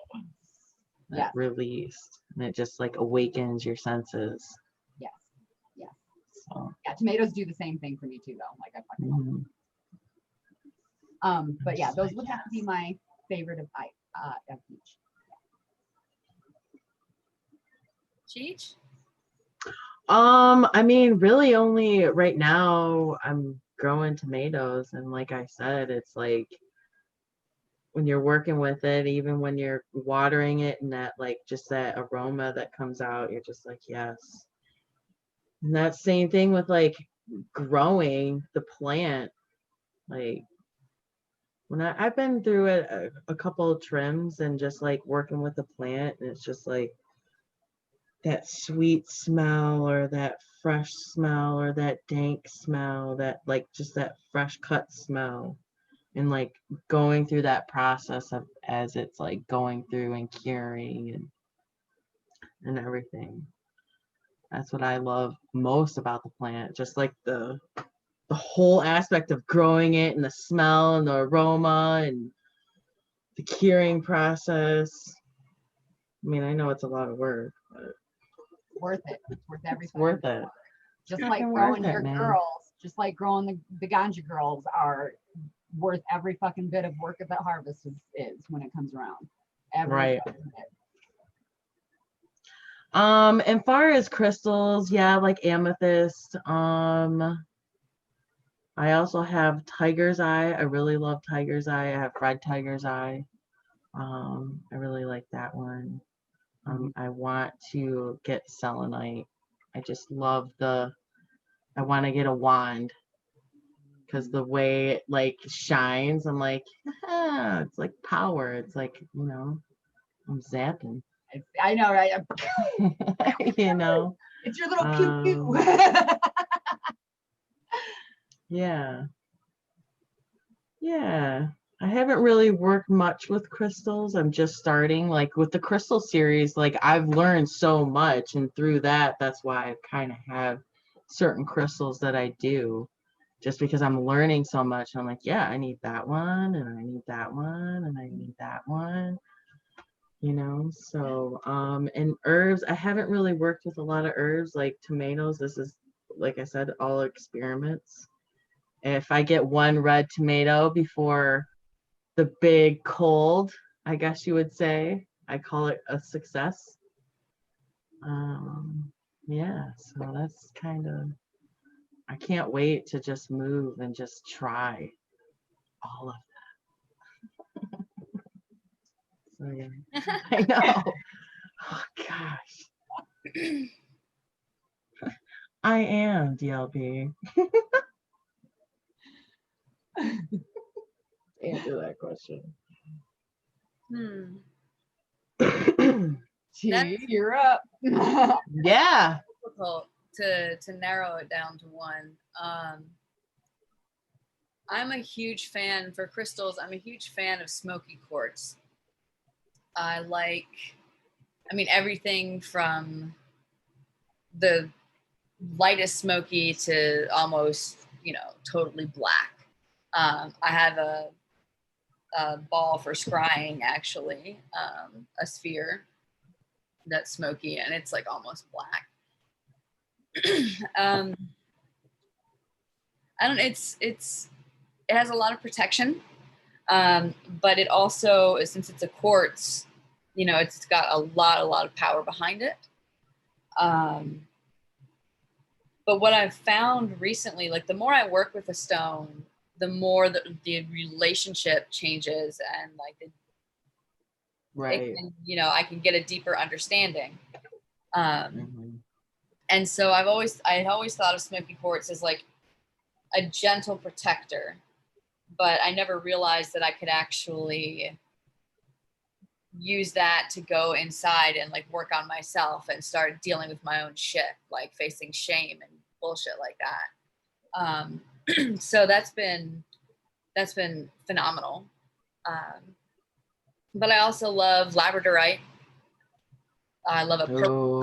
Yes.
Released. And it just like awakens your senses.
Yes. Yes.
So.
Yeah, tomatoes do the same thing for me too, though. Like I fucking love them. But yeah, those would have to be my favorite of each.
Cheech?
I mean, really only right now I'm growing tomatoes, and like I said, it's like when you're working with it, even when you're watering it, and that like just that aroma that comes out, you're just like, yes. And that same thing with like growing the plant. Like when I've been through it a couple of trims and just like working with the plant, and it's just like that sweet smell or that fresh smell or that dank smell, that like just that fresh cut smell, and like going through that process of as it's like going through and curing and everything. That's what I love most about the plant, just like the whole aspect of growing it and the smell and the aroma and the curing process. I mean, I know it's a lot of work, but
worth it. It's worth every.
It's worth it.
Just like growing your girls, just like growing the ganja girls are worth every fucking bit of work that harvest is when it comes around. Every fucking bit.
And far as crystals, yeah, like amethyst. I also have tiger's eye. I really love tiger's eye. I have red tiger's eye. I really like that one. I want to get selenite. I just love I want to get a wand because the way it like shines, I'm like, it's like power. It's like, you know, I'm zapping.
I know, right?
You know,
it's your little pew pew.
Yeah. Yeah. I haven't really worked much with crystals. I'm just starting. Like with the crystal series, like I've learned so much, and through that, that's why I kind of have certain crystals that I do, just because I'm learning so much. I'm like, yeah, I need that one, and I need that one, and I need that one. You know, so and herbs, I haven't really worked with a lot of herbs like tomatoes. This is, like I said, all experiments. If I get one red tomato before the big cold, I guess you would say, I call it a success. Yeah, so that's kind of, I can't wait to just move and just try all of that. So yeah, I know. Oh gosh. I am DLB. Answer that question.
Gee, you're up.
Yeah.
Difficult to narrow it down to one. I'm a huge fan for crystals. I'm a huge fan of smoky quartz. I mean, everything from the lightest smoky to almost, totally black. I have a ball for scrying, actually, a sphere that's smoky and it's like almost black. It has a lot of protection, but it also, since it's a quartz, it's got a lot of power behind it. But what I've found recently, like the more I work with a stone, the more the relationship changes, and like
Right.
I can get a deeper understanding. And so I had always thought of smoky quartz as like a gentle protector, but I never realized that I could actually use that to go inside and like work on myself and start dealing with my own shit, like facing shame and bullshit like that. So that's been phenomenal. But I also love labradorite. I love a purple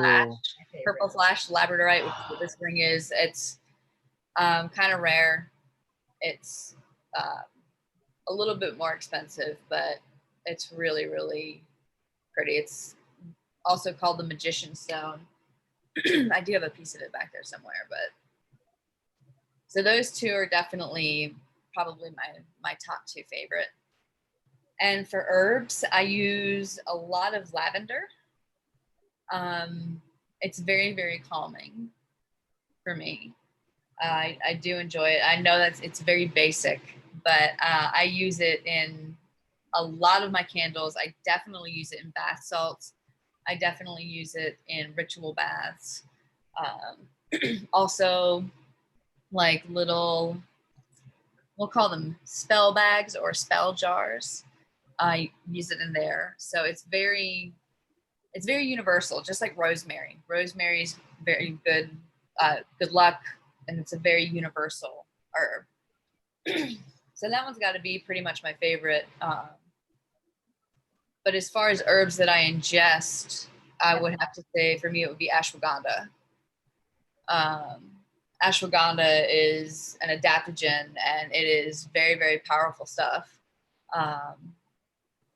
flash labradorite, which is what this ring is. It's kind of rare. It's a little bit more expensive, but it's really, really pretty. It's also called the magician stone. I do have a piece of it back there somewhere, but so those two are definitely probably my top two favorite. And for herbs, I use a lot of lavender. It's very, very calming for me. I do enjoy it. I know that it's very basic, but I use it in a lot of my candles. I definitely use it in bath salts. I definitely use it in ritual baths. Also, like little, we'll call them spell bags or spell jars. I use it in there. So it's very universal, just like rosemary. Rosemary's very good, good luck, and it's a very universal herb. So that one's got to be pretty much my favorite. But as far as herbs that I ingest, I would have to say for me it would be ashwagandha. Ashwagandha is an adaptogen, and it is very, very powerful stuff.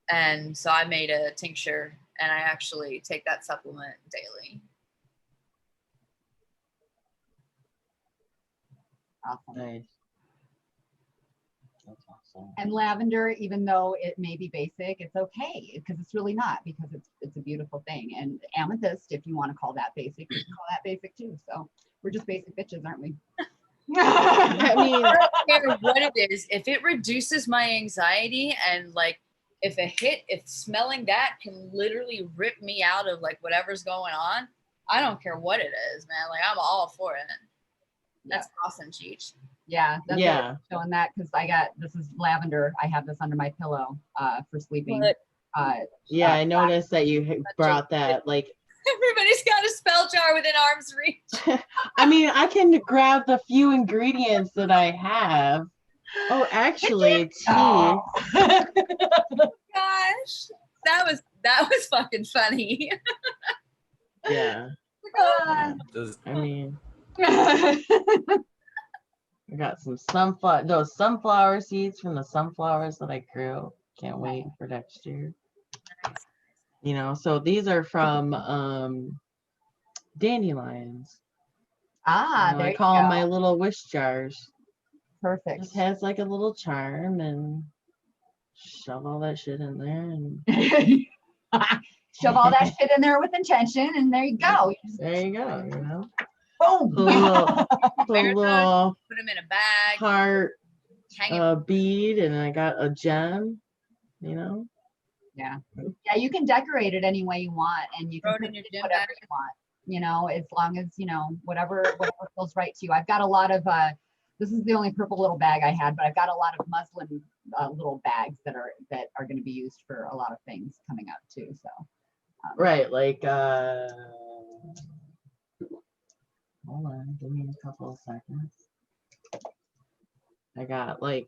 And so I made a tincture, and I actually take that supplement daily.
Awesome.
Nice. That's awesome.
And lavender, even though it may be basic, it's okay because it's really not, because it's a beautiful thing. And amethyst, if you want to call that basic, you can call that basic too. So we're just basic bitches, aren't we?
I mean,
I don't care what it is. If it reduces my anxiety, and like if smelling that can literally rip me out of like whatever's going on, I don't care what it is, man. Like I'm all for it. That's awesome, Cheech.
Yeah, that's showing that, because this is lavender. I have this under my pillow for sleeping.
I noticed that you brought that. Like
everybody's got a spell jar within arm's reach.
I mean, I can grab the few ingredients that I have. Oh, actually, tea.
Oh. Gosh, that was fucking funny.
Yeah.
Uh,
I mean, I got some sunflower seeds from the sunflowers that I grew. Can't wait for next year. You know, so these are from dandelions. I call them my little wish jars.
Perfect.
It has like a little charm, and shove all that shit in there, and
shove all that shit in there with intention, and there you go.
There you go. You know.
Boom.
Put a little
put them in a bag.
Heart bead, and I got a gem. You know.
Yeah. Yeah, you can decorate it any way you want, and you can
put it in your gym
whatever
bag.
you want. You know, as long as whatever feels right to you. I've got a lot of This is the only purple little bag I had, but I've got a lot of muslin little bags that are going to be used for a lot of things coming up too. So
right, like hold on, give me a couple of seconds. I got like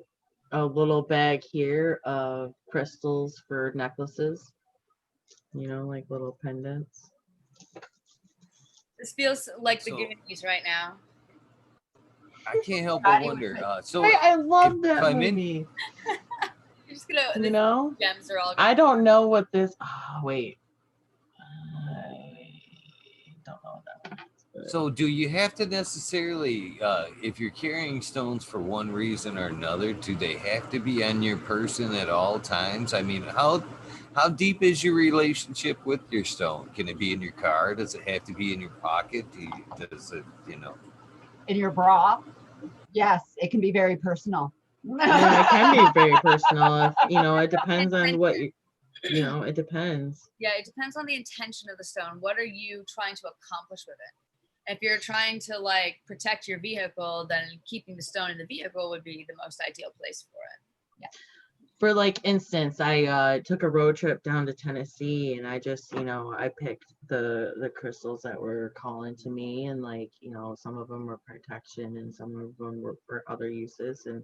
a little bag here of crystals for necklaces, you know, like little pendants.
This feels like the
So-
Goonies right now.
I can't help but wonder. So
I love
if
that
I'm in-
movie.
You're just gonna.
You
the
know,
gems are all.
I don't know what this. Oh, wait. I don't know what that means. But
So do you have to necessarily, if you're carrying stones for one reason or another, do they have to be on your person at all times? I mean, how deep is your relationship with your stone? Can it be in your car? Does it have to be in your pocket? Does it,
in your bra, yes, it can be very personal.
yeah, it can be very personal. If, you know, it depends on what you know, it depends.
Yeah, it depends on the intention of the stone. What are you trying to accomplish with it? If you're trying to like protect your vehicle, then keeping the stone in the vehicle would be the most ideal place for it.
Yeah.
For like instance, I took a road trip down to Tennessee, and I just, you know, I picked the crystals that were calling to me, and like, you know, some of them were protection and some of them were for other uses, and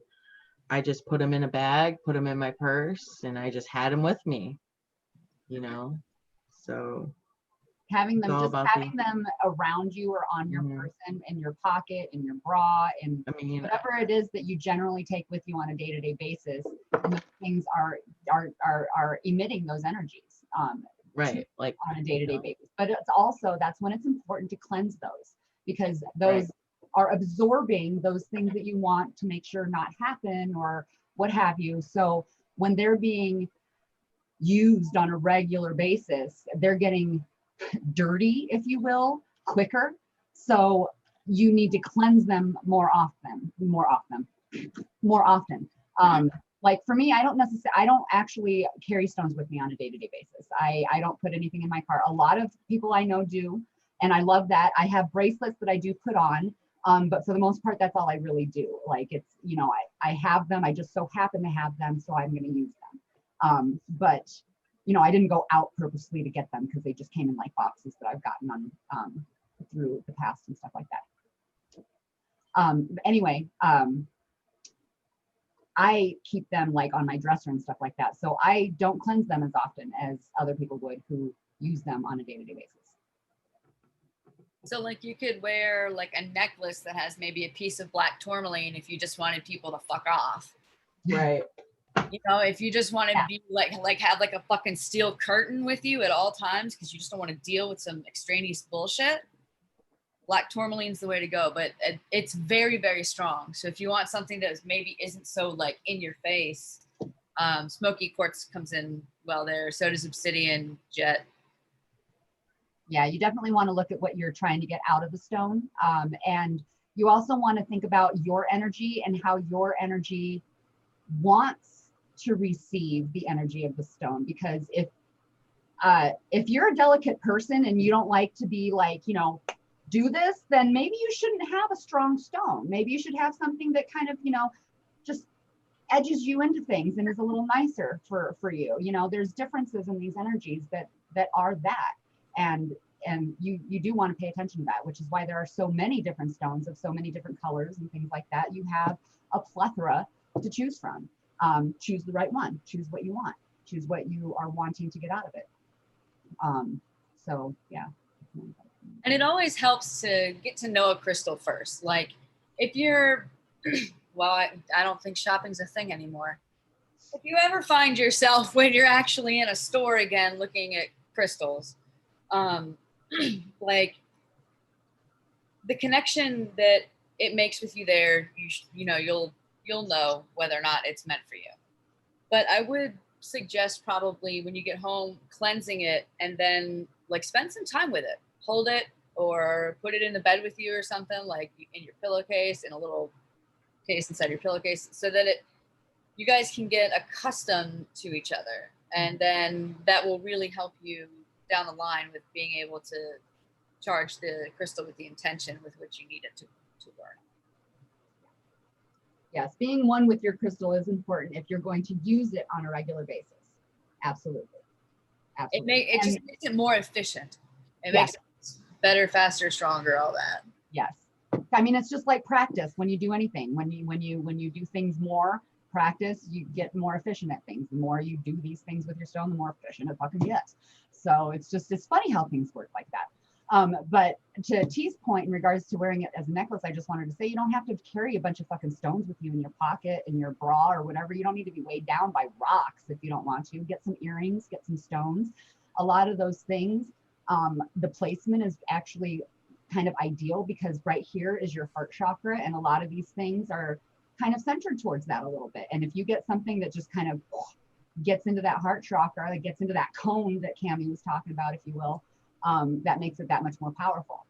I just put them in a bag, put them in my purse, and I just had them with me, you know. So
Having them,
It's all
just
about
having them around you or on your
Mhm.
person, in your pocket, in your bra, and
I mean,
whatever it is that you generally take with you on a day-to-day basis, and those things are emitting those energies
right, like
on a day-to-day
know.
basis. But it's also, that's when it's important to cleanse those, because those are absorbing those things that you want to make sure not happen or what have you. So when they're being used on a regular basis, they're getting dirty, if you will, quicker. So you need to cleanse them more often. Like for me, I don't actually carry stones with me on a day-to-day basis. I don't put anything in my car. A lot of people I know do, and I love that. I have bracelets that I do put on, but for the most part, that's all I really do. Like it's, you know, I have them. I just so happen to have them, so I'm going to use them. But you know, I didn't go out purposely to get them because they just came in like boxes that I've gotten on through the past and stuff like that. Anyway, I keep them like on my dresser and stuff like that. So I don't cleanse them as often as other people would who use them on a day-to-day basis.
So like you could wear like a necklace that has maybe a piece of black tourmaline if you just wanted people to fuck off.
Right.
You know, if you just want to be like have like a fucking steel curtain with you at all times because you just don't want to deal with some extraneous bullshit, black tourmaline's the way to go. But it's very, very strong. So if you want something that maybe isn't so like in your face, smoky quartz comes in well there. So does obsidian, jet.
Yeah, you definitely want to look at what you're trying to get out of the stone. And you also want to think about your energy and how your energy wants to receive the energy of the stone. Because if you're a delicate person and you don't like to be like, you know, do this, then maybe you shouldn't have a strong stone. Maybe you should have something that kind of, you know, just edges you into things and is a little nicer for you. You know, there's differences in these energies that are that. And you do want to pay attention to that, which is why there are so many different stones of so many different colors and things like that. You have a plethora to choose from. Choose the right one. Choose what you want. Choose what you are wanting to get out of it. So yeah.
And it always helps to get to know a crystal first. Like if you're, well, I don't think shopping's a thing anymore. If you ever find yourself when you're actually in a store again looking at crystals, like the connection that it makes with you there, you know, you'll know whether or not it's meant for you. But I would suggest probably when you get home, cleansing it and then like spend some time with it. Hold it or put it in the bed with you or something, like in your pillowcase, in a little case inside your pillowcase, so that you guys can get accustomed to each other. And then that will really help you down the line with being able to charge the crystal with the intention with which you need it to work.
Yes, being one with your crystal is important if you're going to use it on a regular basis. Absolutely. Absolutely.
It just makes it more efficient. It
Yes.
makes it better, faster, stronger, all that.
Yes. I mean, it's just like practice when you do anything. When you do things more, practice, you get more efficient at things. The more you do these things with your stone, the more efficient it fucking gets. So it's funny how things work like that. But to T's point in regards to wearing it as a necklace, I just wanted to say you don't have to carry a bunch of fucking stones with you in your pocket, in your bra or whatever. You don't need to be weighed down by rocks if you don't want to. Get some earrings, get some stones. A lot of those things, the placement is actually kind of ideal because right here is your heart chakra, and a lot of these things are kind of centered towards that a little bit. And if you get something that just kind of gets into that heart chakra, that gets into that cone that Cammie was talking about, if you will, that makes it that much more powerful.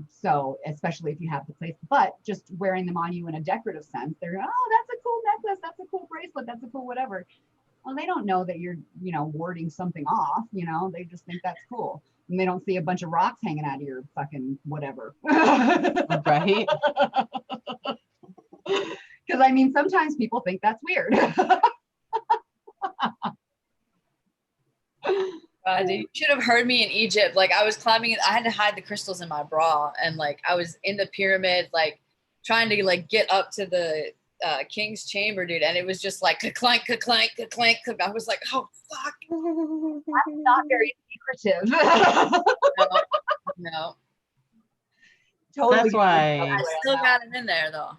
So especially if you have the place, but just wearing them on you in a decorative sense, they're, oh, that's a cool necklace, that's a cool bracelet, that's a cool whatever. Well, they don't know that you're, warding something off, they just think that's cool. And they don't see a bunch of rocks hanging out of your fucking whatever.
Right?
Because I mean, sometimes people think that's weird.
Dude, you should have heard me in Egypt. Like I was climbing it. I had to hide the crystals in my bra, and like I was in the pyramid, like trying to like get up to the king's chamber, dude. And it was just like clank, clank, clank. I was like, oh fuck.
That's not very secretive.
No.
Totally.
That's why
I still got them in there though.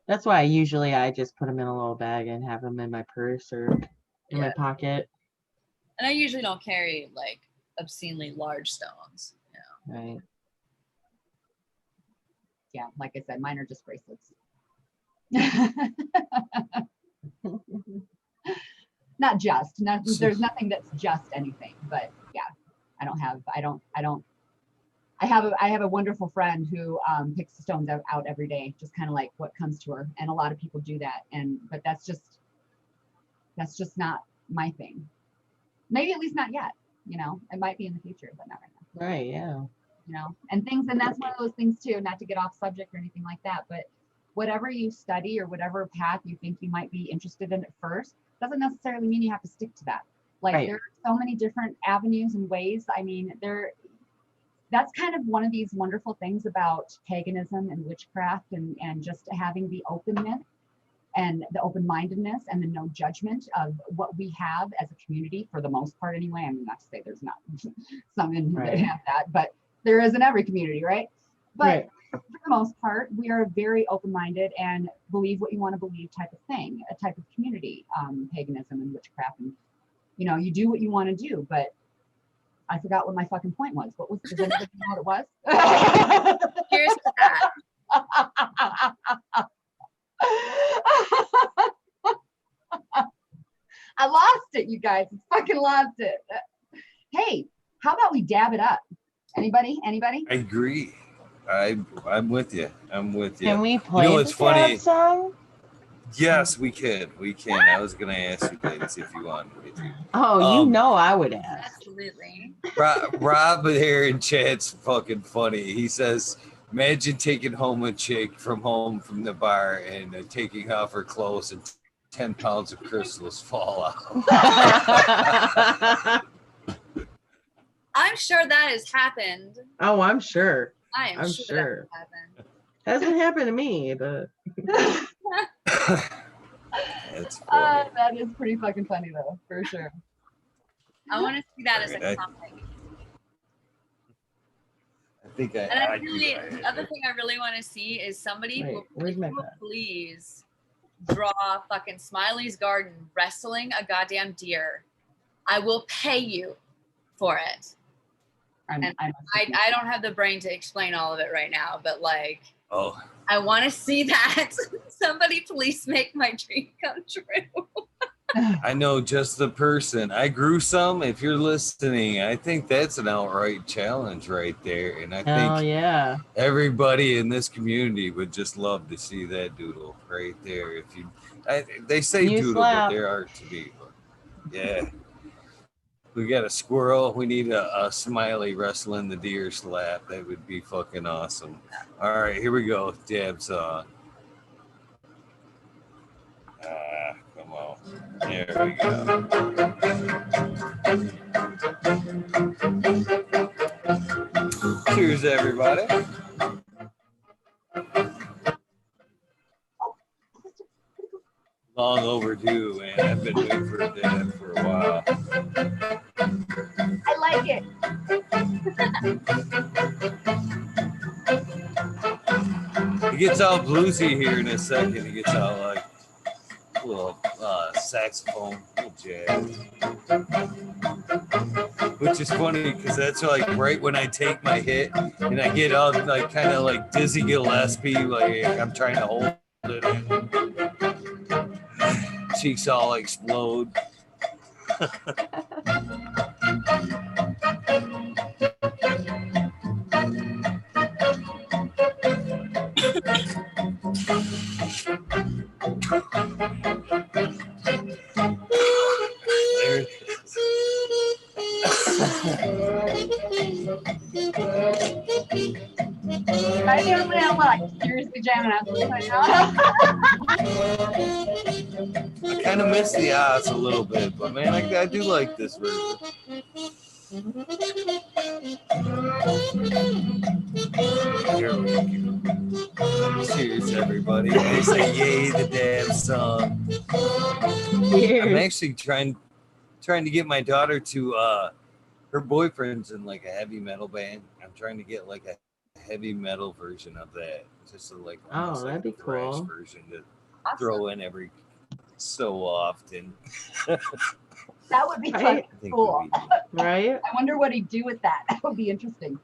That's why usually I just put them in a little bag and have them in my purse or in my pocket.
And I usually don't carry like obscenely large stones.
Right.
Yeah, like I said, mine are just bracelets. Not just. There's nothing that's just anything, but yeah, I have a wonderful friend who picks the stones out every day, just kind of like what comes to her, and a lot of people do that, but that's just not my thing. Maybe at least not yet. It might be in the future, but not right now.
Right. Yeah.
And that's one of those things too, not to get off subject or anything like that, but whatever you study or whatever path you think you might be interested in at first doesn't necessarily mean you have to stick to that. Like There are so many different avenues and ways. I mean, that's kind of one of these wonderful things about paganism and witchcraft and just having the openness and the open-mindedness and the no judgment of what we have as a community for the most part anyway. I mean, not to say there's not some in that have that, but there is in every community, right? But for the most part, we are very open-minded and believe what you want to believe type of thing, a type of community, paganism and witchcraft. And, you do what you want to do, but I forgot what my fucking point was. Does anybody know what it was?
Here's that.
I lost it, you guys. I fucking lost it. Hey, how about we dab it up? Anybody?
I agree. I'm with you.
Can we play
what's funny?
Song?
Yes, we can. I was gonna ask you guys if you wanted me to.
Oh, I would ask.
Absolutely.
Rob here in chat's fucking funny. He says, imagine taking home a chick from the bar and taking off her clothes and 10 pounds of crystals fall out.
I'm sure that has happened.
Oh, I'm sure.
I'm sure. That happened.
Hasn't happened to me, but
That's funny.
That is pretty fucking funny though, for sure.
I want to see that as a comic. The other thing I really want to see is somebody who please draw fucking Smiley's Garden wrestling a goddamn deer. I will pay you for it. I don't have the brain to explain all of it right now, but like, I want to see that. Somebody please make my dream come true.
I know just the person. I grew some. If you're listening, I think that's an outright challenge right there. And I think everybody in this community would just love to see that doodle right there. They say doodle, but there are to be. Yeah. We got a squirrel. We need a Smiley wrestling the deer slap. That would be fucking awesome. All right, here we go. Dabs on. There we go. Cheers, everybody. Long overdue, man. I've been waiting for that for a while.
I like it.
He gets all bluesy here in a second. He gets all like a little saxophone, little jazz. Which is funny because that's like right when I take my hit and I get all like kind of like Dizzy Gillespie, like I'm trying to hold it in. Cheeks all explode. There it is.
I the only one like seriously jamming out this right now.
I kind of miss the odds a little bit, but man, I do like this version. Here we go. Cheers, everybody. They say, "Yay, the damn song." I'm
Cheers.
actually trying to get my daughter to her boyfriend's in like a heavy metal band. I'm trying to get like a heavy metal version of that, just like almost
that'd
like
be
a thrash
cool.
version to throw in every so often.
That would be
Right?
fun.
I think
Cool.
would be
Right?
I wonder what he'd do with that. That would be interesting.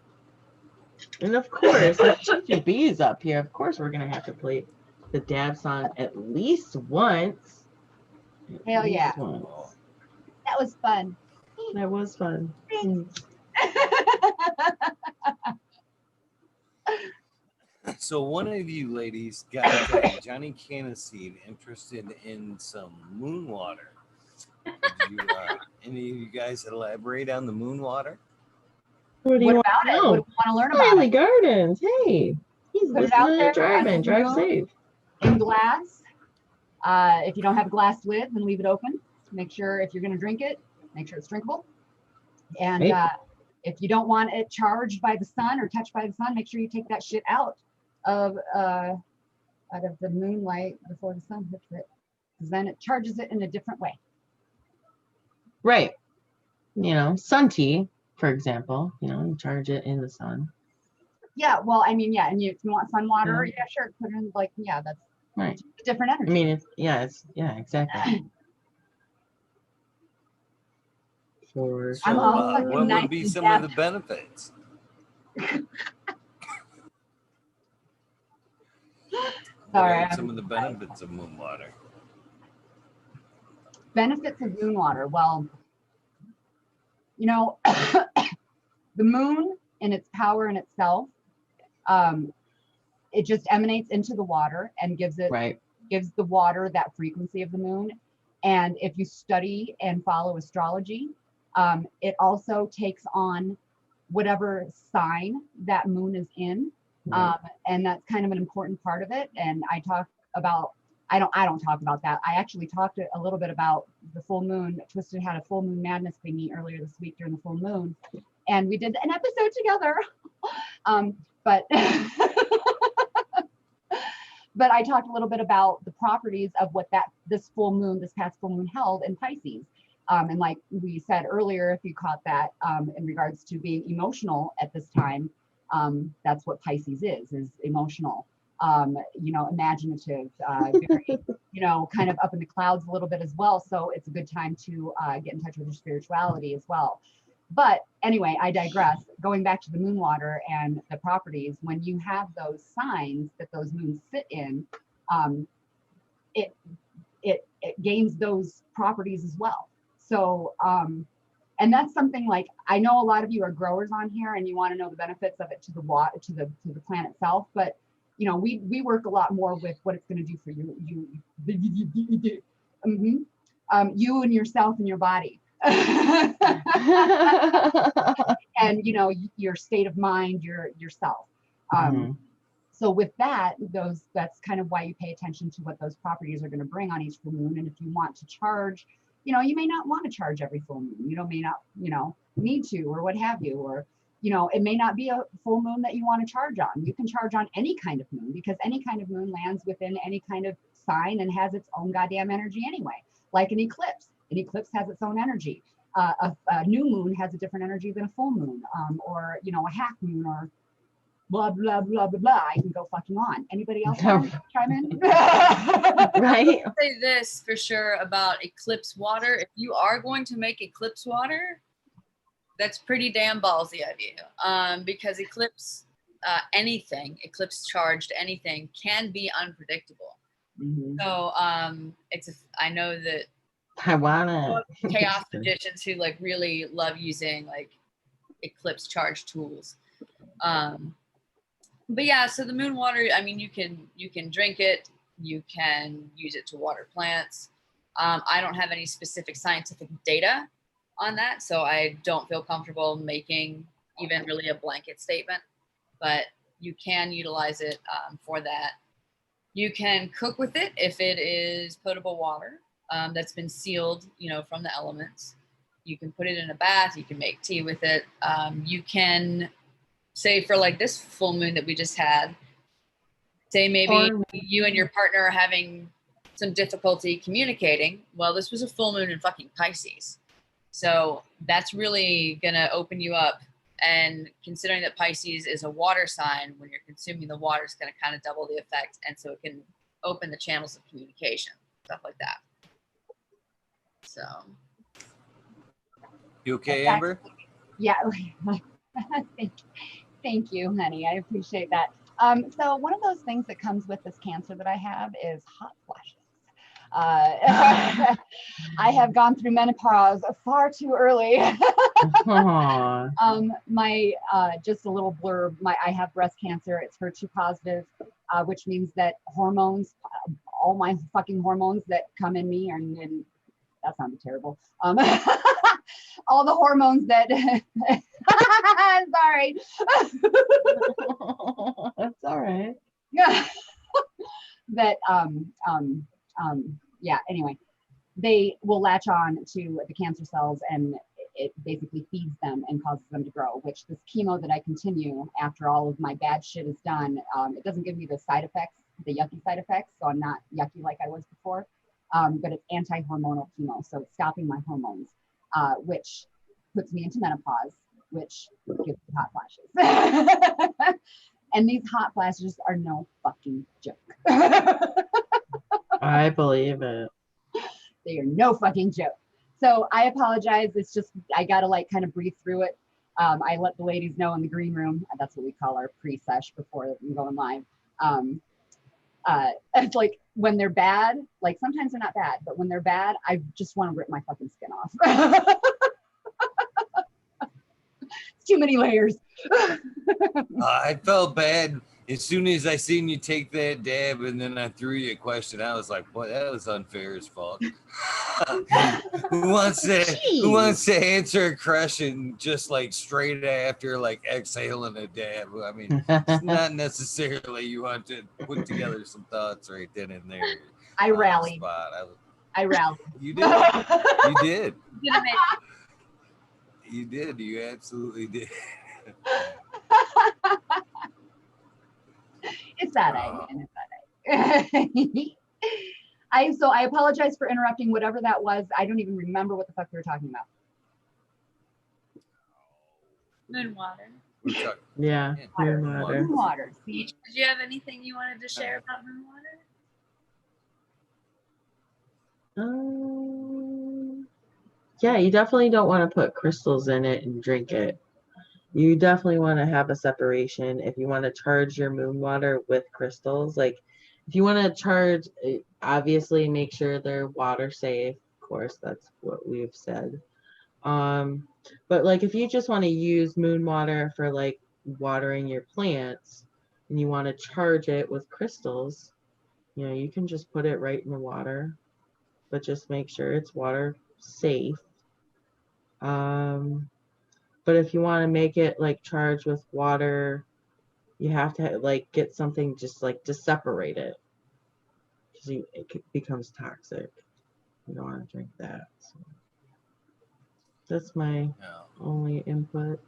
And of course, if GGB is up here, of course we're gonna have to play the dab song at least once.
Hell yeah.
Once.
That was fun.
That was fun.
So one of you ladies got Johnny Cannaseed interested in some moon water. Could you, any of you guys elaborate on the moon water?
What do
What
you
about it?
know?
What do you want to learn about
Riley
it?
Gardens. Hey, he's
Put it out
listening
there.
and driving. Drive safe.
In glass. If you don't have a glass lid, then leave it open. Make sure if you're going to drink it, make sure it's drinkable. And
Right.
if you don't want it charged by the sun or touched by the sun, make sure you take that shit out of the moonlight before the sun hits it, because then it charges it in a different way.
Right. You know, sun tea, for example, you charge it in the sun.
Yeah, well, I mean, yeah, and if you want sun water,
Yeah.
yeah, sure, put it in, like, yeah, that's
Right.
a different energy.
I mean, exactly. For
So,
I'm all
what
fucking nice
would be
and
some of the benefits?
Sorry,
What are some of the benefits of moon water?
benefits of moon water. Well, the moon in its power in itself, it just emanates into the water and gives the water that frequency of the moon. And if you study and follow astrology, it also takes on whatever sign that moon is in.
Right.
And that's kind of an important part of it. And I don't talk about that. I actually talked a little bit about the full moon. Twisted had a full moon madness thingy earlier this week during the full moon, and we did an episode together. But but I talked a little bit about the properties of what this past full moon held in Pisces. And like we said earlier, if you caught that, in regards to being emotional at this time, that's what Pisces is emotional. Imaginative, very, kind of up in the clouds a little bit as well. So it's a good time to get in touch with your spirituality as well. But anyway, I digress. Going back to the moon water and the properties, when you have those signs that those moons sit in, it gains those properties as well. So, and that's something like, I know a lot of you are growers on here and you want to know the benefits of it to the water, to the plant itself, but we work a lot more with what it's going to do for you and yourself and your body. And your state of mind, yourself. So with that, that's kind of why you pay attention to what those properties are going to bring on each full moon. And if you want to charge, you may not want to charge every full moon. May not, need to, or what have you, or, it may not be a full moon that you want to charge on. You can charge on any kind of moon, because any kind of moon lands within any kind of sign and has its own goddamn energy anyway. Like an eclipse. An eclipse has its own energy. A new moon has a different energy than a full moon, or, a half moon, or blah, blah, blah, blah, blah. I can go fucking on. Anybody else want to chime in?
Right?
I'll say this for sure about eclipse water. If you are going to make eclipse water, that's pretty damn ballsy of you, because eclipse charged anything can be unpredictable.
Mhm.
So I know that
I wanna.
chaos magicians who like really love using like eclipse charged tools. But yeah, so the moon water, I mean, you can drink it, you can use it to water plants. I don't have any specific scientific data on that, so I don't feel comfortable making even really a blanket statement, but you can utilize it for that. You can cook with it if it is potable water that's been sealed, from the elements. You can put it in a bath, you can make tea with it. You can, say for like this full moon that we just had, say maybe you and your partner are having some difficulty communicating. Well, this was a full moon in fucking Pisces. So that's really going to open you up. And considering that Pisces is a water sign, when you're consuming the water, it's going to kind of double the effect. And so it can open the channels of communication, stuff like that. So.
You okay, Amber?
Yeah. Thank you, honey. I appreciate that. So one of those things that comes with this cancer that I have is hot flashes. I have gone through menopause far too early. My just a little blurb. I have breast cancer. It's HER2 positive, which means that hormones, all my fucking hormones that come in me, and that sounded terrible. All the hormones that. Sorry.
That's all right.
Yeah. That yeah, anyway, they will latch on to the cancer cells, and it basically feeds them and causes them to grow, which this chemo that I continue after all of my bad shit is done, it doesn't give me the side effects, the yucky side effects, so I'm not yucky like I was before, but it's anti-hormonal chemo, so it's stopping my hormones, which puts me into menopause, which gives me hot flashes. And these hot flashes are no fucking joke.
I believe it.
They are no fucking joke. So I apologize. It's just, I got to like kind of breathe through it. I let the ladies know in the green room. That's what we call our pre-sesh before we go live. It's like when they're bad, like sometimes they're not bad, but when they're bad, I just want to rip my fucking skin off. It's too many layers.
I felt bad as soon as I seen you take that dab, and then I threw you a question. I was like, "Boy, that was unfair as fuck." Who wants to answer a question just like straight after like exhaling a dab? I mean, it's not necessarily you want to put together some thoughts right then and there.
I rallied. I rallied.
You did. You did. You did. You absolutely did.
It's that idea. It's that idea. I apologize for interrupting whatever that was. I don't even remember what the fuck we were talking about.
Moon water.
Yeah, moon water.
Moon water. See?
Did you have anything you wanted to share about moon water?
Yeah, you definitely don't want to put crystals in it and drink it. You definitely want to have a separation. If you want to charge your moon water with crystals, like if you want to charge, obviously make sure they're water safe. Of course, that's what we've said. But like if you just want to use moon water for like watering your plants and you want to charge it with crystals, you can just put it right in the water, but just make sure it's water safe. But if you want to make it like charged with water, you have to like get something just like to separate it, because it becomes toxic. You don't want to drink that. So that's my only input.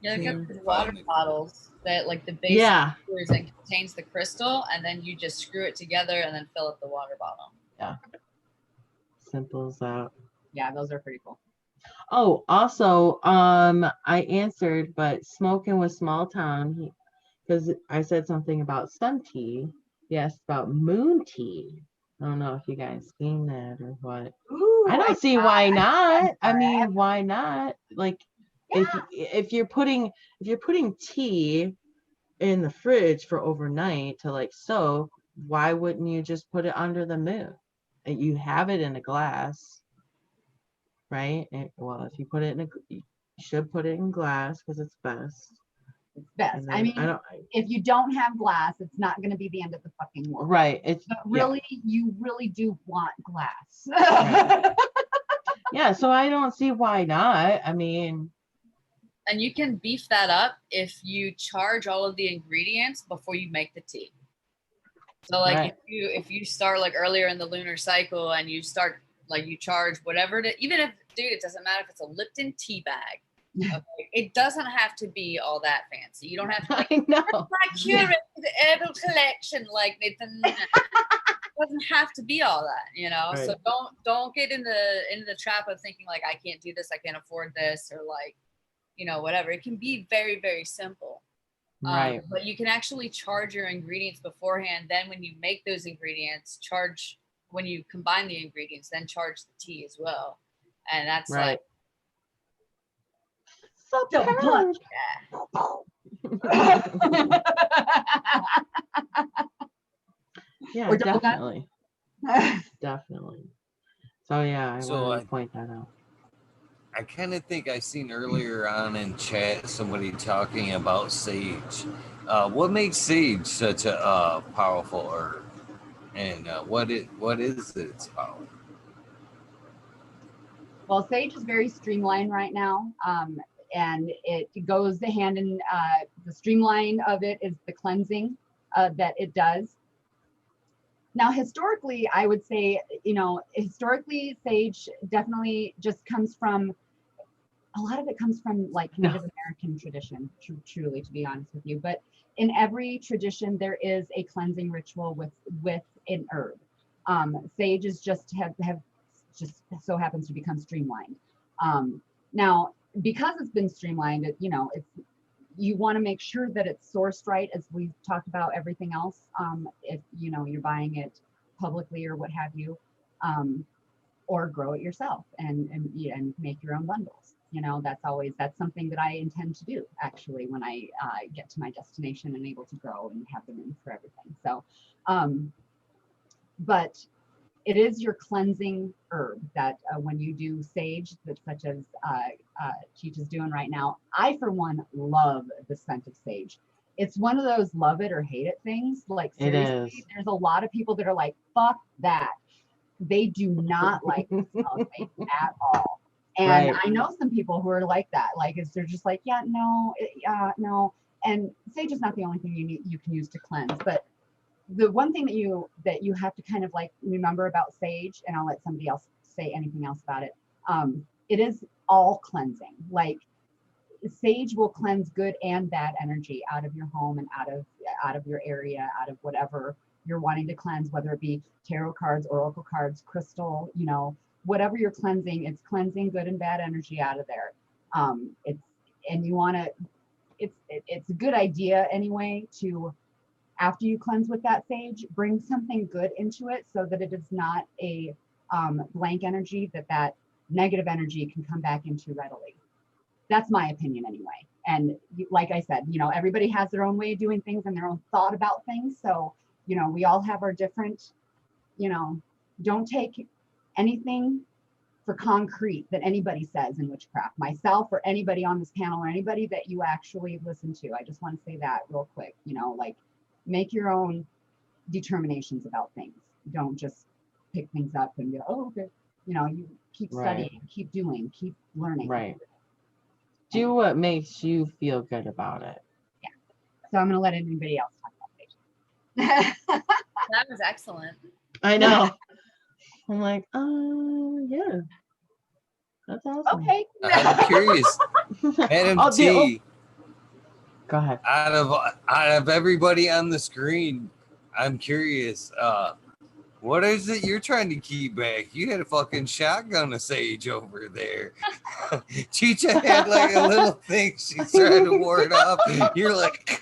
Yeah, they got
Yeah.
these water bottles that like the base
Yeah.
and contains the crystal, and then you just screw it together and then fill up the water bottle.
Yeah. Simple as that.
Yeah, those are pretty cool.
Oh, also, I answered, but smoking with small town, because I said something about sun tea. He asked about moon tea. I don't know if you guys seen that or what.
Ooh,
I don't see why not. I mean, why not? Like, if you're putting tea in the fridge for overnight to like soak, why wouldn't you just put it under the moon? And you have it in a glass, right? Well, if you put it in you should put it in glass because it's best.
It's best. I mean, if you don't have glass, it's not going to be the end of the fucking world.
Right. It's
but really, you really do want glass.
Right. Yeah. So I don't see why not. I mean,
and you can beef that up if you charge all of the ingredients before you make the tea. So like
right.
if you start like earlier in the lunar cycle and you start like you charge whatever even if it doesn't matter if it's a Lipton tea bag. Okay? It doesn't have to be all that fancy. You don't have to like
I know.
my curated herbal collection like Nathan. It doesn't have to be all that, you know.
Right.
So don't get in the trap of thinking like I can't do this, I can't afford this, or like, you know, whatever. It can be very, very simple.
Right.
But you can actually charge your ingredients beforehand. Then when you make those ingredients, charge when you combine the ingredients, then charge the tea as well. And that's
right.
like
so yeah, definitely. Definitely. So yeah, I wanted to point that out.
I kind of think I seen earlier on in chat somebody talking about sage. What makes sage such a powerful herb, and what is its power?
Well, sage is very streamlined right now, and it goes hand in the streamline of it is the cleansing that it does. Now, historically, I would say, you know, historically, sage definitely just comes from, a lot of it comes from like Native American tradition, truly, to be honest with you. But in every tradition, there is a cleansing ritual with an herb. Sage is just just so happens to become streamlined. Now, because it's been streamlined, you know, you want to make sure that it's sourced right, as we've talked about everything else. If you know you're buying it publicly or what have you, or grow it yourself and make your own bundles. You know, that's something that I intend to do actually when I get to my destination and able to grow and have them in for everything. So, but it is your cleansing herb that when you do sage, such as Cheech is doing right now, I, for one, love the scent of sage. It's one of those love it or hate it things. Like, seriously, there's a lot of people that are like, fuck that. They do not like the smell of sage at all. And I know some people who are like that. Like, they're just like, yeah, no, no. And sage is not the only thing you can use to cleanse, but the one thing that you have to kind of like remember about sage, and I'll let somebody else say anything else about it. It is all cleansing. Like, sage will cleanse good and bad energy out of your home and out of your area, out of whatever you're wanting to cleanse, whether it be tarot cards, oracle cards, crystal, you know, whatever you're cleansing, it's cleansing good and bad energy out of there. It's a good idea anyway to, after you cleanse with that sage, bring something good into it so that it is not a blank energy that negative energy can come back into readily. That's my opinion anyway. And like I said, you know, everybody has their own way of doing things and their own thought about things. So, you know, we all have our different, you know, don't take anything for concrete that anybody says in witchcraft, myself or anybody on this panel or anybody that you actually listen to. I just want to say that real quick, you know, like, make your own determinations about things. Don't just pick things up and go, oh, okay. You know, you keep studying, keep doing, keep learning.
Right. Do what makes you feel good about it.
Yeah. So I'm going to let anybody else talk about sage.
That was excellent.
I know. I'm like, yeah, that's awesome.
Okay.
I'm curious, Madam
Oh,
T.
Go ahead.
Out of everybody on the screen, I'm curious. What is it you're trying to keep back? You had a fucking shotgun of sage over there. Chicha had like a little thing she's trying to ward off. You're like,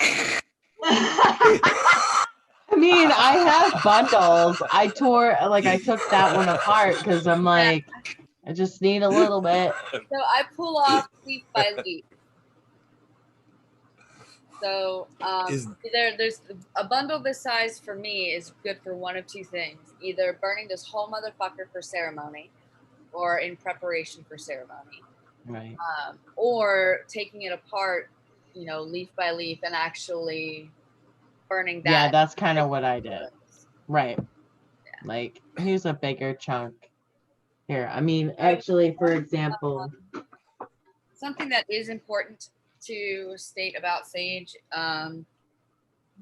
I mean, I have bundles. I took that one apart because I'm like, I just need a little bit.
So I pull off leaf by leaf. So there's a bundle this size for me is good for one of two things: either burning this whole motherfucker for ceremony, or in preparation for ceremony,
Right.
or taking it apart, leaf by leaf, and actually burning that.
Yeah, that's kind of what I did. Right. Yeah. Like, here's a bigger chunk. Here, I mean, actually, for example,
something that is important to state about sage,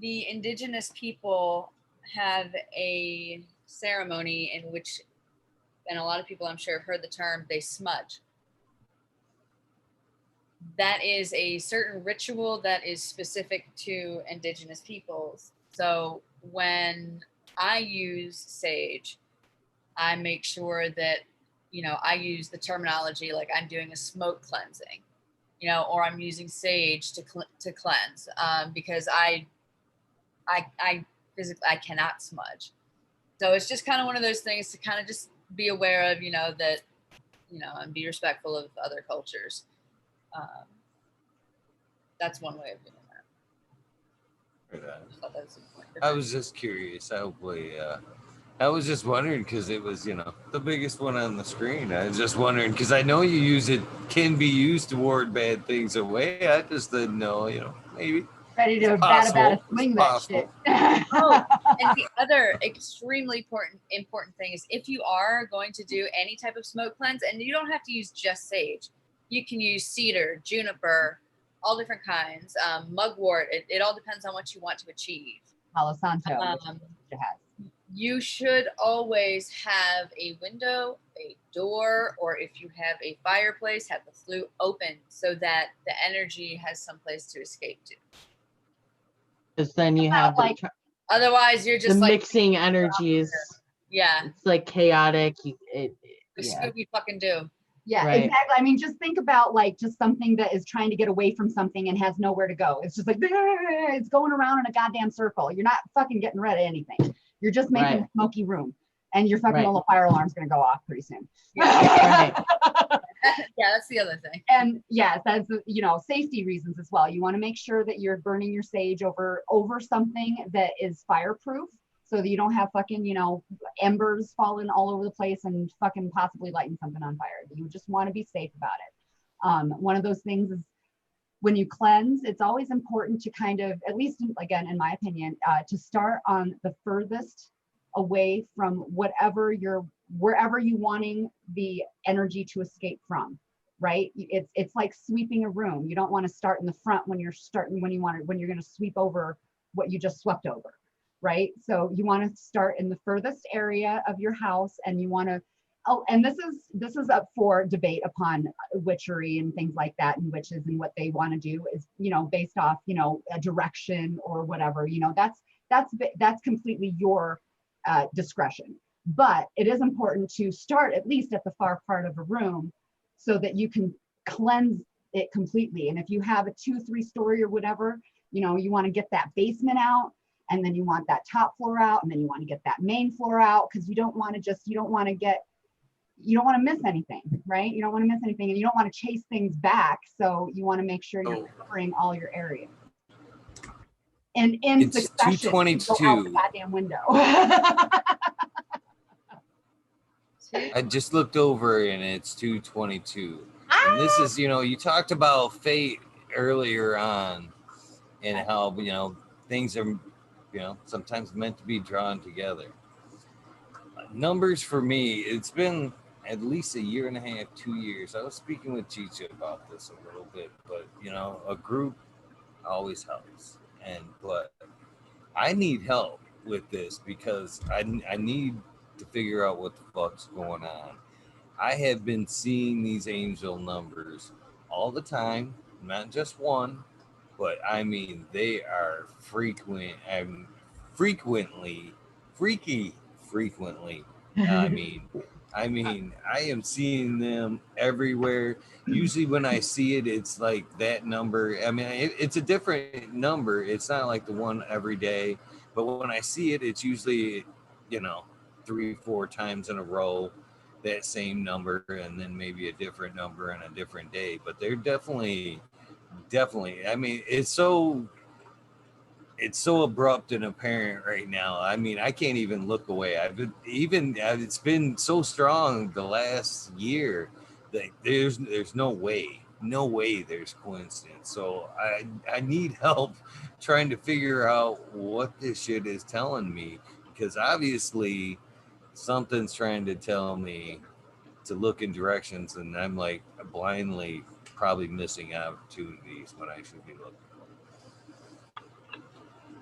the indigenous people have a ceremony in which, and a lot of people I'm sure have heard the term, they smudge. That is a certain ritual that is specific to indigenous peoples. So when I use sage, I make sure that, I use the terminology like I'm doing a smoke cleansing, or I'm using sage to cleanse, because I physically, I cannot smudge. So it's just kind of one of those things to kind of just be aware of, that, and be respectful of other cultures. That's one way of doing that.
I was just curious. I was just wondering because it was, the biggest one on the screen. I was just wondering because I know can be used to ward bad things away. I just didn't know, maybe.
Ready to bat swing that shit.
Oh, and the other extremely important thing is if you are going to do any type of smoke cleanse, and you don't have to use just sage, you can use cedar, juniper, all different kinds, mugwort. It all depends on what you want to achieve.
Palo Santo,
you should always have a window, a door, or if you have a fireplace, have the flue open so that the energy has some place to escape to.
Because then you have
otherwise you're just
the
like
mixing energies.
Yeah,
it's like chaotic.
What you fucking do.
Yeah,
right.
Exactly. I mean, just think about like just something that is trying to get away from something and has nowhere to go. It's just like it's going around in a goddamn circle. You're not fucking getting rid of anything. You're just making a smoky room, and your fucking little fire alarm's gonna go off pretty soon.
Yeah. Yeah, that's the other thing.
And yes, that's safety reasons as well. You want to make sure that you're burning your sage over something that is fireproof, so that you don't have fucking embers falling all over the place and fucking possibly lighting something on fire. You just want to be safe about it. One of those things is when you cleanse, it's always important to kind of, at least again in my opinion, to start on the furthest away from wherever you're wanting the energy to escape from, right? It's like sweeping a room. You don't want to start in the front when you're going to sweep over what you just swept over, right? So you want to start in the furthest area of your house, and you want to, and this is up for debate upon witchery and things like that, and witches and what they want to do is, based off, a direction or whatever, that's completely your discretion. But it is important to start at least at the far part of a room so that you can cleanse it completely. And if you have a 2-3 story or whatever, you want to get that basement out, and then you want that top floor out, and then you want to get that main floor out, because you don't want to miss anything, right? You don't want to miss anything, and you don't want to chase things back. So you want to make sure you're covering all your areas. And in succession,
222.
Go out the goddamn window.
I just looked over and it's 222. And this is, you talked about fate earlier on and how, things are, sometimes meant to be drawn together. Numbers for me, it's been at least 1.5 years, 2 years. I was speaking with Chicha about this a little bit, but, a group always helps. but I need help with this because I need to figure out what the fuck's going on. I have been seeing these angel numbers all the time, not just one, but I mean they are frequent and frequently. I mean, I am seeing them everywhere. Usually, when I see it, it's like that number. I mean, it's a different number. It's not like the one every day, but when I see it, it's usually, you know, 3, 4 times in a row, that same number, and then maybe a different number on a different day. But they're definitely. I mean, it's so abrupt and apparent right now. I mean, I can't even look away. It's been so strong the last year that there's no way there's coincidence. So I need help trying to figure out what this shit is telling me, because obviously something's trying to tell me to look in directions, and I'm like blindly probably missing opportunities when I should be looking.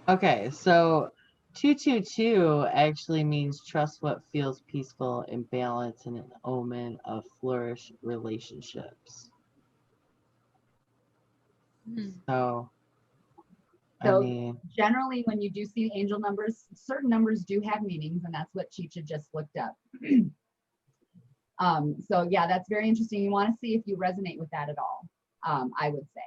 Okay, so 222 actually means trust what feels peaceful and balance and an omen of flourish relationships. So, I
So
mean,
generally, when you do see angel numbers, certain numbers do have meanings, and that's what Chicha just looked up. So yeah, that's very interesting. You want to see if you resonate with that at all, I would say.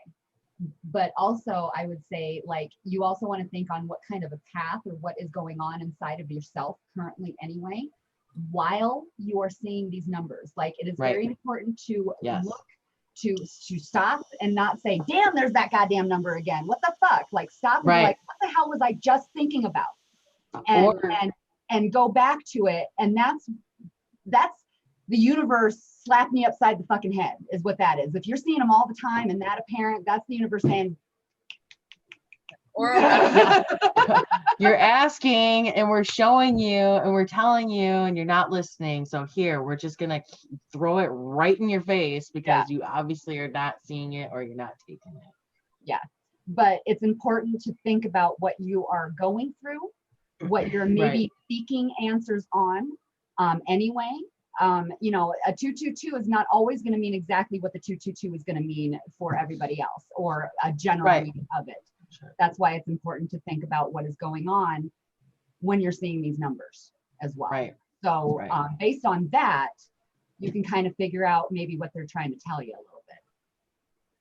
But also, I would say, like, you also want to think on what kind of a path or what is going on inside of yourself currently anyway, while you are seeing these numbers. Like, it is
Right.
very important to
Yes.
look to stop and not say, damn, there's that goddamn number again. What the fuck? Like, stop and be
Right.
like, what the hell was I just thinking about? And
Or-
and go back to it. And that's the universe slapped me upside the fucking head, is what that is. If you're seeing them all the time and that apparent, that's the universe saying,
Or
you're asking and we're showing you and we're telling you and you're not listening. So here, we're just going to throw it right in your face because you obviously are not seeing it or you're not taking it.
yeah. But it's important to think about what you are going through, what you're maybe seeking answers on anyway. You know, a 222 is not always going to mean exactly what the 222 is going to mean for everybody else, or a general meaning of it. That's why it's important to think about what is going on when you're seeing these numbers as well.
Right.
So based on that, you can kind of figure out maybe what they're trying to tell you a little bit.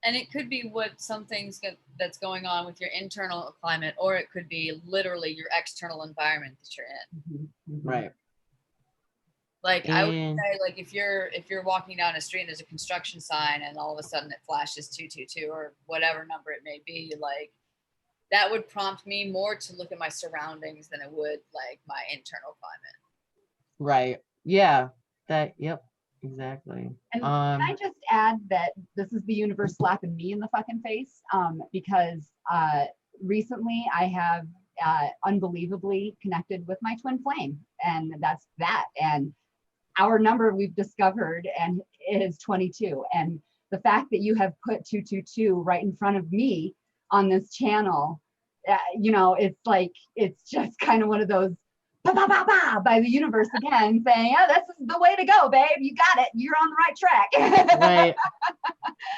and it could be what something's that's going on with your internal climate, or it could be literally your external environment that you're in.
Right.
Like I would say, like if you're walking down a street and there's a construction sign and all of a sudden it flashes 222 or whatever number it may be, like that would prompt me more to look at my surroundings than it would like my internal climate.
Right. Yeah. Yep. Exactly.
And can I just add that this is the universe slapping me in the fucking face, because recently I have unbelievably connected with my twin flame, and that's that. And our number we've discovered and is 22. And the fact that you have put 222 right in front of me on this channel, you know, it's like, it's just kind of one of those by the universe again saying, oh, this is the way to go, babe. You got it. You're on the right track.
Right.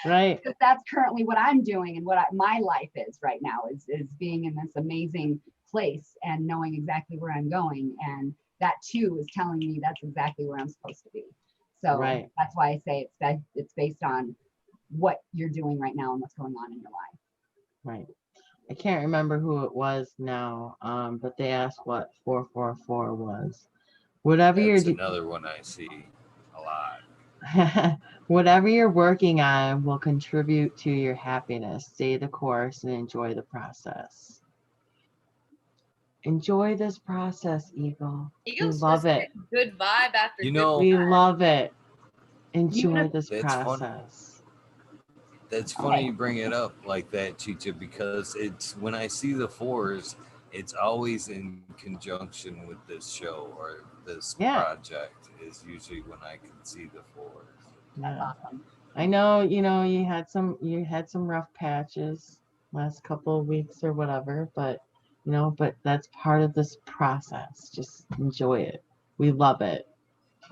Right.
Because that's currently what I'm doing, and what my life is right now is being in this amazing place and knowing exactly where I'm going. And that too is telling me that's exactly where I'm supposed to be. So that's why I say it's based on what you're doing right now and what's going on in your life.
Right. I can't remember who it was now, but they asked what 444 was. Whatever
That's another one I see a lot.
Whatever you're working on will contribute to your happiness. Stay the course and enjoy the process. Enjoy this process, Eagle.
Eagle's
we love it.
Good vibe after
You know,
we love it. Enjoy this
that's
process.
That's funny you bring it up like that, Chicha, because it's when I see the 4s, it's always in conjunction with this show or this project is usually when I can see the 4s.
That's awesome.
I know, you had some rough patches last couple of weeks or whatever, but but that's part of this process. Just enjoy it. We love it.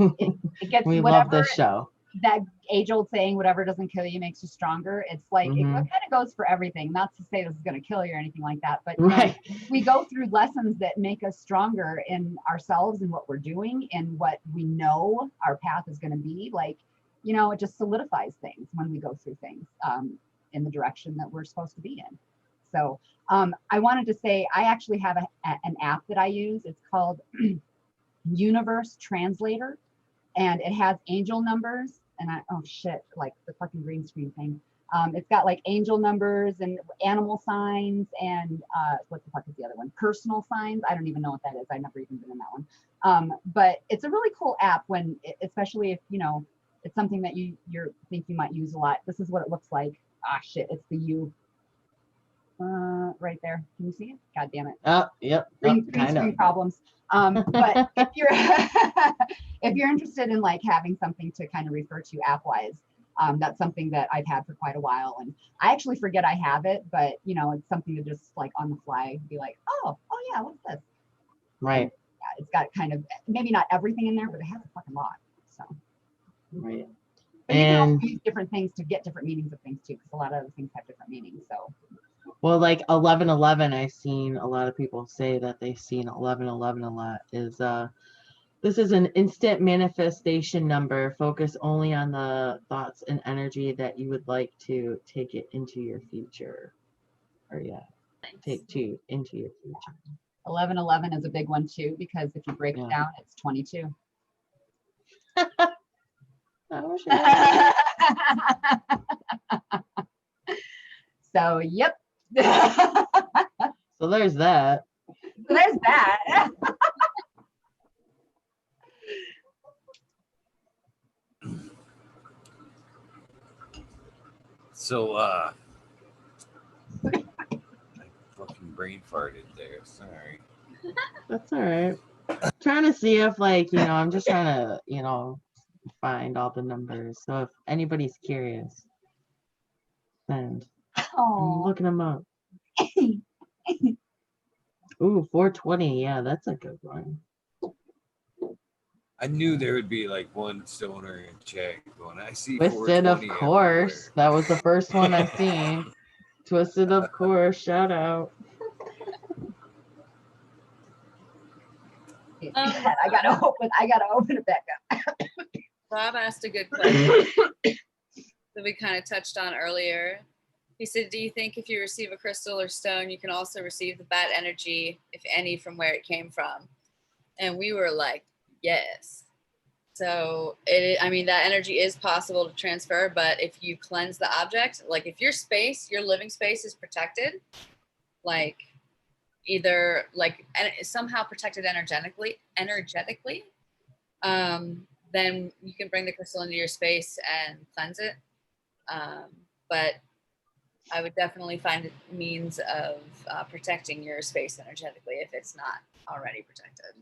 It gets
We love
whatever
this show.
that age old saying, whatever doesn't kill you makes you stronger. It's like it kind of goes for everything. Not to say this is going to kill you or anything like that, but
Right.
we go through lessons that make us stronger in ourselves and what we're doing and what we know our path is going to be. Like, it just solidifies things when we go through things in the direction that we're supposed to be in. So I wanted to say I actually have an app that I use. It's called Universe Translator, and it has angel numbers. And like the fucking green screen thing. It's got like angel numbers and animal signs and what the fuck is the other one? Personal signs. I don't even know what that is. I've never even been in that one. But it's a really cool app especially if it's something that you think you might use a lot. This is what it looks like. It's the U. Right there. Can you see it? God damn it.
Oh, yep.
Green screen problems. But if you're if you're interested in like having something to kind of refer to app wise, that's something that I've had for quite a while, and I actually forget I have it, but it's something to just like on the fly be like, oh yeah, what's this?
Right.
And, yeah, it's got kind of maybe not everything in there, but it has a fucking lot. So
right.
But you can also use different things to get different meanings of things too, because a lot of other things have different meanings. So
well, like 1111, I've seen a lot of people say that they've seen 1111 a lot. This is an instant manifestation number. Focus only on the thoughts and energy that you would like to take it into your future. Or into your future.
1111 is a big one too, because if you break it down, it's 22. So, yep.
So there's that.
There's that.
So, I fucking brain farted there. Sorry.
That's all right. Trying to see if, like, I'm just trying to, find all the numbers. So if anybody's curious, send. I'm looking them up. Ooh, 420. Yeah, that's a good one.
I knew there would be like one stoner in chat going, I see
Twisted, of
420
course.
everywhere.
That was the first one I seen. Twisted, of course. Shout out.
I gotta open it back up.
Bob asked a good question that we kind of touched on earlier. He said, do you think if you receive a crystal or stone, you can also receive the bad energy, if any, from where it came from? And we were like, yes. So, that energy is possible to transfer, but if you cleanse the object, like if your living space is protected, like either like somehow protected energetically, then you can bring the crystal into your space and cleanse it. But I would definitely find a means of protecting your space energetically if it's not already protected.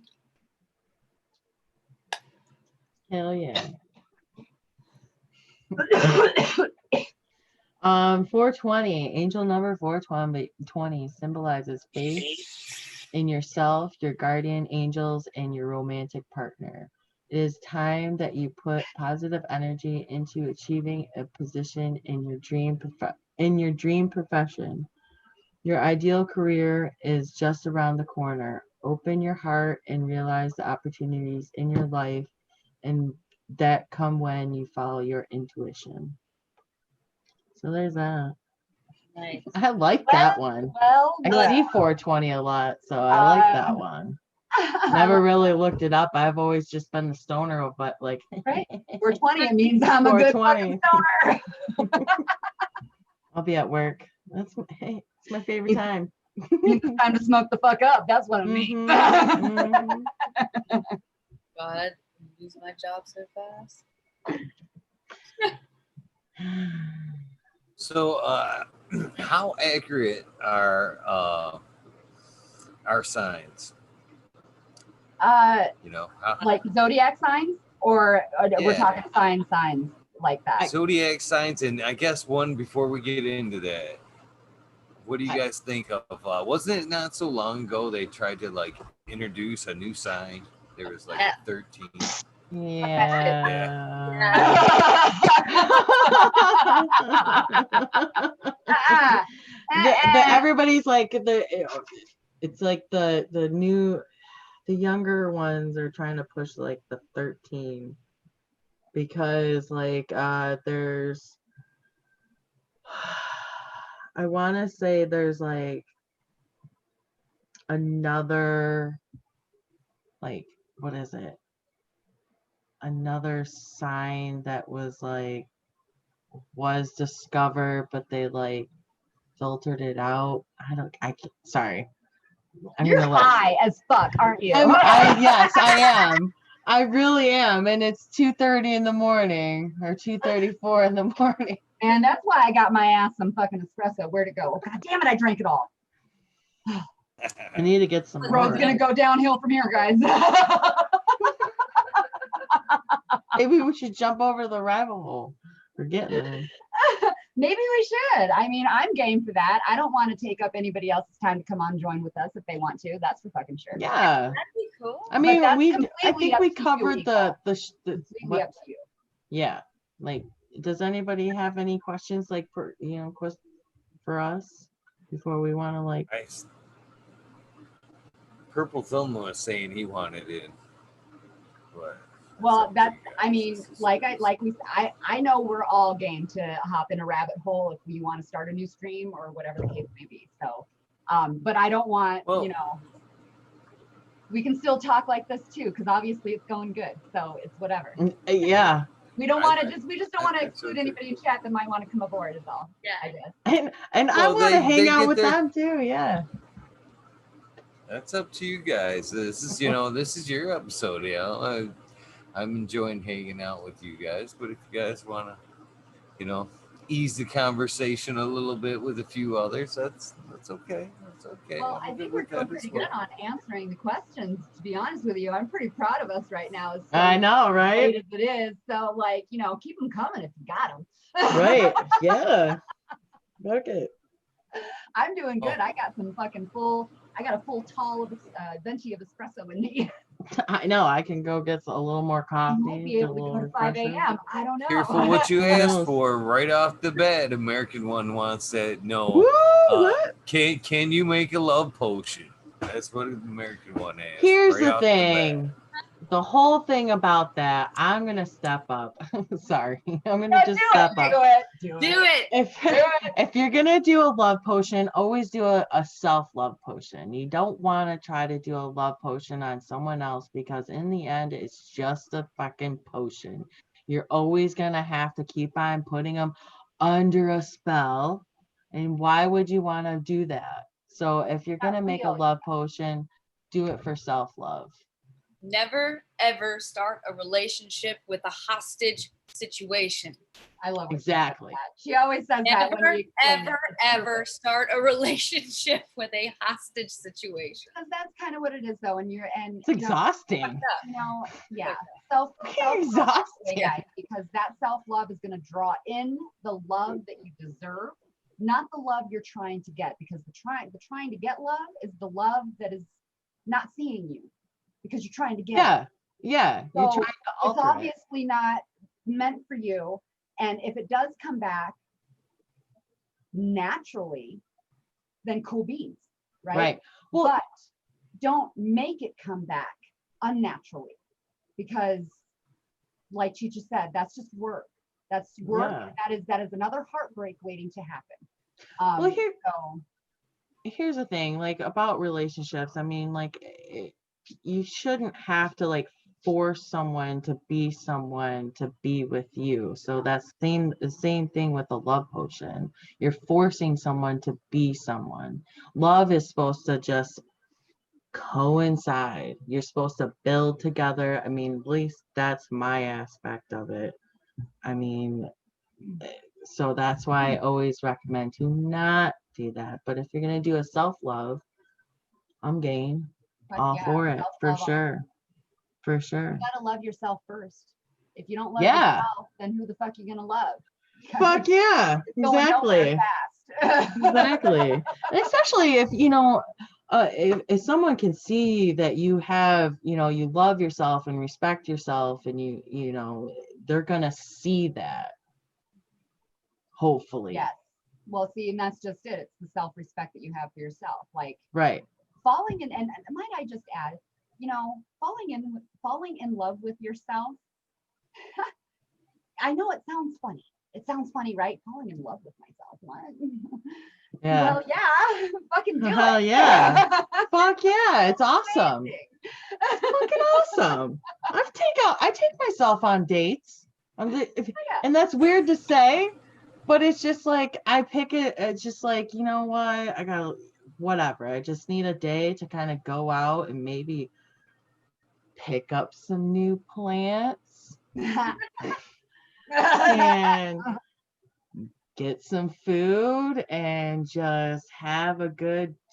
Hell yeah. 420, angel number 420 symbolizes faith in yourself, your guardian angels, and your romantic partner. It is time that you put positive energy into achieving a position in your dream profession. Your ideal career is just around the corner. Open your heart and realize the opportunities in your life and that come when you follow your intuition. So there's that.
Nice.
I like that one. I see 420 a lot, so I like that one. Never really looked it up. I've always just been the stoner, but like
right? 420, it means I'm a good fucking stoner.
I'll be at work. It's my favorite time.
It's time to smoke the fuck up. That's what it means.
God, I use my job so fast.
So, how accurate are our signs?
Like zodiac signs, or we're talking signs like that.
Zodiac signs, and I guess one before we get into that. what do you guys think of? Wasn't it not so long ago they tried to like introduce a new sign? There was like a 13.
Yeah. Everybody's like it's like the younger ones are trying to push like the 13 because like there's I want to say there's like another like what is it? Another sign that was discovered, but they like filtered it out. Sorry.
You're high as fuck, aren't you?
Yes, I am. I really am. And it's 2:30 in the morning or 2:34 in the morning.
And that's why I got my ass some fucking espresso. Where'd it go? Oh, God damn it, I drank it all.
I need to get some.
The road's gonna go downhill from here, guys.
Maybe we should jump over the rabbit hole. We're getting there.
Maybe we should. I mean, I'm game for that. I don't want to take up anybody else's time to come on join with us if they want to. That's for fucking sure.
Yeah.
That'd be cool.
I mean,
I
think we covered the
Completely up to you.
Yeah. Like, does anybody have any questions like for us before we want to like?
Nice. Purple Film was saying he wanted in. But
Well, that's, I mean, I know we're all game to hop in a rabbit hole if we want to start a new stream or whatever the case may be. So, but I don't want, we can still talk like this too, because obviously it's going good. So it's whatever.
Yeah.
We don't want to we just don't want to exclude anybody in chat that might want to come aboard is all.
Yeah.
I guess.
And I want to hang out with them too. Yeah.
That's up to you guys. This is, this is your episode. I'm enjoying hanging out with you guys, but if you guys want to, ease the conversation a little bit with a few others, that's okay. That's okay.
Well, I think we're doing pretty good on answering the questions. To be honest with you, I'm pretty proud of us right now.
I know, right?
As it is, so keep them coming if you got them.
Right? Yeah. Okay.
I'm doing good. I got some fucking I got a full tall of venti of espresso in me.
I know. I can go get a little more coffee.
You won't be able to go to 5 a.m. I don't know.
Careful what you ask for right off the bat. American one wants that. No.
What?
Can you make a love potion? That's what the American one asks.
Here's the thing. The whole thing about that, I'm gonna step up. Sorry, I'm gonna just step up.
Do
it.
If you're gonna do a love potion, always do a self-love potion. You don't want to try to do a love potion on someone else because in the end, it's just a fucking potion. You're always gonna have to keep on putting them under a spell, and why would you want to do that? So if you're gonna make a love potion, do it for self-love.
Never ever start a relationship with a hostage situation.
I love her.
Exactly.
She always says that.
Ever start a relationship with a hostage situation.
Because that's kind of what it is, though.
It's exhausting.
Yeah.
Exhausting.
Guys, because that self-love is going to draw in the love that you deserve, not the love you're trying to get. Because the trying to get love is the love that is not seeing you. Because you're trying to get
yeah.
So
you're trying to alter
it's obviously not meant for you, and if it does come back naturally, then cool beans, right? Well, but don't make it come back unnaturally, because like Chicha said, that's just work. That's work. Yeah. That is another heartbreak waiting to happen.
Here's the thing, like about relationships. I mean, like you shouldn't have to like force someone to be with you. So that's the same thing with the love potion. You're forcing someone to be someone. Love is supposed to just coincide. You're supposed to build together. I mean, at least that's my aspect of it. I mean, so that's why I always recommend to not do that. But if you're going to do a self-love, I'm game. All for it, for sure. For sure.
You gotta love yourself first. If you don't love yourself, then who the fuck you gonna love?
Fuck yeah, exactly. Exactly. And especially if, if someone can see that you have, you love yourself and respect yourself, and they're going to see that, hopefully.
Yes. Well, see, and that's just it. It's the self-respect that you have for yourself. Like
Right.
falling in, and might I just add, falling in love with yourself. I know it sounds funny. It sounds funny, right? Falling in love with myself. What?
Yeah.
Well, yeah, fucking do
Hell
it.
yeah. Fuck yeah. It's awesome.
Amazing.
Fucking awesome. I take myself on dates. And that's weird to say, but it's just like I pick it. It's just like, you know what? I got whatever. I just need a day to kind of go out and maybe pick up some new plants and get some food and just have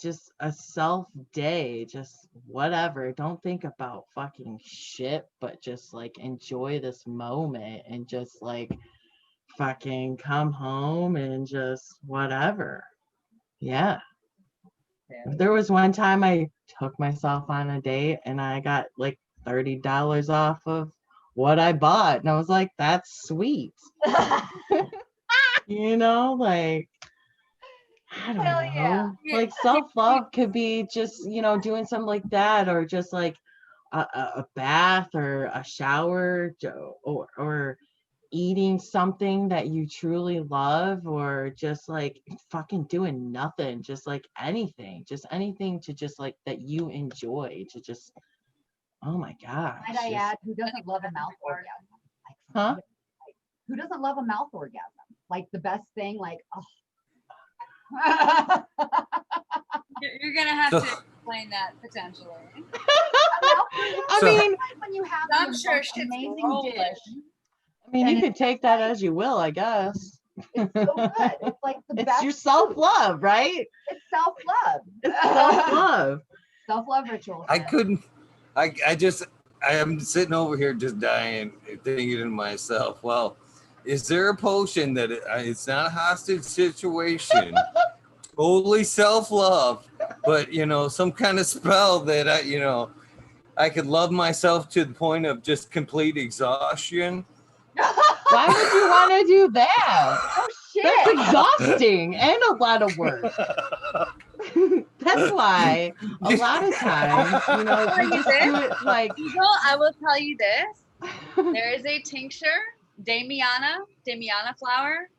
just a self day, just whatever. Don't think about fucking shit, but just like enjoy this moment and just like fucking come home and just whatever. Yeah. There was one time I took myself on a date and I got like $30 off of what I bought. And I was like, that's sweet. Like, I don't
Hell
know.
yeah.
Like self-love could be just, doing something like that, or just like a bath or a shower, or eating something that you truly love, or just like fucking doing nothing, just like anything to just like that you enjoy, to just, oh my gosh.
Might I add, who doesn't love a mouth orgasm?
Huh?
Who doesn't love a mouth orgasm? Like the best thing, like, oh.
You're gonna have to explain that potentially.
I mean,
when you have
I'm
the
sure
most
shit's
amazing
rolling.
dish.
I mean, you could take that as you will, I guess.
It's so good. It's like the
It's
best.
your self-love, right?
It's self-love.
It's self-love.
Self-love ritual.
I am sitting over here just dying, thinking to myself, well, is there a potion that it's not a hostage situation, totally self-love, but, some kind of spell that I could love myself to the point of just complete exhaustion?
Why would you want to do that?
Oh shit.
That's exhausting and a lot of work. That's why a lot of times, we just do it like.
Eagle, I will tell you this. There is a tincture, Damiana flower,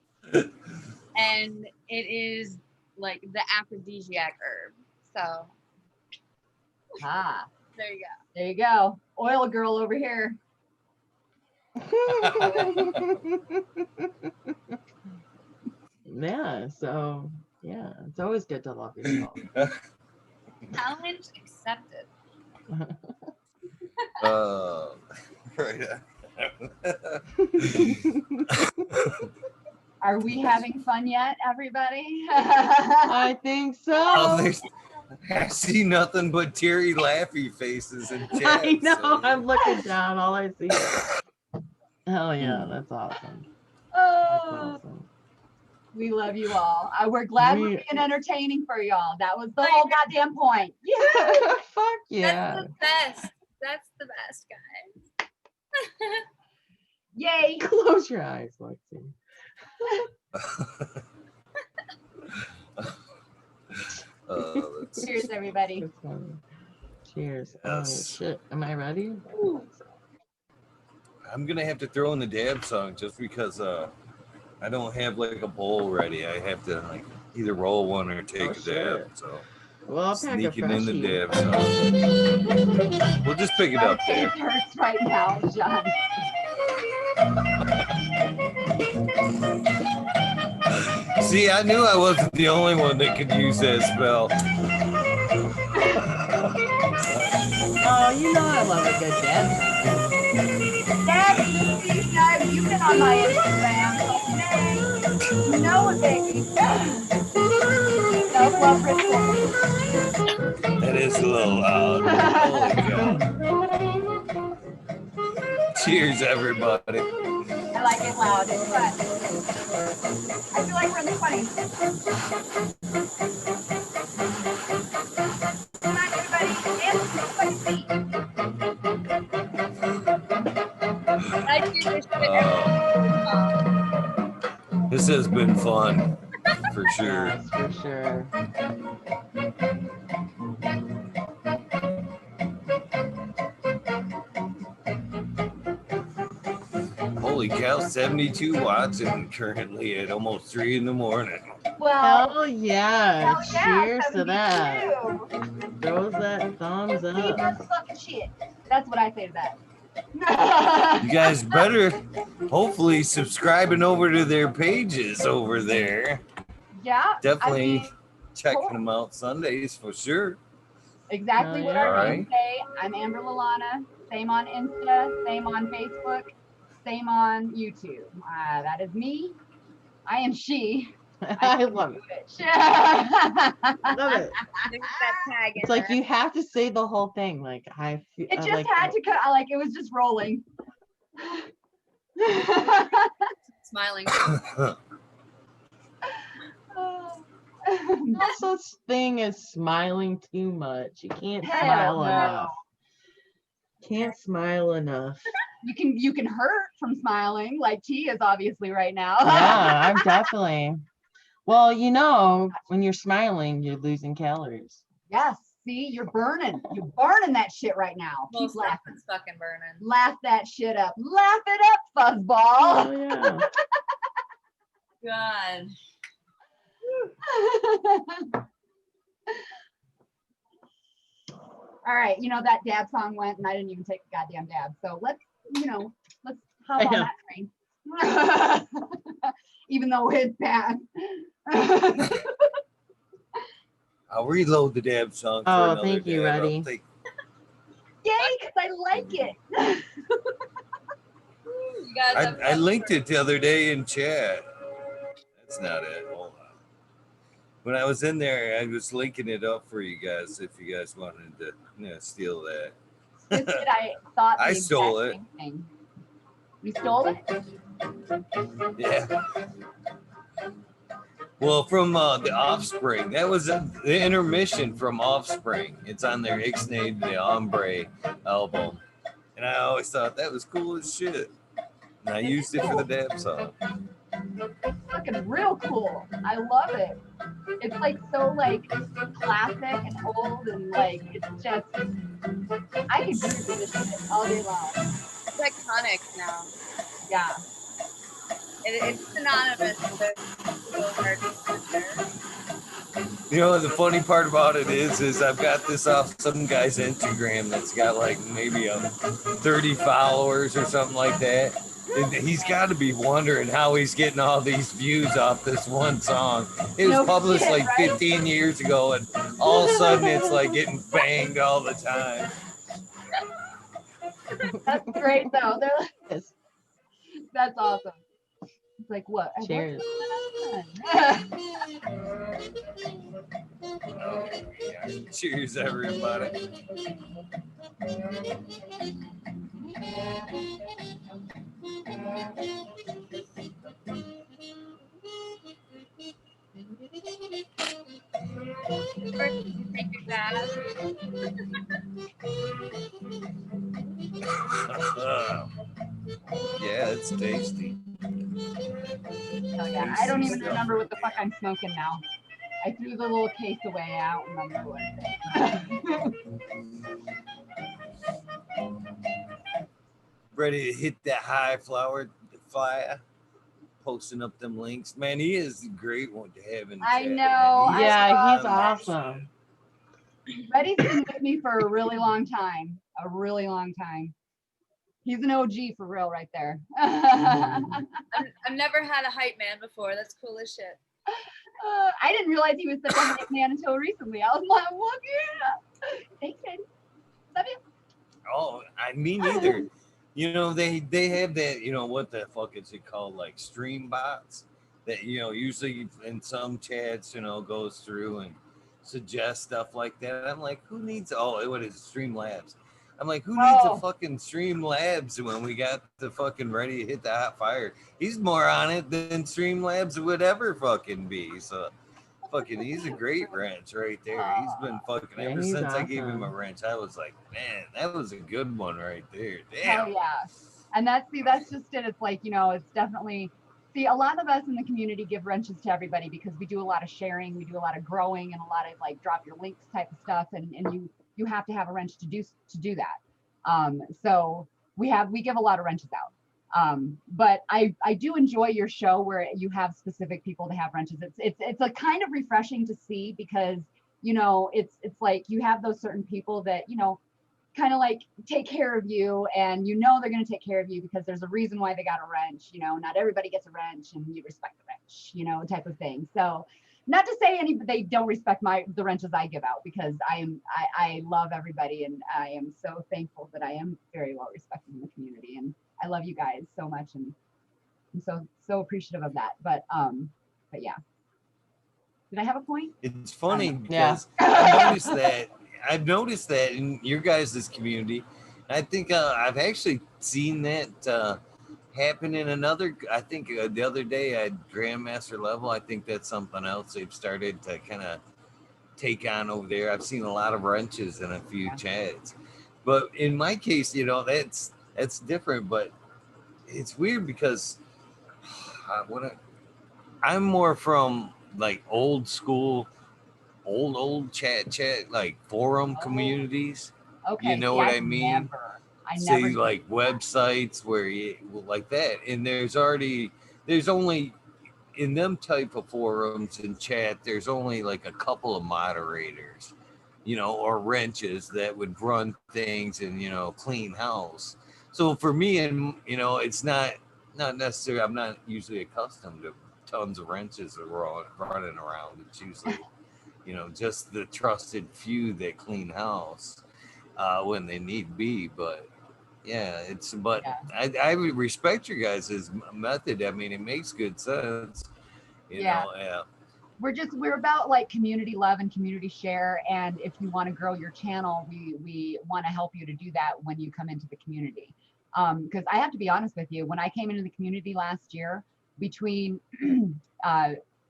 and it is like the aphrodisiac herb. So there you go.
There you go. Oil girl over here.
Yeah, so yeah, it's always good to love yourself.
Challenge accepted.
Right.
Are we having fun yet, everybody?
I think so.
I see nothing but teary, laughy faces in chat.
I know.
So.
I'm looking down. All I see. Hell yeah, that's awesome.
Oh,
That's awesome.
we love you all. We're glad we're being entertaining for y'all. That was the whole goddamn point. Yeah.
Fuck yeah.
That's the best. That's the best, guys.
Yay.
Close your eyes, Lexi.
Cheers, everybody.
Cheers.
Yes.
Oh shit. Am I ready?
I'm gonna have to throw in the dab song just because I don't have like a bowl ready. I have to like either roll one or take a dab. So
well, I'll pack a
sneaking in the
freshie.
dab song. We'll just pick it up
My
there.
face hurts right now, John.
See, I knew I wasn't the only one that could use that spell.
Oh, you know I love a good dab song.
Dad, you've been on my Instagram. You know it, baby. Self-love ritual.
That is a little loud. Holy cow. Cheers, everybody.
I like it loud. It's fun. I feel like we're in the 20s. Come on, everybody. Dance to what you see.
I do this shit every song.
This has been fun, for sure.
Yes, for sure.
Holy cow, 72 watts and currently at almost 3 in the morning.
Well,
Hell yeah.
hell yeah,
Cheers to that.
72.
Throws that thumbs
Keep
up.
your fucking shit. That's what I say to that.
You guys better hopefully subscribing over to their pages over there.
Yeah,
Definitely
I mean,
checking them out Sundays for sure.
exactly
Oh,
what
yeah.
our
All
names say. I'm Amber Lalana. Same on Insta, same on Facebook, same on YouTube. That is me. I am she.
I love it.
Bitch.
Love it.
There's that tag in
It's like
there.
you have to say the whole thing. Like I feel
It just
like
had to cut. Like it was just rolling.
Smiling.
no such thing as smiling too much. You can't
Hell
smile
no.
enough. Can't smile enough.
You can hurt from smiling, like T is obviously right now.
Yeah, I'm definitely. Well, you know, when you're smiling, you're losing calories.
Yes. See, you're burning. You're burning that shit right now. Keep
Most
laughing.
it's fucking burning.
Laugh that shit up. Laugh it up, fuzzball.
Oh yeah.
God.
All right, you know that dab song went and I didn't even take a goddamn dab. So let's hop on
Yeah.
that train. Even though it's bad.
I'll reload the dab song for
Oh,
another
thank you,
dab. I'll
Reddy.
take-
Yay, because I like it.
You guys
I linked it the other day in chat. That's not it. Hold on. When I was in there, I was linking it up for you guys if you guys wanted to steal that.
This kid, I thought the
I
exact
stole it.
same thing. You stole it?
Yeah. Well, from the Offspring. That was the intermission from Offspring. It's on their Ixnay de Hombre album. And I always thought that was cool as shit. And I used it for the dab song.
Fucking real cool. I love it. It's like so like classic and old and like it's just I could groove to this shit all day long.
It's iconic now.
Yeah.
It's synonymous with those artists for sure.
You know, the funny part about it is I've got this off some guy's Instagram that's got like maybe 30 followers or something like that. And he's got to be wondering how he's getting all these views off this one song. It was
No
published
shit,
like
right?
15 years ago, and all of a sudden it's like getting banged all the time.
That's great though. They're like,
Yes.
that's awesome. It's like what? What's
Cheers.
going
Oh, yeah. Cheers, everybody.
First, you take your bath.
Yeah, it's tasty.
Oh yeah. I don't even remember what the fuck I'm smoking now. I threw the little case away. I don't remember what it is.
Ready to hit that high flower flyer, posting up them links. Man, he is a great one to have in the
I
chat,
know,
man.
I
Yeah, he's
love that
awesome.
Reddy's been with me for a really long time. A really long time. He's an OG for real right there.
I've never had a hype man before. That's cool as shit.
I didn't realize he was such a hype man until recently. I was like, look at thanks, Reddy. Love you.
Oh, me neither. You know, they have that, you know, what the fuck is it called? Like stream bots that, you know, usually in some chats, you know, goes through and suggests stuff like that. I'm like, who needs, what is it, Streamlabs? I'm like, who needs a
Oh.
fucking Streamlabs when we got the fucking ready to hit the hot fire? He's more on it than Streamlabs would ever fucking be. So fucking, he's a great wrench right there. He's been fucking
Yeah,
ever
he's
since I gave him a
awesome.
wrench. I was like, man, that was a good one right there.
Hell
Damn.
yeah. And that's just it. It's like, it's definitely, see, a lot of us in the community give wrenches to everybody because we do a lot of sharing, we do a lot of growing and a lot of like drop your links type of stuff. And you have to have a wrench to do that. So we give a lot of wrenches out. But I do enjoy your show where you have specific people to have wrenches. It's a kind of refreshing to see because, it's like you have those certain people that, kind of like take care of you and they're going to take care of you because there's a reason why they got a wrench. Not everybody gets a wrench and you respect the wrench, type of thing. So not to say they don't respect the wrenches I give out because I love everybody and I am so thankful that I am very well respected in the community and I love you guys so much and I'm so appreciative of that. But yeah. Did I have a point?
It's funny
Yeah.
because I've noticed that in your guys' community. I think I've actually seen that happen in another. I think the other day at Grandmaster level, I think that's something else they've started to kind of take on over there. I've seen a lot of wrenches in a few chats, but in my case, that's different. But it's weird because I'm more from like old school, old chat like forum communities.
Okay.
You know what I mean? Say like websites where you like that, and there's only in them type of forums and chat. There's only like a couple of moderators, or wrenches that would run things and clean house. So for me, and it's not necessarily. I'm not usually accustomed to tons of wrenches running around. It's usually just the trusted few that clean house when they need be. But yeah, I would respect your guys' method. I mean, it makes good sense. Yeah.
We're about like community love and community share. And if you want to grow your channel, we want to help you to do that when you come into the community. Because I have to be honest with you, when I came into the community last year, between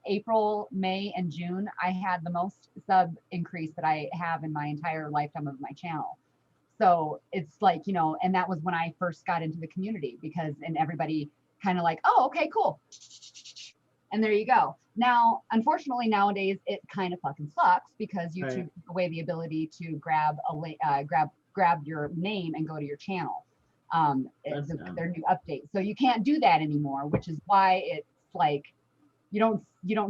April, May, and June, I had the most sub increase that I have in my entire lifetime of my channel. So it's like, and that was when I first got into the community and everybody kind of like, oh, okay, cool. And there you go. Now, unfortunately, nowadays it kind of fucking sucks because YouTube took away the ability to grab your name and go to your channel. Their new update. So you can't do that anymore, which is why it's like you don't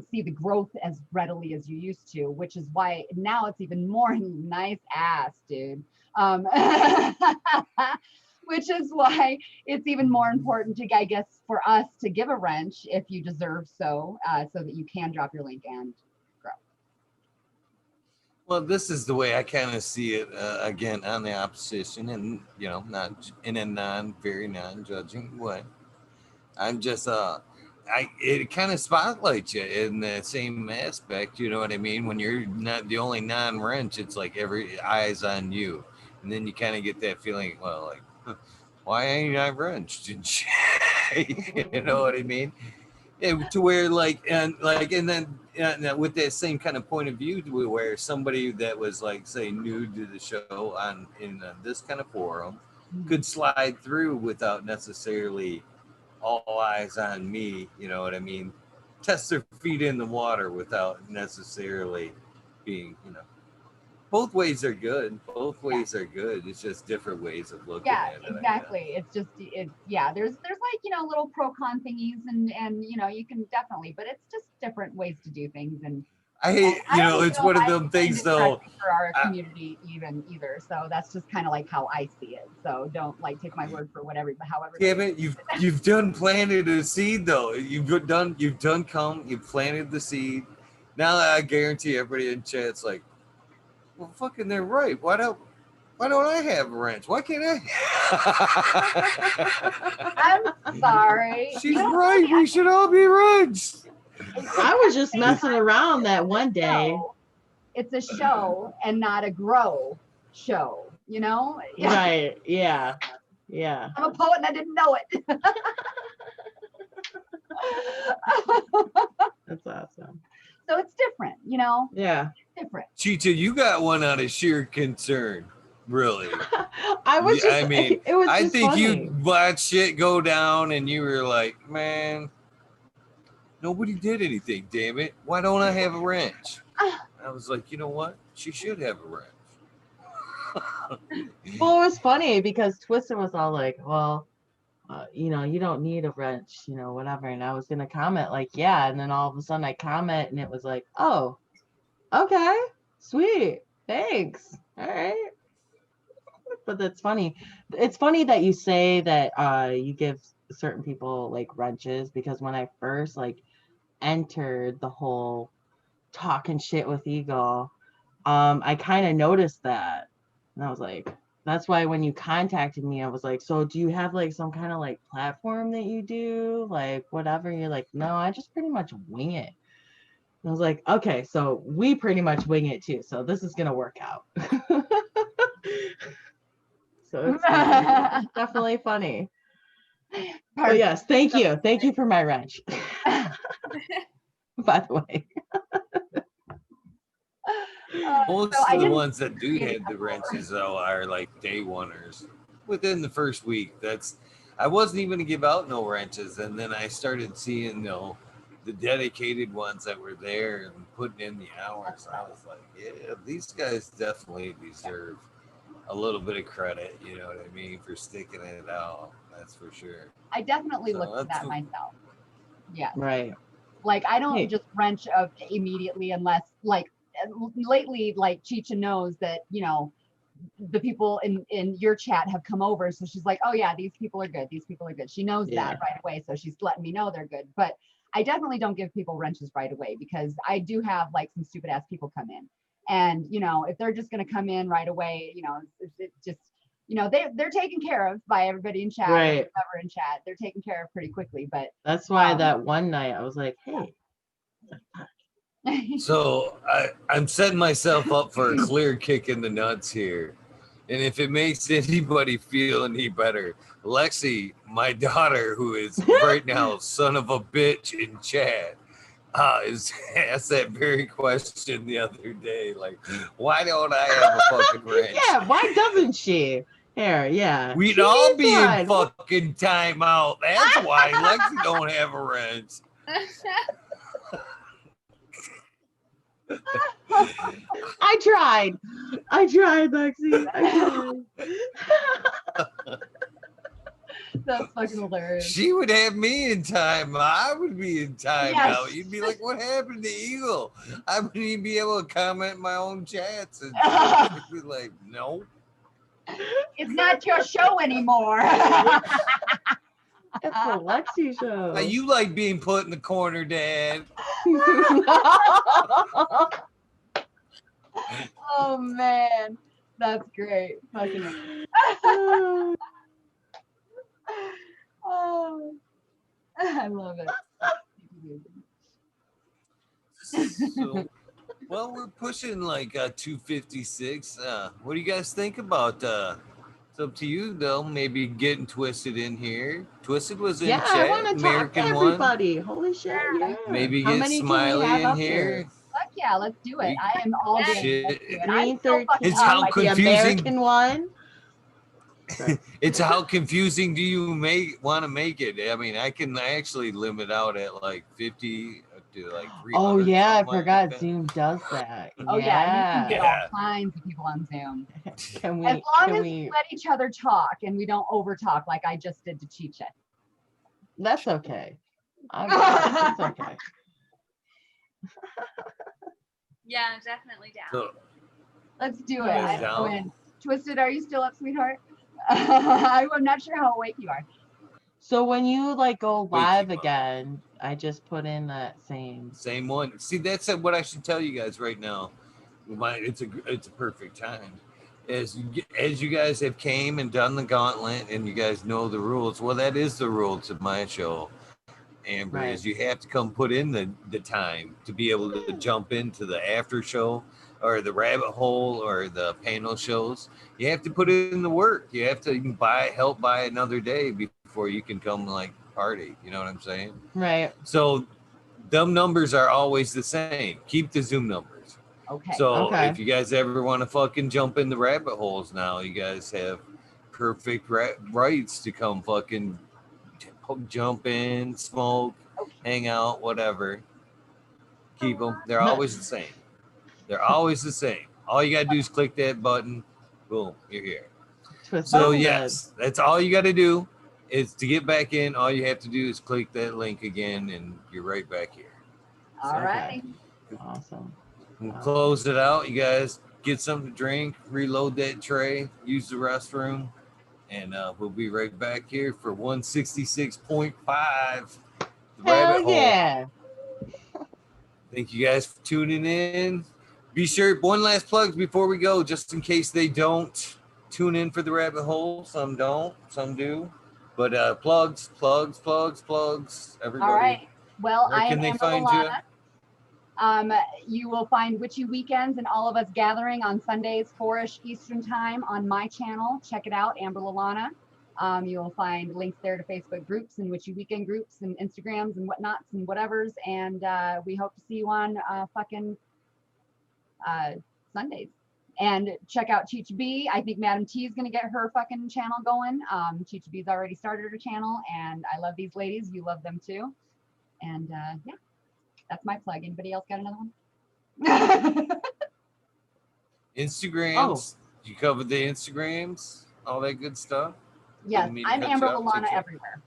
see the growth as readily as you used to, which is why now it's even more nice ass, dude. Which is why it's even more important to, I guess, for us to give a wrench if you deserve so that you can drop your link and grow.
Well, this is the way I kind of see it, again, on the opposition and, not in a very non-judging way. I'm just, it kind of spotlights you in the same aspect, you know what I mean? When you're not the only non-wrench, it's like every eye's on you. And then you kind of get that feeling, well, like, why ain't I wrenched? You know what I mean? To where and then with that same kind of point of view, to where somebody that was like, say, new to the show in this kind of forum could slide through without necessarily all eyes on me, you know what I mean? Test their feet in the water without necessarily being, both ways are good. Both ways are good. It's just different ways of looking at it.
Yeah, exactly. It's just, there's like, little pro-con thingies and, you can definitely, but it's just different ways to do things. And
I hate, it's one of them things though.
For our community either. So that's just kind of like how I see it. So don't like take my word for however.
Damn it, you've done planted a seed though. You've planted the seed. Now I guarantee everybody in chat's like, well, fucking, they're right. Why don't I have a wrench? Why can't
I? I'm sorry.
She's right. We should all be wrenched.
I was just messing around that one day.
It's a show and not a grow show. you know?
Right. Yeah. Yeah.
I'm a poet and I didn't know it.
That's awesome.
So it's different, you know?
Yeah.
Different.
Cheetah, you got one out of sheer concern. Really.
I was just,
I mean,
it was
I
just
think
funny.
you watched shit go down and you were like, man, nobody did anything, damn it. Why don't I have a wrench? I was like, you know what? She should have a wrench.
Well, it was funny because Twisted was all like, well, you know, you don't need a wrench, you know, whatever. And I was going to comment like, yeah. And then all of a sudden I comment and it was like, oh, okay, sweet. Thanks. All right. But that's funny. It's funny that you say that you give certain people like wrenches, because when I first like entered the whole talking shit with Eagle, I kind of noticed that. And I was like, that's why when you contacted me, I was like, so do you have like some kind of like platform that you do? Like whatever. And you're like, no, I just pretty much wing it. And I was like, okay, so we pretty much wing it too. So this is gonna work out. So it's funny. Definitely funny. But yes, thank you. Thank you for my wrench. By the way.
Most
So I
of the
didn't
ones that do
create
have the
a
wrenches though are like day oneers within the first week. I wasn't even to give out no wrenches, and then I started seeing, you know, the dedicated ones that were there and putting in the hours. I was like, yeah, these guys definitely deserve a little bit of credit, you know what I mean, for sticking it out. That's for sure.
I definitely
So
looked at
that's
that
what-
myself. Yeah.
Right.
Like I don't
Hey.
just wrench up immediately unless like lately, like Chicha knows that, you know, the people in your chat have come over. So she's like, oh yeah, these people are good. These people are good. She knows
Yeah.
that right away. So she's letting me know they're good. But I definitely don't give people wrenches right away, because I do have like some stupid ass people come in. And, you know, if they're just going to come in right away, you know, it's just, you know, they're taken care of by everybody in chat, or
Right.
whoever in chat. They're taken care of pretty quickly. But
That's why that one night I was like, hey.
So I'm setting myself up for a clear kick in the nuts here. And if it makes anybody feel any better, Lexi, my daughter, who is right now son of a bitch in chat, is asked that very question the other day. Like, why don't I have a fucking wrench?
Yeah, why doesn't she? Here, yeah.
We'd
She
all
needs
be in
one.
fucking timeout. That's why Lexi don't have a wrench.
I tried, Lexi. I tried.
That's fucking hilarious.
She would have me in time. I would be in timeout.
Yes.
You'd be like, what happened to Eagle? I wouldn't even be able to comment my own chats. And she'd be like, no.
It's not your show anymore.
It's the Lexi show.
You like being put in the corner, Dad.
Oh man, that's great. Fucking. Oh, I love it.
So, well, we're pushing like 256. What do you guys think about it's up to you though. Maybe getting Twisted in here. Twisted was in
Yeah, I
chat.
want to talk to
American one.
everybody. Holy shit, yeah.
Maybe
How
get
many can we
Smiley
have
in
up
here.
Fuck yeah, let's do it. I am all game.
Shit.
Let's do it.
Green
I'm so fucking
13,
It's how
up.
the
confusing-
American one.
It's how confusing do you want to make it? I mean, I can actually limit out at like 50 to like 300.
Oh yeah, I
something like
forgot
that.
Zoom does that.
Oh yeah, you can get
Yeah.
all kinds of people on Zoom.
Can we?
As long
can
as
we?
we let each other talk and we don't over talk like I just did to Chicha.
That's okay. It's okay.
Yeah, definitely down.
So,
Let's do it.
Guys
I'm
down?
going. Twisted, are you still up, sweetheart? I'm not sure how awake you are.
So when you like go
Wait,
live
keep up.
again, I just put in that same.
same one. See, that's what I should tell you guys right now. It's a perfect time. As you guys have came and done the gauntlet and you guys know the rules. Well, that is the rule to my show. Amber,
Right.
is you have to come put in the time to be able to jump into the after show or the rabbit hole or the panel shows. You have to put in the work. You have to help buy another day before you can come like party. You know what I'm saying?
Right.
So them numbers are always the same. Keep the Zoom numbers.
Okay.
So
Okay.
if you guys ever want to fucking jump in the rabbit holes now, you guys have perfect rights to come fucking jump in, smoke, hang out, whatever. Keep them. They're always the same. They're always the same. All you got to do is click that button. Boom, you're here.
Twisted
So
said.
yes, that's all you got to do is to get back in. All you have to do is click that link again and you're right back here.
All right.
Awesome.
We'll close it out. You guys get something to drink, reload that tray, use the restroom, and we'll be right back here for 166.5. The rabbit
Hell
hole.
yeah.
Thank you guys for tuning in. Be sure, one last plug before we go, just in case they don't tune in for the rabbit hole. Some don't, some do. But plugs, everybody.
All right. Well,
Where
I
can
am
they
Amber
find
Lalana. You will find Witchy Weekends and all of us gathering on Sundays, 4-ish Eastern time on my channel. Check it out, Amber Lalana. You will find links there to Facebook groups and Witchy Weekend groups and Instagrams and whatnots and whatevers. And we hope to see you on fucking Sundays. And check out Cheech B. I think Madam T is going to get her fucking channel going. Cheech B's already started her channel, and I love these ladies. You love them too. And yeah, that's my plug. Anybody else got another one?
Instagrams. You covered the Instagrams, all that good stuff.
Yes,
Didn't mean to
I'm
cut
Amber
you off,
Lalana
TJ.
everywhere.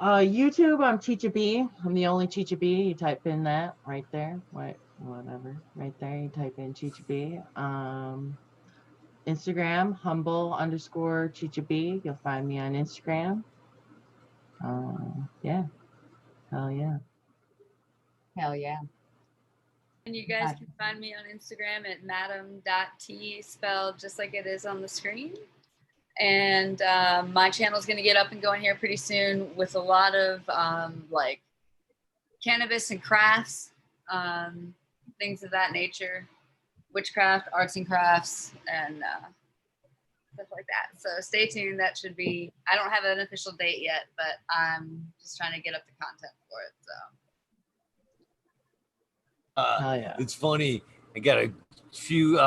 YouTube, I'm Chicha B. I'm the only Chicha B. You type in that right there. Whatever. Right there. You type in Chicha B. Instagram, humble_Chicha B. You'll find me on Instagram. Yeah. Hell yeah.
Hell yeah.
And you guys can find me on Instagram at madam.t, spelled just like it is on the screen. And my channel is going to get up and going here pretty soon with a lot of like cannabis and crafts, things of that nature, witchcraft, arts and crafts, and stuff like that. So stay tuned. That should be, I don't have an official date yet, but I'm just trying to get up the content for it. So.
Hell yeah.
It's funny. I got a few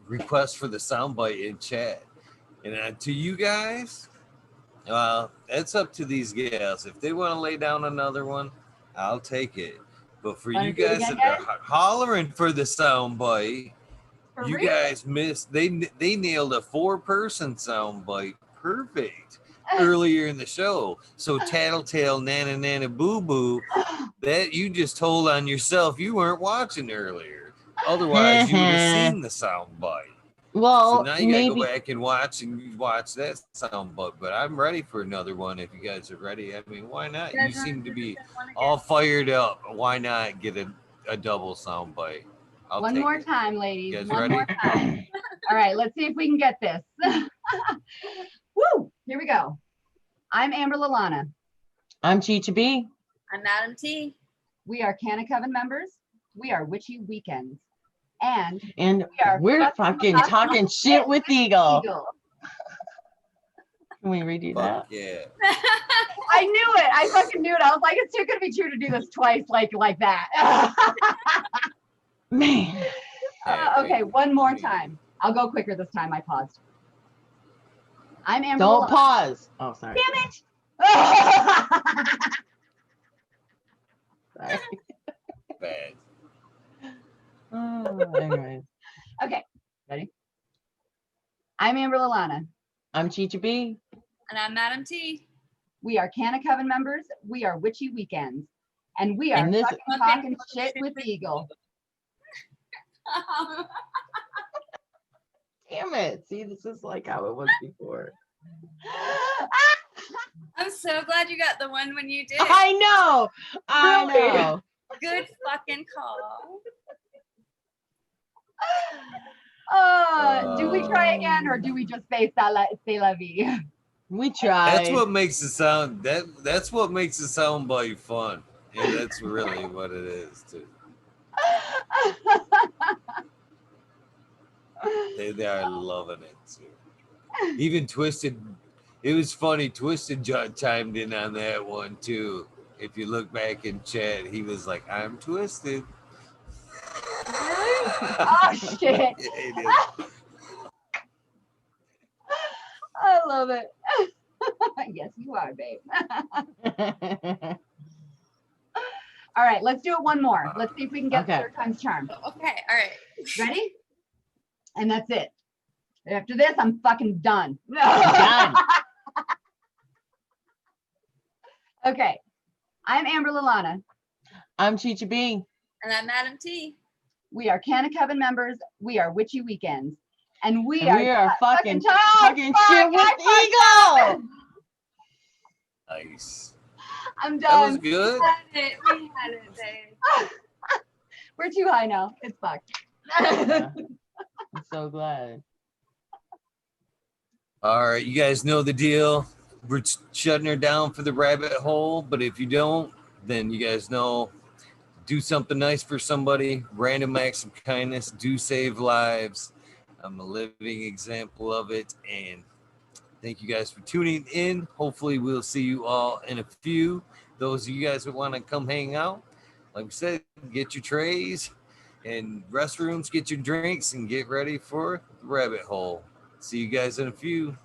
requests for the soundbite in chat. And to you guys, that's up to these gals. If they want to lay down another one, I'll take it. But for you guys that are hollering for the soundbite, you guys missed. They nailed a 4-person soundbite perfect earlier in the show. So tattletale, nana nana boo boo, that you just told on yourself. You weren't watching earlier. Otherwise, you would have seen the soundbite.
Well,
so now you
maybe
gotta go back and watch that soundbite. But I'm ready for another one if you guys are ready. I mean, why not? You seem to be all fired up. Why not get a double soundbite?
One more time, ladies.
You guys
One
ready?
more time. All right, let's see if we can get this. Woo! Here we go. I'm Amber Lalana.
I'm Chicha B.
I'm Madam T.
We are Canna Coven members. We are Witchy Weekends. And
we're fucking talking shit with Eagle. Can we redo that?
Yeah.
I knew it. I fucking knew it. I was like, it's too good to be true to do this twice like that.
Man.
Okay, one more time. I'll go quicker this time. I paused. I'm Amber.
Don't pause. Oh, sorry.
Damn it.
Sorry.
Bad.
Oh, anyways.
Okay, ready? I'm Amber Lalana.
I'm Chicha B.
And I'm Madam T.
We are Canna Coven members. We are Witchy Weekends. And we are fucking talking shit with Eagle.
Damn it. See, this is like how it was before.
I'm so glad you got the one when you did.
I know. I know.
Good fucking call.
Do we try again or do we just say c'est la vie?
We tried.
That's what makes it sound that's what makes a soundbite fun. And that's really what it is too. They are loving it too. Even Twisted, it was funny. Twisted chimed in on that one too. If you look back in chat, he was like, "I'm Twisted."
Oh shit! I love it. Yes, you are, babe. All right, let's do it one more. Let's see if we can get
Okay.
third time's charm.
Okay, all right.
Ready? And that's it. After this, I'm fucking done.
Done.
Okay. I'm Amber Lalana.
I'm Chicha B.
And I'm Madam T.
We are Canna Coven members. We are Witchy Weekends. And we
And
are
fucking
talking
shit with Eagle.
Nice.
I'm
That was
done.
good.
We had it, babe.
We're too high now. It's fucked.
Yeah. I'm so glad.
All right, you guys know the deal. We're shutting her down for the rabbit hole, but if you don't, then you guys know, do something nice for somebody. Random acts of kindness do save lives. I'm a living example of it, and thank you guys for tuning in. Hopefully we'll see you all in a few. Those of you guys that want to come hang out, like we said, get your trays and restrooms, get your drinks, and get ready for the rabbit hole. See you guys in a few.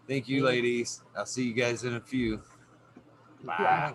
Thank you, ladies. I'll see you guys in a few.
Bye.